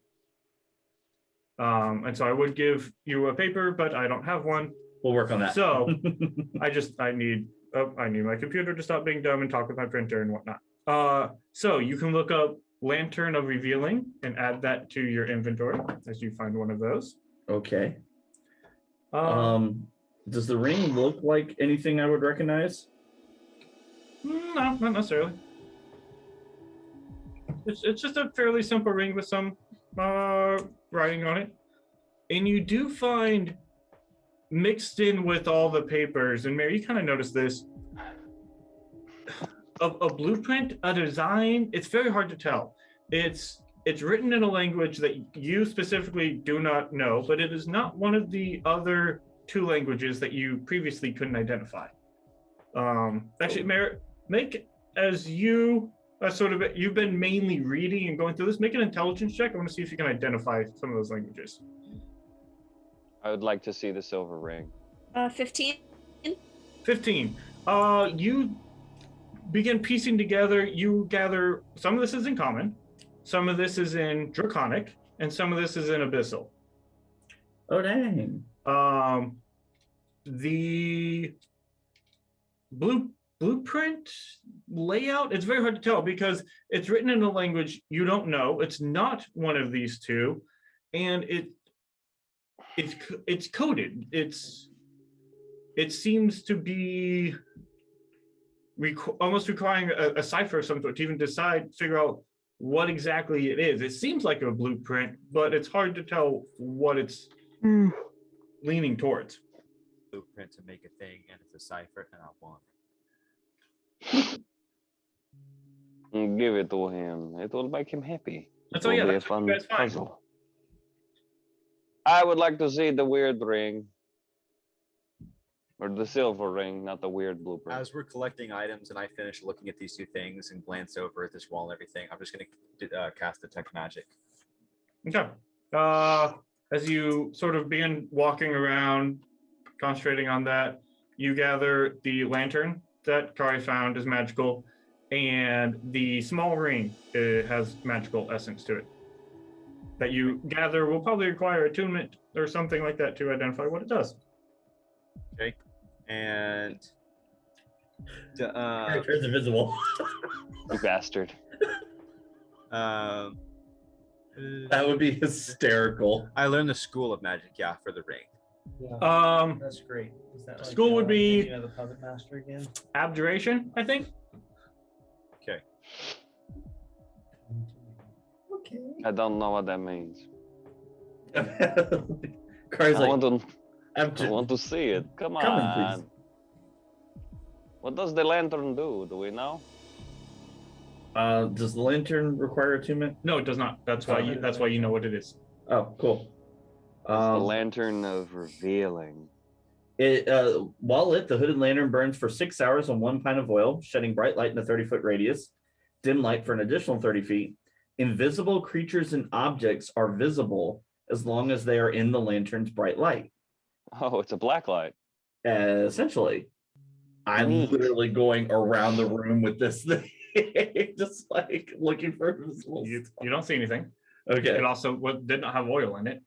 And so I would give you a paper, but I don't have one. We'll work on that. So I need my computer to stop being dumb and talk with my printer and whatnot. So you can look up Lantern of Revealing and add that to your inventory as you find one of those. Okay. Does the ring look like anything I would recognize? No, not necessarily. It's just a fairly simple ring with some writing on it. And you do find mixed in with all the papers, and Mary, you kind of noticed this, a blueprint, a design. It's very hard to tell. It's written in a language that you specifically do not know, but it is not one of the other two languages that you previously couldn't identify. Actually, Mary, make as you you've been mainly reading and going through this, make an intelligence check. I want to see if you can identify some of those languages. I would like to see the silver ring. 15. 15. You begin piecing together. You gather some of this is in common, some of this is in draconic, and some of this is in abyssal. Oh dang. The blueprint layout, it's very hard to tell because it's written in a language you don't know. It's not one of these two, and it's coded. It seems to be almost requiring a cipher of some sort to even figure out what exactly it is. It seems like a blueprint, but it's hard to tell what it's leaning towards. Blueprint to make a thing, and it's a cipher, and I want it. Give it to him. It will make him happy. It So will yeah, be a that's what fun you guys find. puzzle. I would like to see the weird ring. Or the silver ring, not the weird blueprint. As we're collecting items, and I finish looking at these two things and glance over at this wall and everything, I'm just going to cast Detect Magic. Okay. As you sort of begin walking around, concentrating on that, you gather the lantern that Kari found is magical, and the small ring has magical essence to it. That you gather will probably require attunement or something like that to identify what it does. Okay. And Character's invisible. You bastard. that That would be hysterical. I learned the School of Magic, yeah, for the ring. Yeah, that's great. Is that like, School would be- the puppet master again? Abjuration, I think. Okay. Okay. I don't know what that means. Kari's I like, want to see it. Come Come in, on. please. What does the lantern do? Do we know? does the lantern require attunement? No, it does not. That's why you know what it is. Oh, cool. It's the lantern of revealing. While lit, the hooded lantern burns for 6 hours on 1 pint of oil, shedding bright light in a 30-foot radius, dim light for an additional 30 feet. Invisible creatures and objects are visible as long as they are in the lantern's bright light. Oh, it's a black light. Essentially. I'm Neat. literally going around the room with this thing, just like looking for invisible You stuff. don't see anything. Okay. It also did not have oil in it.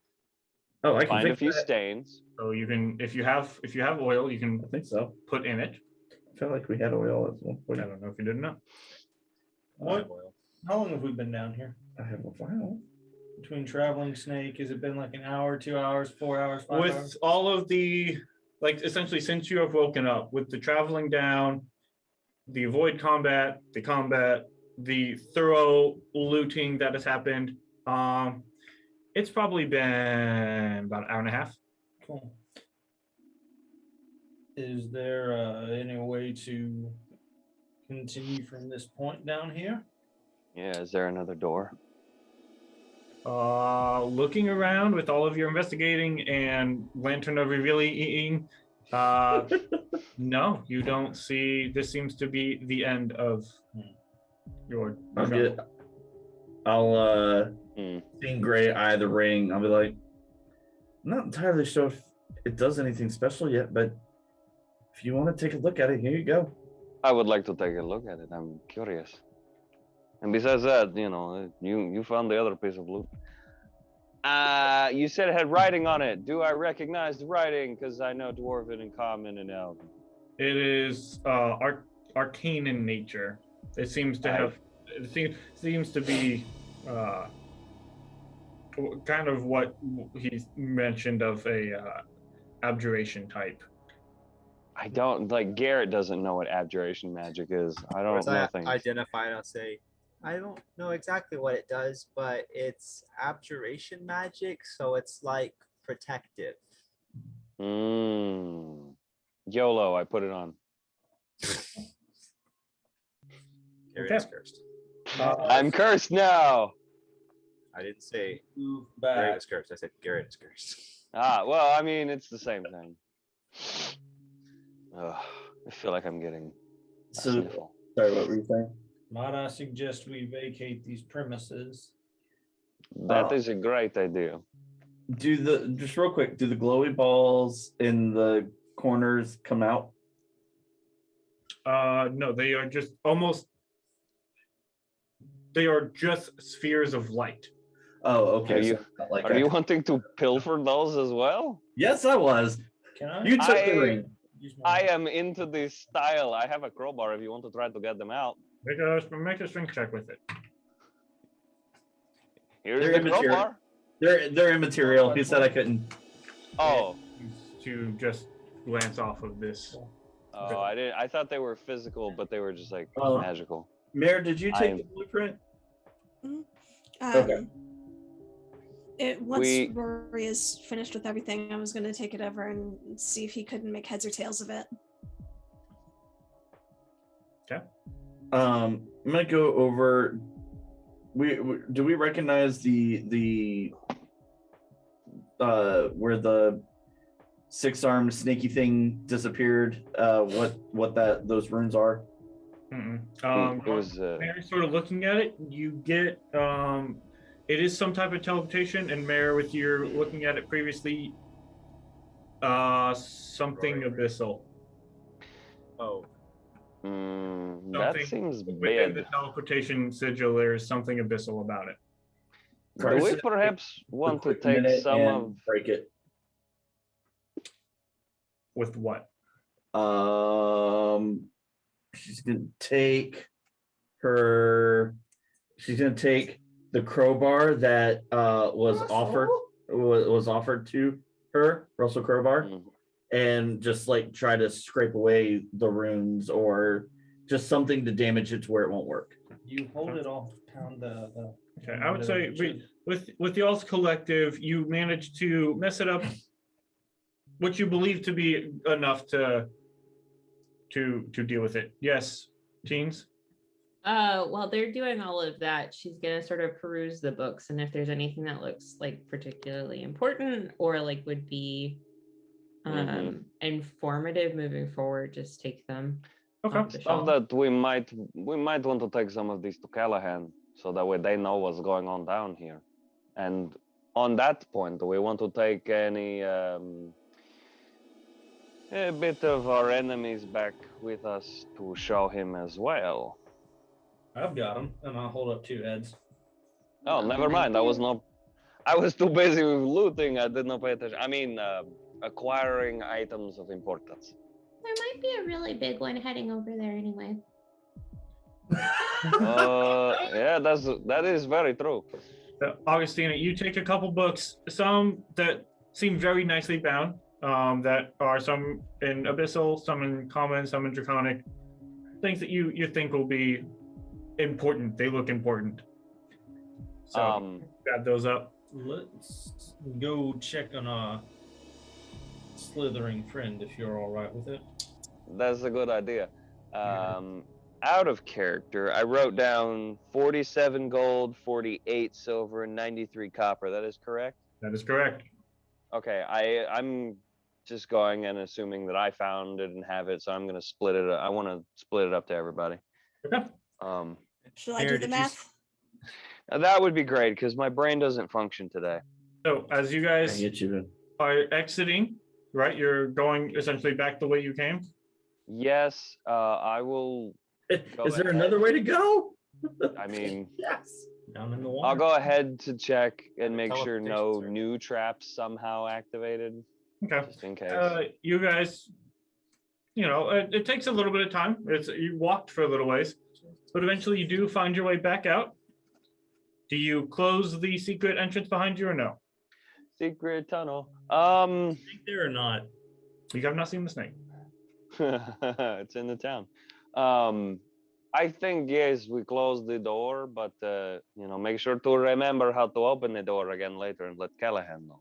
Oh, I can Find a fix few that. stains. So you can, if you have oil, you can I think so. put in it. I felt like we had oil at one I point. don't know if you did or not. What? Oil. How long have we been down here? I have a file. Between traveling snake, has it been like an hour, 2 hours, 4 hours, 5 With hours? all of the, like, essentially, since you have woken up, with the traveling down, the avoid combat, the thorough looting that has happened, it's probably been about an hour and a half. Cool. Is there any way to continue from this point down here? Yeah, is there another door? Looking around with all of your investigating and lantern of revealing, no, you don't see. This seems to be the end of your. I'll seeing Gray eye the ring. I'll be like, I'm not entirely sure if it does anything special yet, but if you want to take a look at it, here you go. I would like to take a look at it. I'm curious. And besides that, you know, you found the other piece of loot. You said it had writing on it. Do I recognize the writing? Because I know Dwarven and Common and Elven. It is arcane in nature. It seems to have. It seems to be kind of what he mentioned of a abjuration type. I don't like. Garrett doesn't know what abjuration magic is. I don't know things. Identify it, I'll say, I don't know exactly what it does, but it's abjuration magic, so it's like protective. YOLO, I put it on. Garrett's cursed. I'm cursed now. I didn't say Move Garrett back. is cursed. I said Garrett is cursed. Well, I mean, it's the same thing. Ugh, I feel like I'm getting a So, sniffle. sorry, what were you saying? Might I suggest we vacate these premises? That is a great idea. Just real quick, do the glowy balls in the corners come out? No, they are just almost. They are just spheres of light. Oh, okay. Are you- so not like Are you wanting to pilfer those as well? Yes, I was. Can I? You took the ring. Use my- I am into this style. I have a crowbar if you want to try to get them out. Make a strength check with it. Here's They're the immaterial. crowbar. They're immaterial. He said I couldn't. Oh, To just glance off of this. I didn't. I thought they were physical, but they were just like Oh. magical. Mayor, did you take I'm- the blueprint? Okay. Once Rory is finished with everything, I was going to take it over and see if he couldn't make heads or tails of it. I'm gonna go over. Do we recognize the where the 6-armed snaky thing disappeared? What those runes are? It was. Mary sort of looking at it, you get it is some type of teleportation, and Mare, with your looking at it previously, something abyssal. Oh. That Something seems Within the bad. teleportation sigil, there is something abyssal about it. Do we perhaps want to take some of? break it? With what? She's gonna take the crowbar that was offered to her, Russell Crowbar, and just like try to scrape away the runes or just something to damage it to where it won't work. You hold it off, pound the. Okay, I would say with y'all's collective, you managed to mess it up. What you believe to be enough to deal with it. Yes, teens. While they're doing all of that, she's gonna sort of peruse the books, and if there's anything that looks like particularly important or like would be informative moving forward, just take them. Okay. off the Stuff shelf. that we might want to take some of these to Callahan, so that way they know what's going on down here. And on that point, do we want to take any a bit of our enemies back with us to show him as well? I've got them, and I'll hold up 2 heads. Oh, never mind. I was too busy with looting. I did not pay attention. I mean, acquiring items of importance. There might be a really big one heading over there anyway. Yeah, that is very true. Augustina, you take a couple books, some that seem very nicely bound, that are some in Abyssal, some in Common, some in Draconic, things that you think will be important. They look important. So grab those up. Let's go check on our slithering friend if you're all right with it. That's a good idea. Out of character, I wrote down 47 gold, 48 silver, and 93 copper. That is correct? That is correct. Okay, I'm just going and assuming that I found it and have it, so I'm going to split it. I want to split it up to everybody. Okay. Should I do the math? That would be great because my brain doesn't function today. So as you guys I get you. are exiting, right? You're going essentially back the way you came. Yes, I will. Is there another way to go? I mean, yes. Down in the water. I'll go ahead to check and make sure Teleportation no circuit. new traps somehow activated, Okay. just in case. You guys, it takes a little bit of time. You walked for a little ways, but eventually you do find your way back out. Do you close the secret entrance behind you or no? Secret tunnel. Think there or not? You have not seen the snake. It's in the town. I think yes, we close the door, but make sure to remember how to open the door again later and let Callahan know.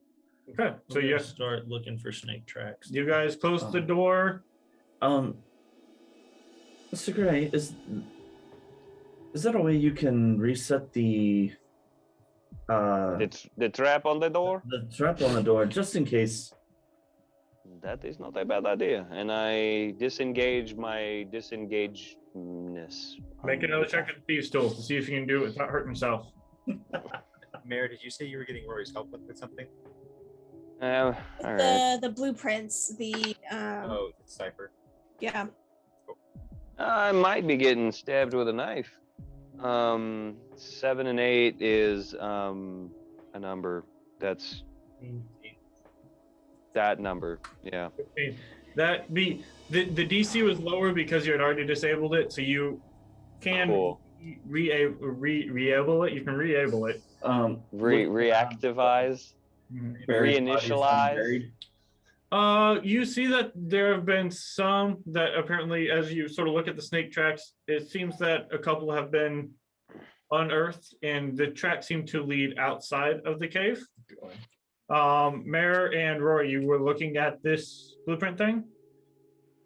Okay, so We're you gonna start looking for snake tracks. you guys close the door. Mr. Gray, is that a way you can reset the The trap on the door? the trap on the door just in case? That is not a bad idea. And I disengage my disengageness. Make another check at the thieves' tool to see if you can do it without hurting yourself. Mayor, did you say you were getting Rory's help with something? All right. The blueprints, the Oh, the cipher. yeah. I might be getting stabbed with a knife. 7 and 8 is a number. That's that number. Yeah. Okay. The DC was lower because you had already disabled it, so you can Cool. re-able it. You can re-able it. Reactivize. Reinitialize. You see that there have been some that apparently, as you sort of look at the snake tracks, it seems that a couple have been unearthed, and the tracks seem to lead outside of the cave. Mayor and Roy, you were looking at this blueprint thing?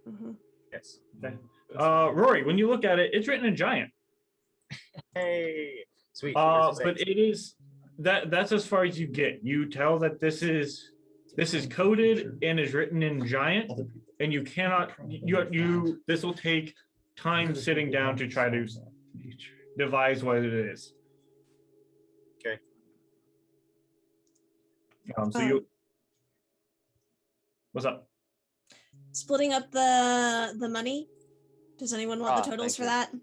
Mm-hmm. Yes. Okay. Rory, when you look at it, it's written in giant. Hey, sweet. But it is that's as far as you get. You tell that this is coded and is written in giant, and you cannot this will take time sitting down to try to devise what it is. Okay. What's up? Splitting up the money. Does anyone want the totals for thank that?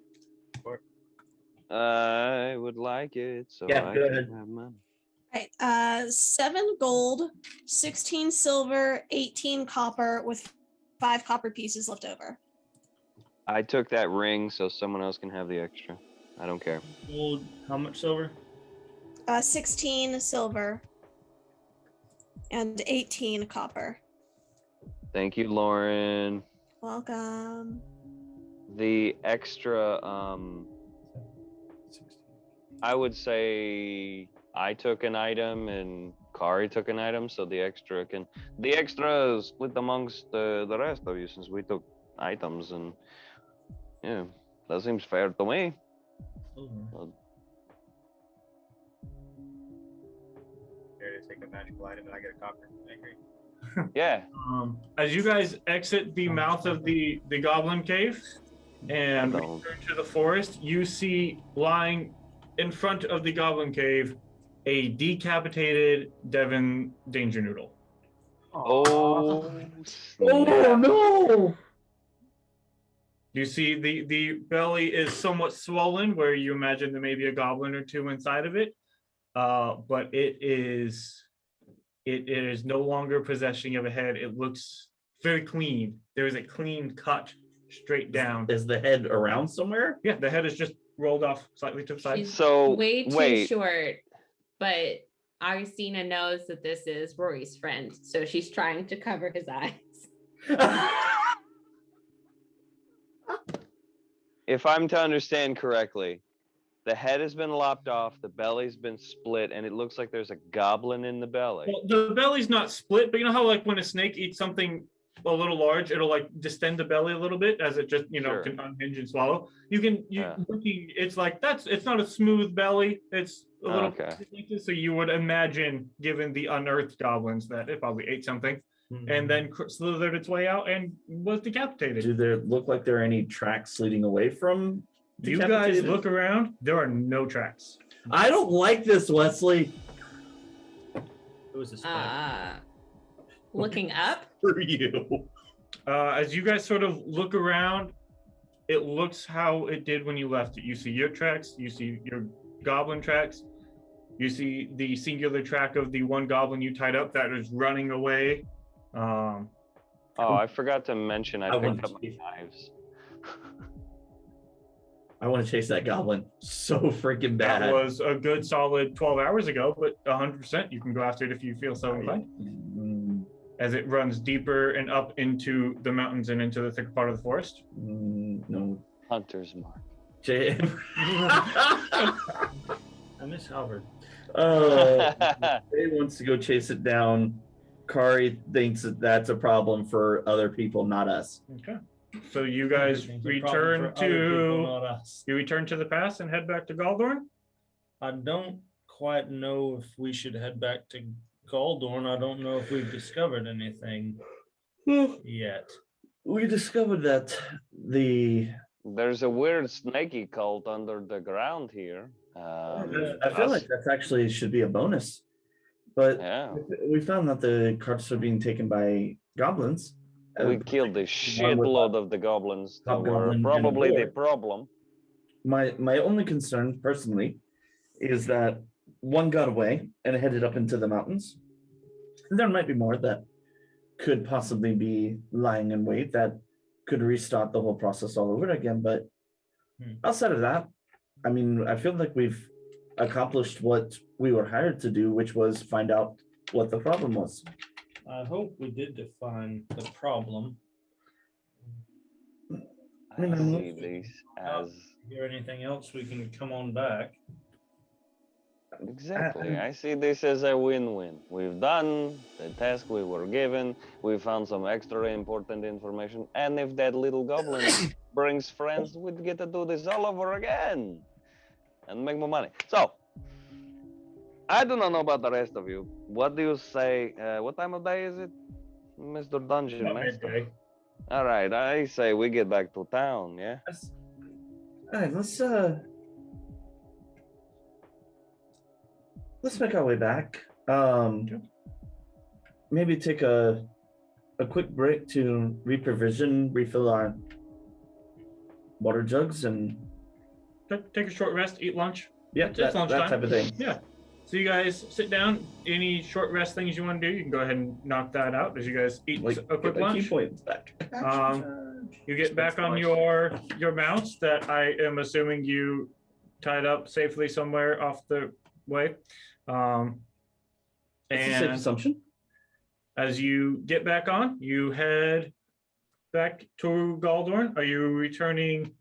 I would like it. So Yeah, I go can ahead. have money. Right. 7 gold, 16 silver, 18 copper, with 5 copper pieces left over. I took that ring so someone else can have the extra. I don't care. Gold, how much silver? 16 silver and 18 copper. Thank you, Lauren. Welcome. The extra, I would say I took an item and Kari took an item, so the extra is split amongst the rest of you since we took items, and yeah, that seems fair to me. Here to take a magical item and I get a copper. I agree. Yeah. As you guys exit the mouth of the goblin cave and Hello. return to the forest, you see lying in front of the goblin cave a decapitated Devon Danger Noodle. Oh, Oh no! You see the belly is somewhat swollen, where you imagine there may be a goblin or two inside of it, but it is no longer possessing of a head. It looks very clean. There is a clean cut straight down. Is the head around somewhere? Yeah, the head is just rolled off slightly to the side. She's So way too wait, short, but Augustina knows that this is Rory's friend, so she's trying to cover his eyes. if I'm to understand correctly, the head has been lopped off, the belly's been split, and it looks like there's a goblin in the belly. Well, the belly's not split, but you know how like when a snake eats something a little large, it'll like distend the belly a little bit as it just Sure. can unhinge and swallow. Looking, it's like it's not a smooth belly. It's a little Okay. so you would imagine, given the unearthed goblins, that it probably ate something and then slithered its way out and was decapitated. Do there look like there are any tracks leading away from? You guys look around. There are no tracks. I don't like this, Wesley. Who is this? From? Looking up. For you. As you guys sort of look around, it looks how it did when you left it. You see your tracks. You see your goblin tracks. You see the singular track of the one goblin you tied up that is running away. Oh, I forgot to mention I want picked up to my knives. I want to chase that goblin so freaking bad. That was a good solid 12 hours ago, but 100% you can go after it if you feel so inclined. As it runs deeper and up into the mountains and into the thicker part of the forest. No. Hunter's mark. Jay. I miss Halvard. Jay wants to go chase it down. Kari thinks that that's a problem for other people, not us. Okay. So you guys return to the pass and head back to Galdorn? I don't quite know if we should head back to Galdorn. I don't know if we've discovered anything yet. We discovered that There's a weird snaky cult under the ground here. I feel like that's actually should be a bonus. But Yeah. we found that the carts are being taken by goblins. We killed a shitload of the goblins that were Hobgoblin probably and a the boar. problem. My only concern personally is that one got away and headed up into the mountains. And there might be more that could possibly be lying in wait that could restart the whole process all over again. But outside of that, I mean, I feel like we've accomplished what we were hired to do, which was find out what the problem was. I hope we did define the problem. I see these as Hear anything else, we can come on back. exactly. I see this as a win-win. We've done the task we were given. We found some extra important information, and if that little goblin brings friends, we'd get to do this all over again and make more money. So I do not know about the rest of you. What do you say? What time of day is it, Mr. Dungeon Master? Midday. All right, I say we get back to town. Yeah. All right, let's make our way back. Maybe take a quick break to refill our water jugs, and Take a short rest, eat lunch. yeah, It's that lunchtime. type of thing. Yeah. So you guys sit down. Any short rest things you want to do, you can go ahead and knock that out as you guys eat Like, a quick get my key lunch. points back. You get back on your mounts that I am assuming you tied up safely somewhere off the way. That's a safe And assumption. as you get back on, you head back to Galdorn. Are you returning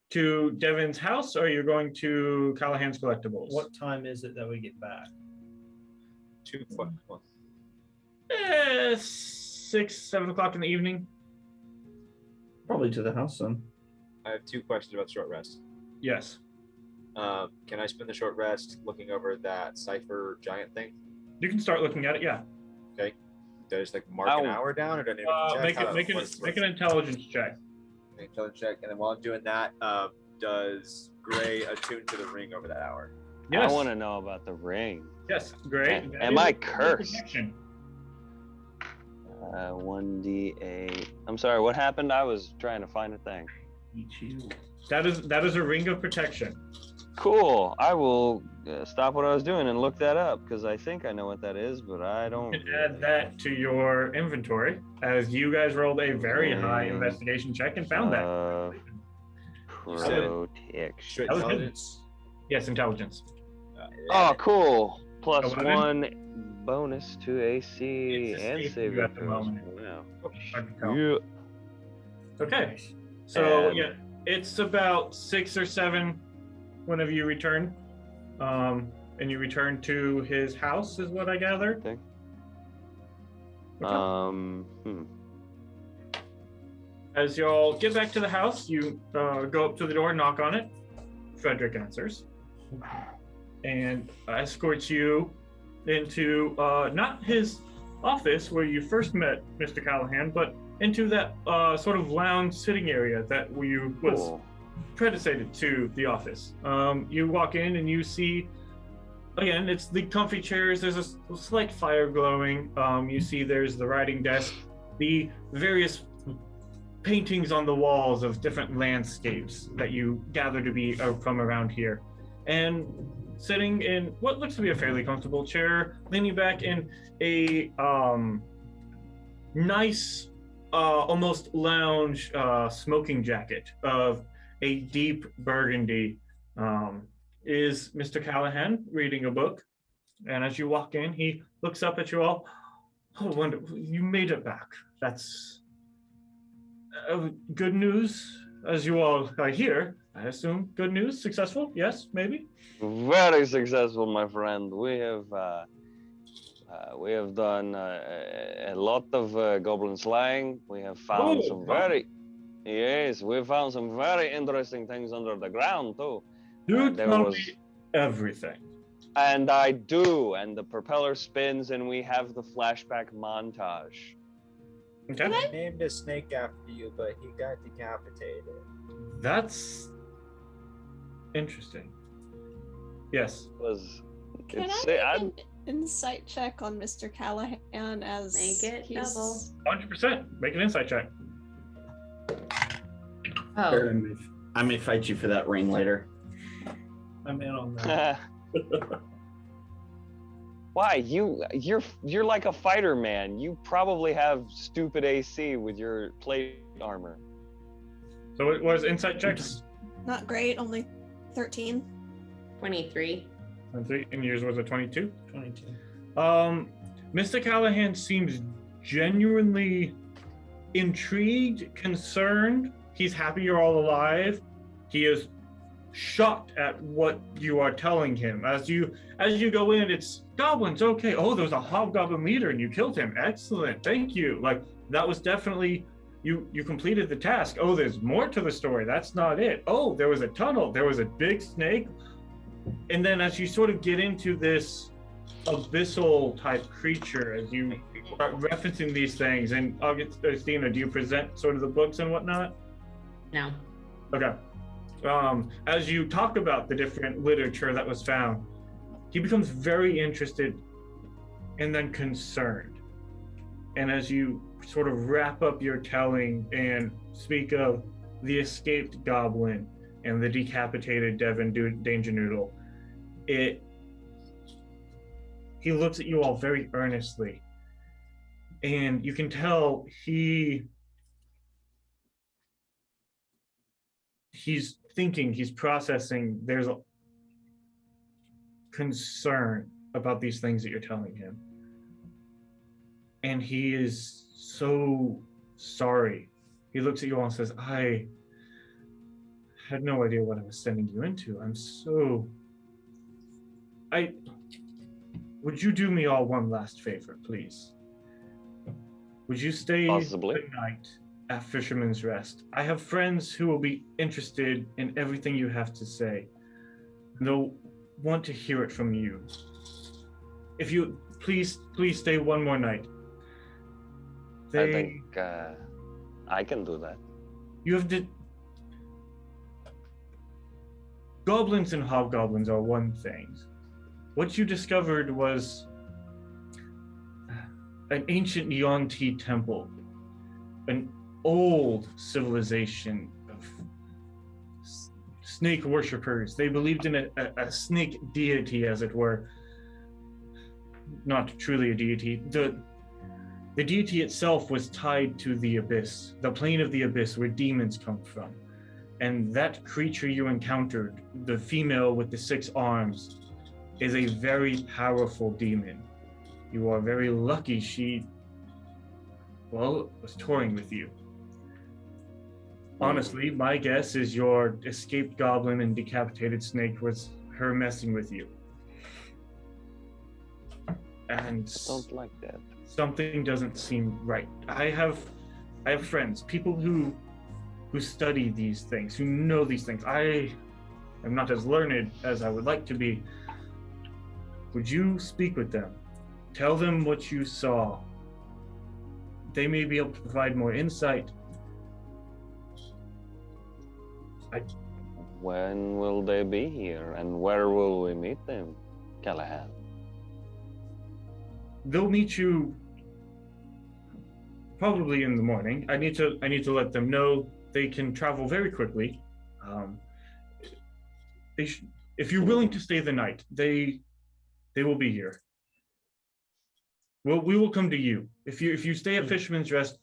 to Devin's house, or are you going to Callahan's Collectibles? What time is it that we get back? 6, 7 o'clock in the evening. Probably to the house, son. I have 2 questions about short rest. Yes. Can I spend the short rest looking over that cipher giant thing? You can start looking at it, yeah. Do I just like mark an hour down, or do I need to check? Make an intelligence check. Intelligence check, and then while I'm doing that, does Gray attune to the ring over that hour? Yes. I want to know about the ring. Yes, great. Am I cursed? Protection. 1d8. I'm sorry, what happened? I was trying to find a thing. That is a ring of protection. Cool. I will stop what I was doing and look that up because I think I know what that is, but I don't. You can add that to your inventory as you guys rolled a very high Mm. investigation check and found that. Protection. Should That was intelligence. Yes, intelligence. Oh, cool. Plus 11. 1 bonus to AC It's a and save saving you at the throws. moment. Wow. Hard to tell. Yeah. Okay. So And- yeah, it's about 6 or 7 whenever you return. And you return to his house is what I gather. Okay. Okay. As y'all get back to the house, you go up to the door, knock on it. Frederick answers and escorts you into not his office where you first met Mr. Callahan, but into that sort of lounge sitting area that was Cool. predecessor to the office. You walk in and you see, again, it's the comfy chairs. There's a slight fire glowing. You see there's the writing desk, the various paintings on the walls of different landscapes that you gather to be from around here. And sitting in what looks to be a fairly comfortable chair, leaning back in a nice, almost lounge smoking jacket of a deep burgundy, is Mr. Callahan reading a book. And as you walk in, he looks up at you all. Oh, wonderful. You made it back. That's good news, as you all are here. I assume good news, successful. Yes, maybe. Very successful, my friend. We have done a lot of goblin slaying. We have found Oh, some wow. we found some very interesting things under the ground too. Do there tell was- me everything. And I do, and the propeller spins, and we have the flashback montage. Okay. I named a snake after you, but he got decapitated. That's interesting. Yes. Was Can it's I make an insight check on Mr. Callahan as Make it he's- double. 100%. Make an insight check. Oh, I may fight you for that ring later. I'm in on that. Why you're like a fighter, man. You probably have stupid AC with your plate armor. So what was insight checks? Not great, only 13. 23. And yours was a 22. 22. Mr. Callahan seems genuinely intrigued, concerned. He's happy you're all alive. He is shocked at what you are telling him. As you go in, it's goblins. Okay. Oh, there's a hobgoblin leader and you killed him. Excellent. Thank you. Like that was definitely you completed the task. Oh, there's more to the story. That's not it. Oh, there was a tunnel. There was a big snake. And then as you sort of get into this abyssal type creature, as you start referencing these things, and Augustina, do you present sort of the books and whatnot? No. Okay. As you talk about the different literature that was found, he becomes very interested and then concerned. And as you sort of wrap up your telling and speak of the escaped goblin and the decapitated Devin Danger Noodle, he looks at you all very earnestly. And you can tell he's thinking, he's processing, there's a concern about these things that you're telling him. And he is so sorry. He looks at you all and says, I had no idea what I was sending you into. Would you do me all one last favor, please? Would you stay Possibly. the night at Fisherman's Rest? I have friends who will be interested in everything you have to say. They'll want to hear it from you. If you please stay one more night. I think I can do that. You have to. Goblins and hobgoblins are one thing. What you discovered was an ancient Yuan-Ti temple, an old civilization of snake worshippers. They believed in a snake deity, as it were. Not truly a deity. The deity itself was tied to the abyss, the plane of the abyss where demons come from. And that creature you encountered, the female with the 6 arms, is a very powerful demon. You are very lucky she, well, was touring with you. Honestly, my guess is your escaped goblin and decapitated snake was her messing with you. And Don't like that. something doesn't seem right. I have friends, people who study these things, who know these things. I am not as learned as I would like to be. Would you speak with them? Tell them what you saw. They may be able to provide more insight. When will they be here, and where will we meet them, Callahan? They'll meet you probably in the morning. I need to let them know they can travel very quickly. If you're willing to stay the night, they will be here. We will come to you. If you stay at Fisherman's Rest,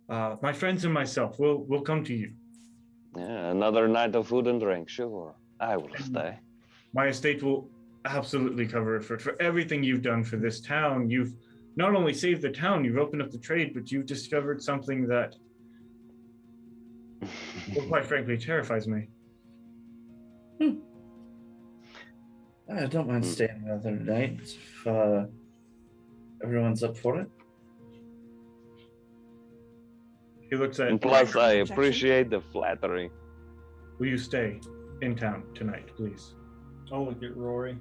my friends and myself will come to you. Yeah, another night of food and drink, sure. I will stay. My estate will absolutely cover it for everything you've done for this town. You've not only saved the town, you've opened up the trade, but you've discovered something that, well, quite frankly, terrifies me. I don't mind staying another night if everyone's up for it. He looks at. And plus, I appreciate the flattery. Will you stay in town tonight, please? I'll look at Rory.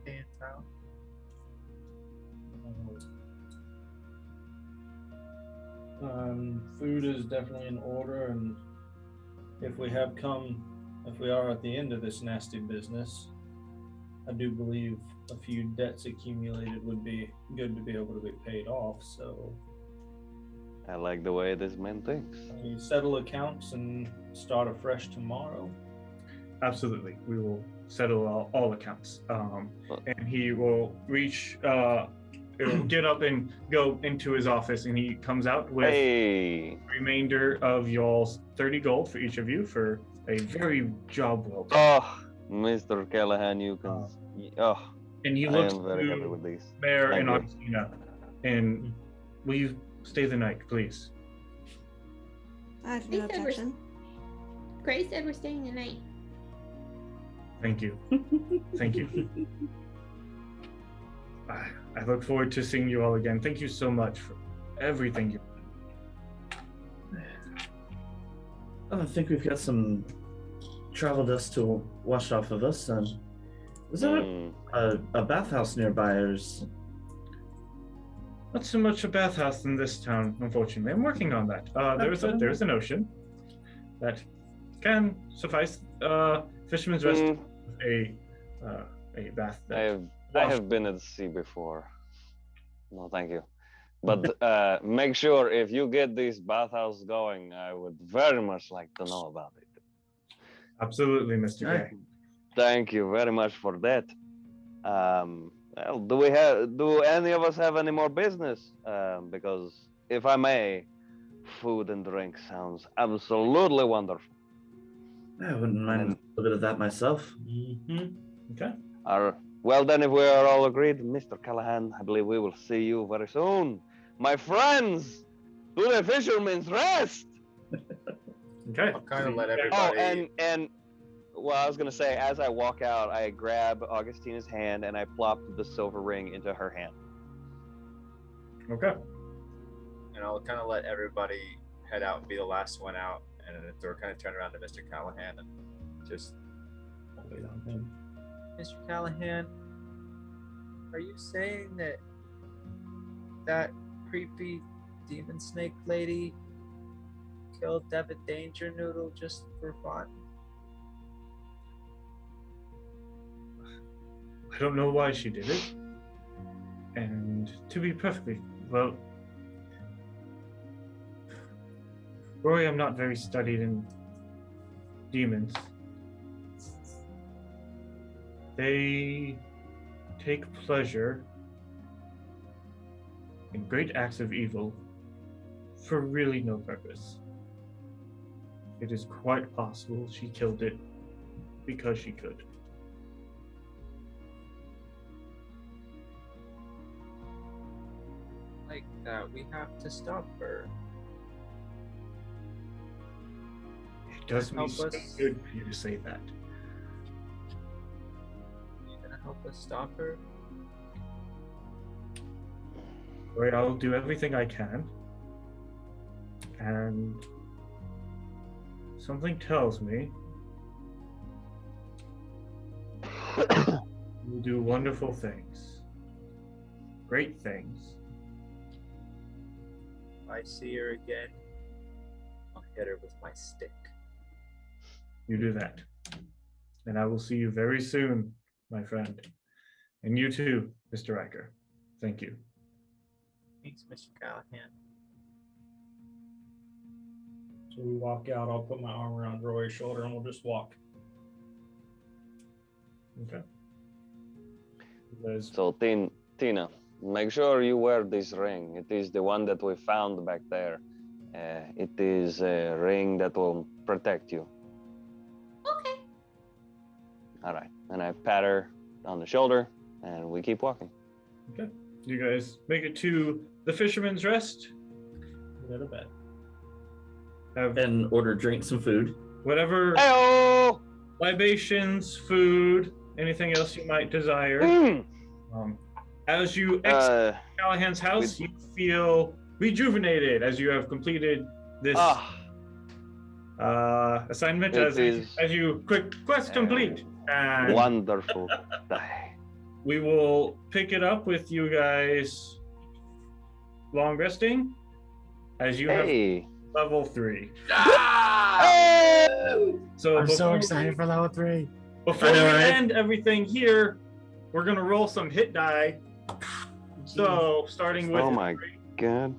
Stay in town. Food is definitely in order, and if we are at the end of this nasty business, I do believe a few debts accumulated would be good to be able to be paid off. So I like the way this man thinks. we settle accounts and start afresh tomorrow. Absolutely, we will settle all accounts. And he will reach, he'll get up and go into his office, and he comes out with Hey, remainder of y'all's 30 gold for each of you for a very job well done. oh, Mr. Callahan, you can. Oh, And he I looks am very happy to with these. Mayor Thank and you. Augustina, and will you stay the night, please? I have They no said we're- objection. Grace said we're staying the night. Thank you. Thank you. I look forward to seeing you all again. Thank you so much for everything you've done. I think we've got some travel dust to wash off of us. Is there a bathhouse nearby? Not so much a bathhouse in this town, unfortunately. I'm working on that. There's an ocean that can suffice. Fisherman's Rest, a bath. I have been at the sea before. No, thank you. But make sure if you get this bathhouse going, I would very much like to know about it. Absolutely, Mr. Gray. Thank you very much for that. Well, do any of us have any more business? Because if I may, food and drink sounds absolutely wonderful. I wouldn't mind a little bit of that myself. Okay. Well, then, if we are all agreed, Mr. Callahan, I believe we will see you very soon. My friends, to the Fisherman's Rest! Okay. I'll kind of let Oh, everybody. and well, I was gonna say, as I walk out, I grab Augustina's hand and I plop the silver ring into her hand. Okay. And I'll kind of let everybody head out and be the last one out, and then they'll kind of turn around to Mr. Callahan and just wait on him. Mr. Callahan, are you saying that that creepy demon snake lady killed David Danger Noodle just for fun? I don't know why she did it. And to be perfectly, well, Rory, I'm not very studied in demons. They take pleasure in great acts of evil for really no purpose. It is quite possible she killed it because she could. Like that, we have to stop her. It does me Help so us. good for you to say that. You gonna help us stop her? Right, I'll do everything I can. And something tells me you'll do wonderful things. Great things. If I see her again, I'll hit her with my stick. You do that. And I will see you very soon, my friend. And you too, Mr. Riker. Thank you. Thanks, Mr. Callahan. So we walk out. I'll put my arm around Roy's shoulder, and we'll just walk. Okay. So, Tina, make sure you wear this ring. It is the one that we found back there. It is a ring that will protect you. Okay. All right. And I pat her on the shoulder, and we keep walking. Okay. You guys make it to the Fisherman's Rest. Go to bed. Have And order drinks and food. whatever Hey-oh! libations, food, anything else you might desire. Mm. As you exit Callahan's house, you feel rejuvenated as you have completed this assignment. It is As you quick quest complete, and wonderful. we will pick it up with you guys long resting as you have Hey. level 3. Hey! So I'm so before excited for level 3. Before I know, we right? end everything here, we're gonna roll some hit die. So starting with Oh my god.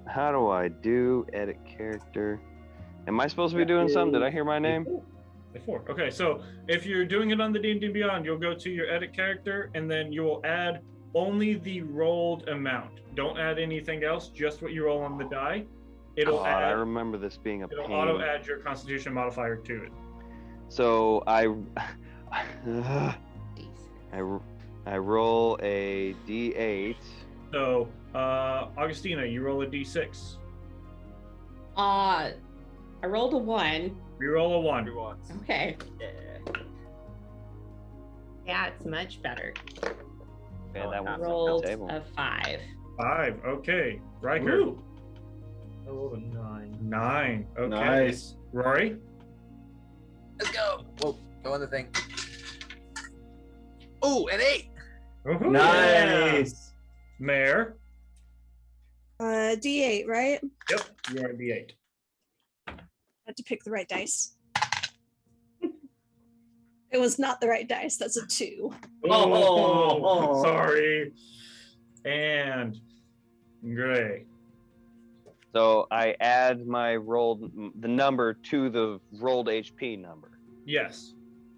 How do I do edit character? Am I supposed to be doing something? Did I hear my name? Before. Okay, so if you're doing it on the D&D Beyond, you'll go to your edit character and then you will add only the rolled amount. Don't add anything else, just what you roll on the die. It'll God, I add. remember this being a It'll pain. auto add your Constitution modifier to it. So I roll a D8. So Augustina, you roll a D6. I rolled a 1. You roll a 1. Okay. Yeah. Yeah, it's much better. Okay, that one's on the Rolled table. a 5. 5. Okay. Riker. Ooh. I rolled a 9. 9. Okay. Nice. Rory. Let's go. Whoa, go on the thing. Oh, an 8. Woohoo. Nice. Mayor. D8, right? Yep. You are D8. I had to pick the right dice. It was not the right dice. That's a 2. Oh. Sorry. And Gray. So I add my the number to the rolled HP number. Yes.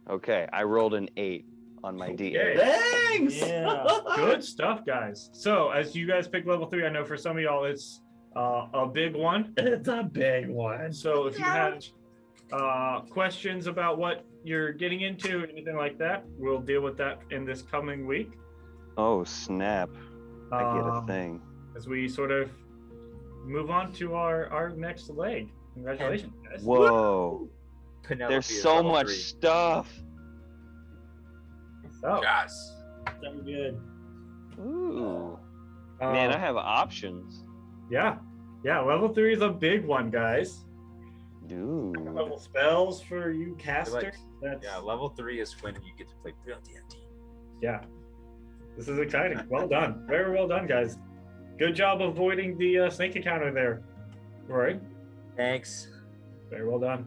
Okay, I rolled an 8 on my D8. Thanks. Yeah. Good stuff, guys. So as you guys pick level 3, I know for some of y'all it's a big one. It's a big one. So if you have questions about what you're getting into, anything like that, we'll deal with that in this coming week. Oh snap! I get a Um, thing. As we sort of move on to our next leg. Congratulations, guys. Whoa! Penelope There's is so level much 3. stuff. So, Yes. So good. Ooh, man, I um, have options. yeah. Level 3 is a big one, guys. Dude. Level spells for you Like, casters. That's, yeah, level 3 is when you get to play real D&D. yeah. This is exciting. Well done. Very well done, guys. Good job avoiding the snake encounter there. Rory, Thanks. very well done.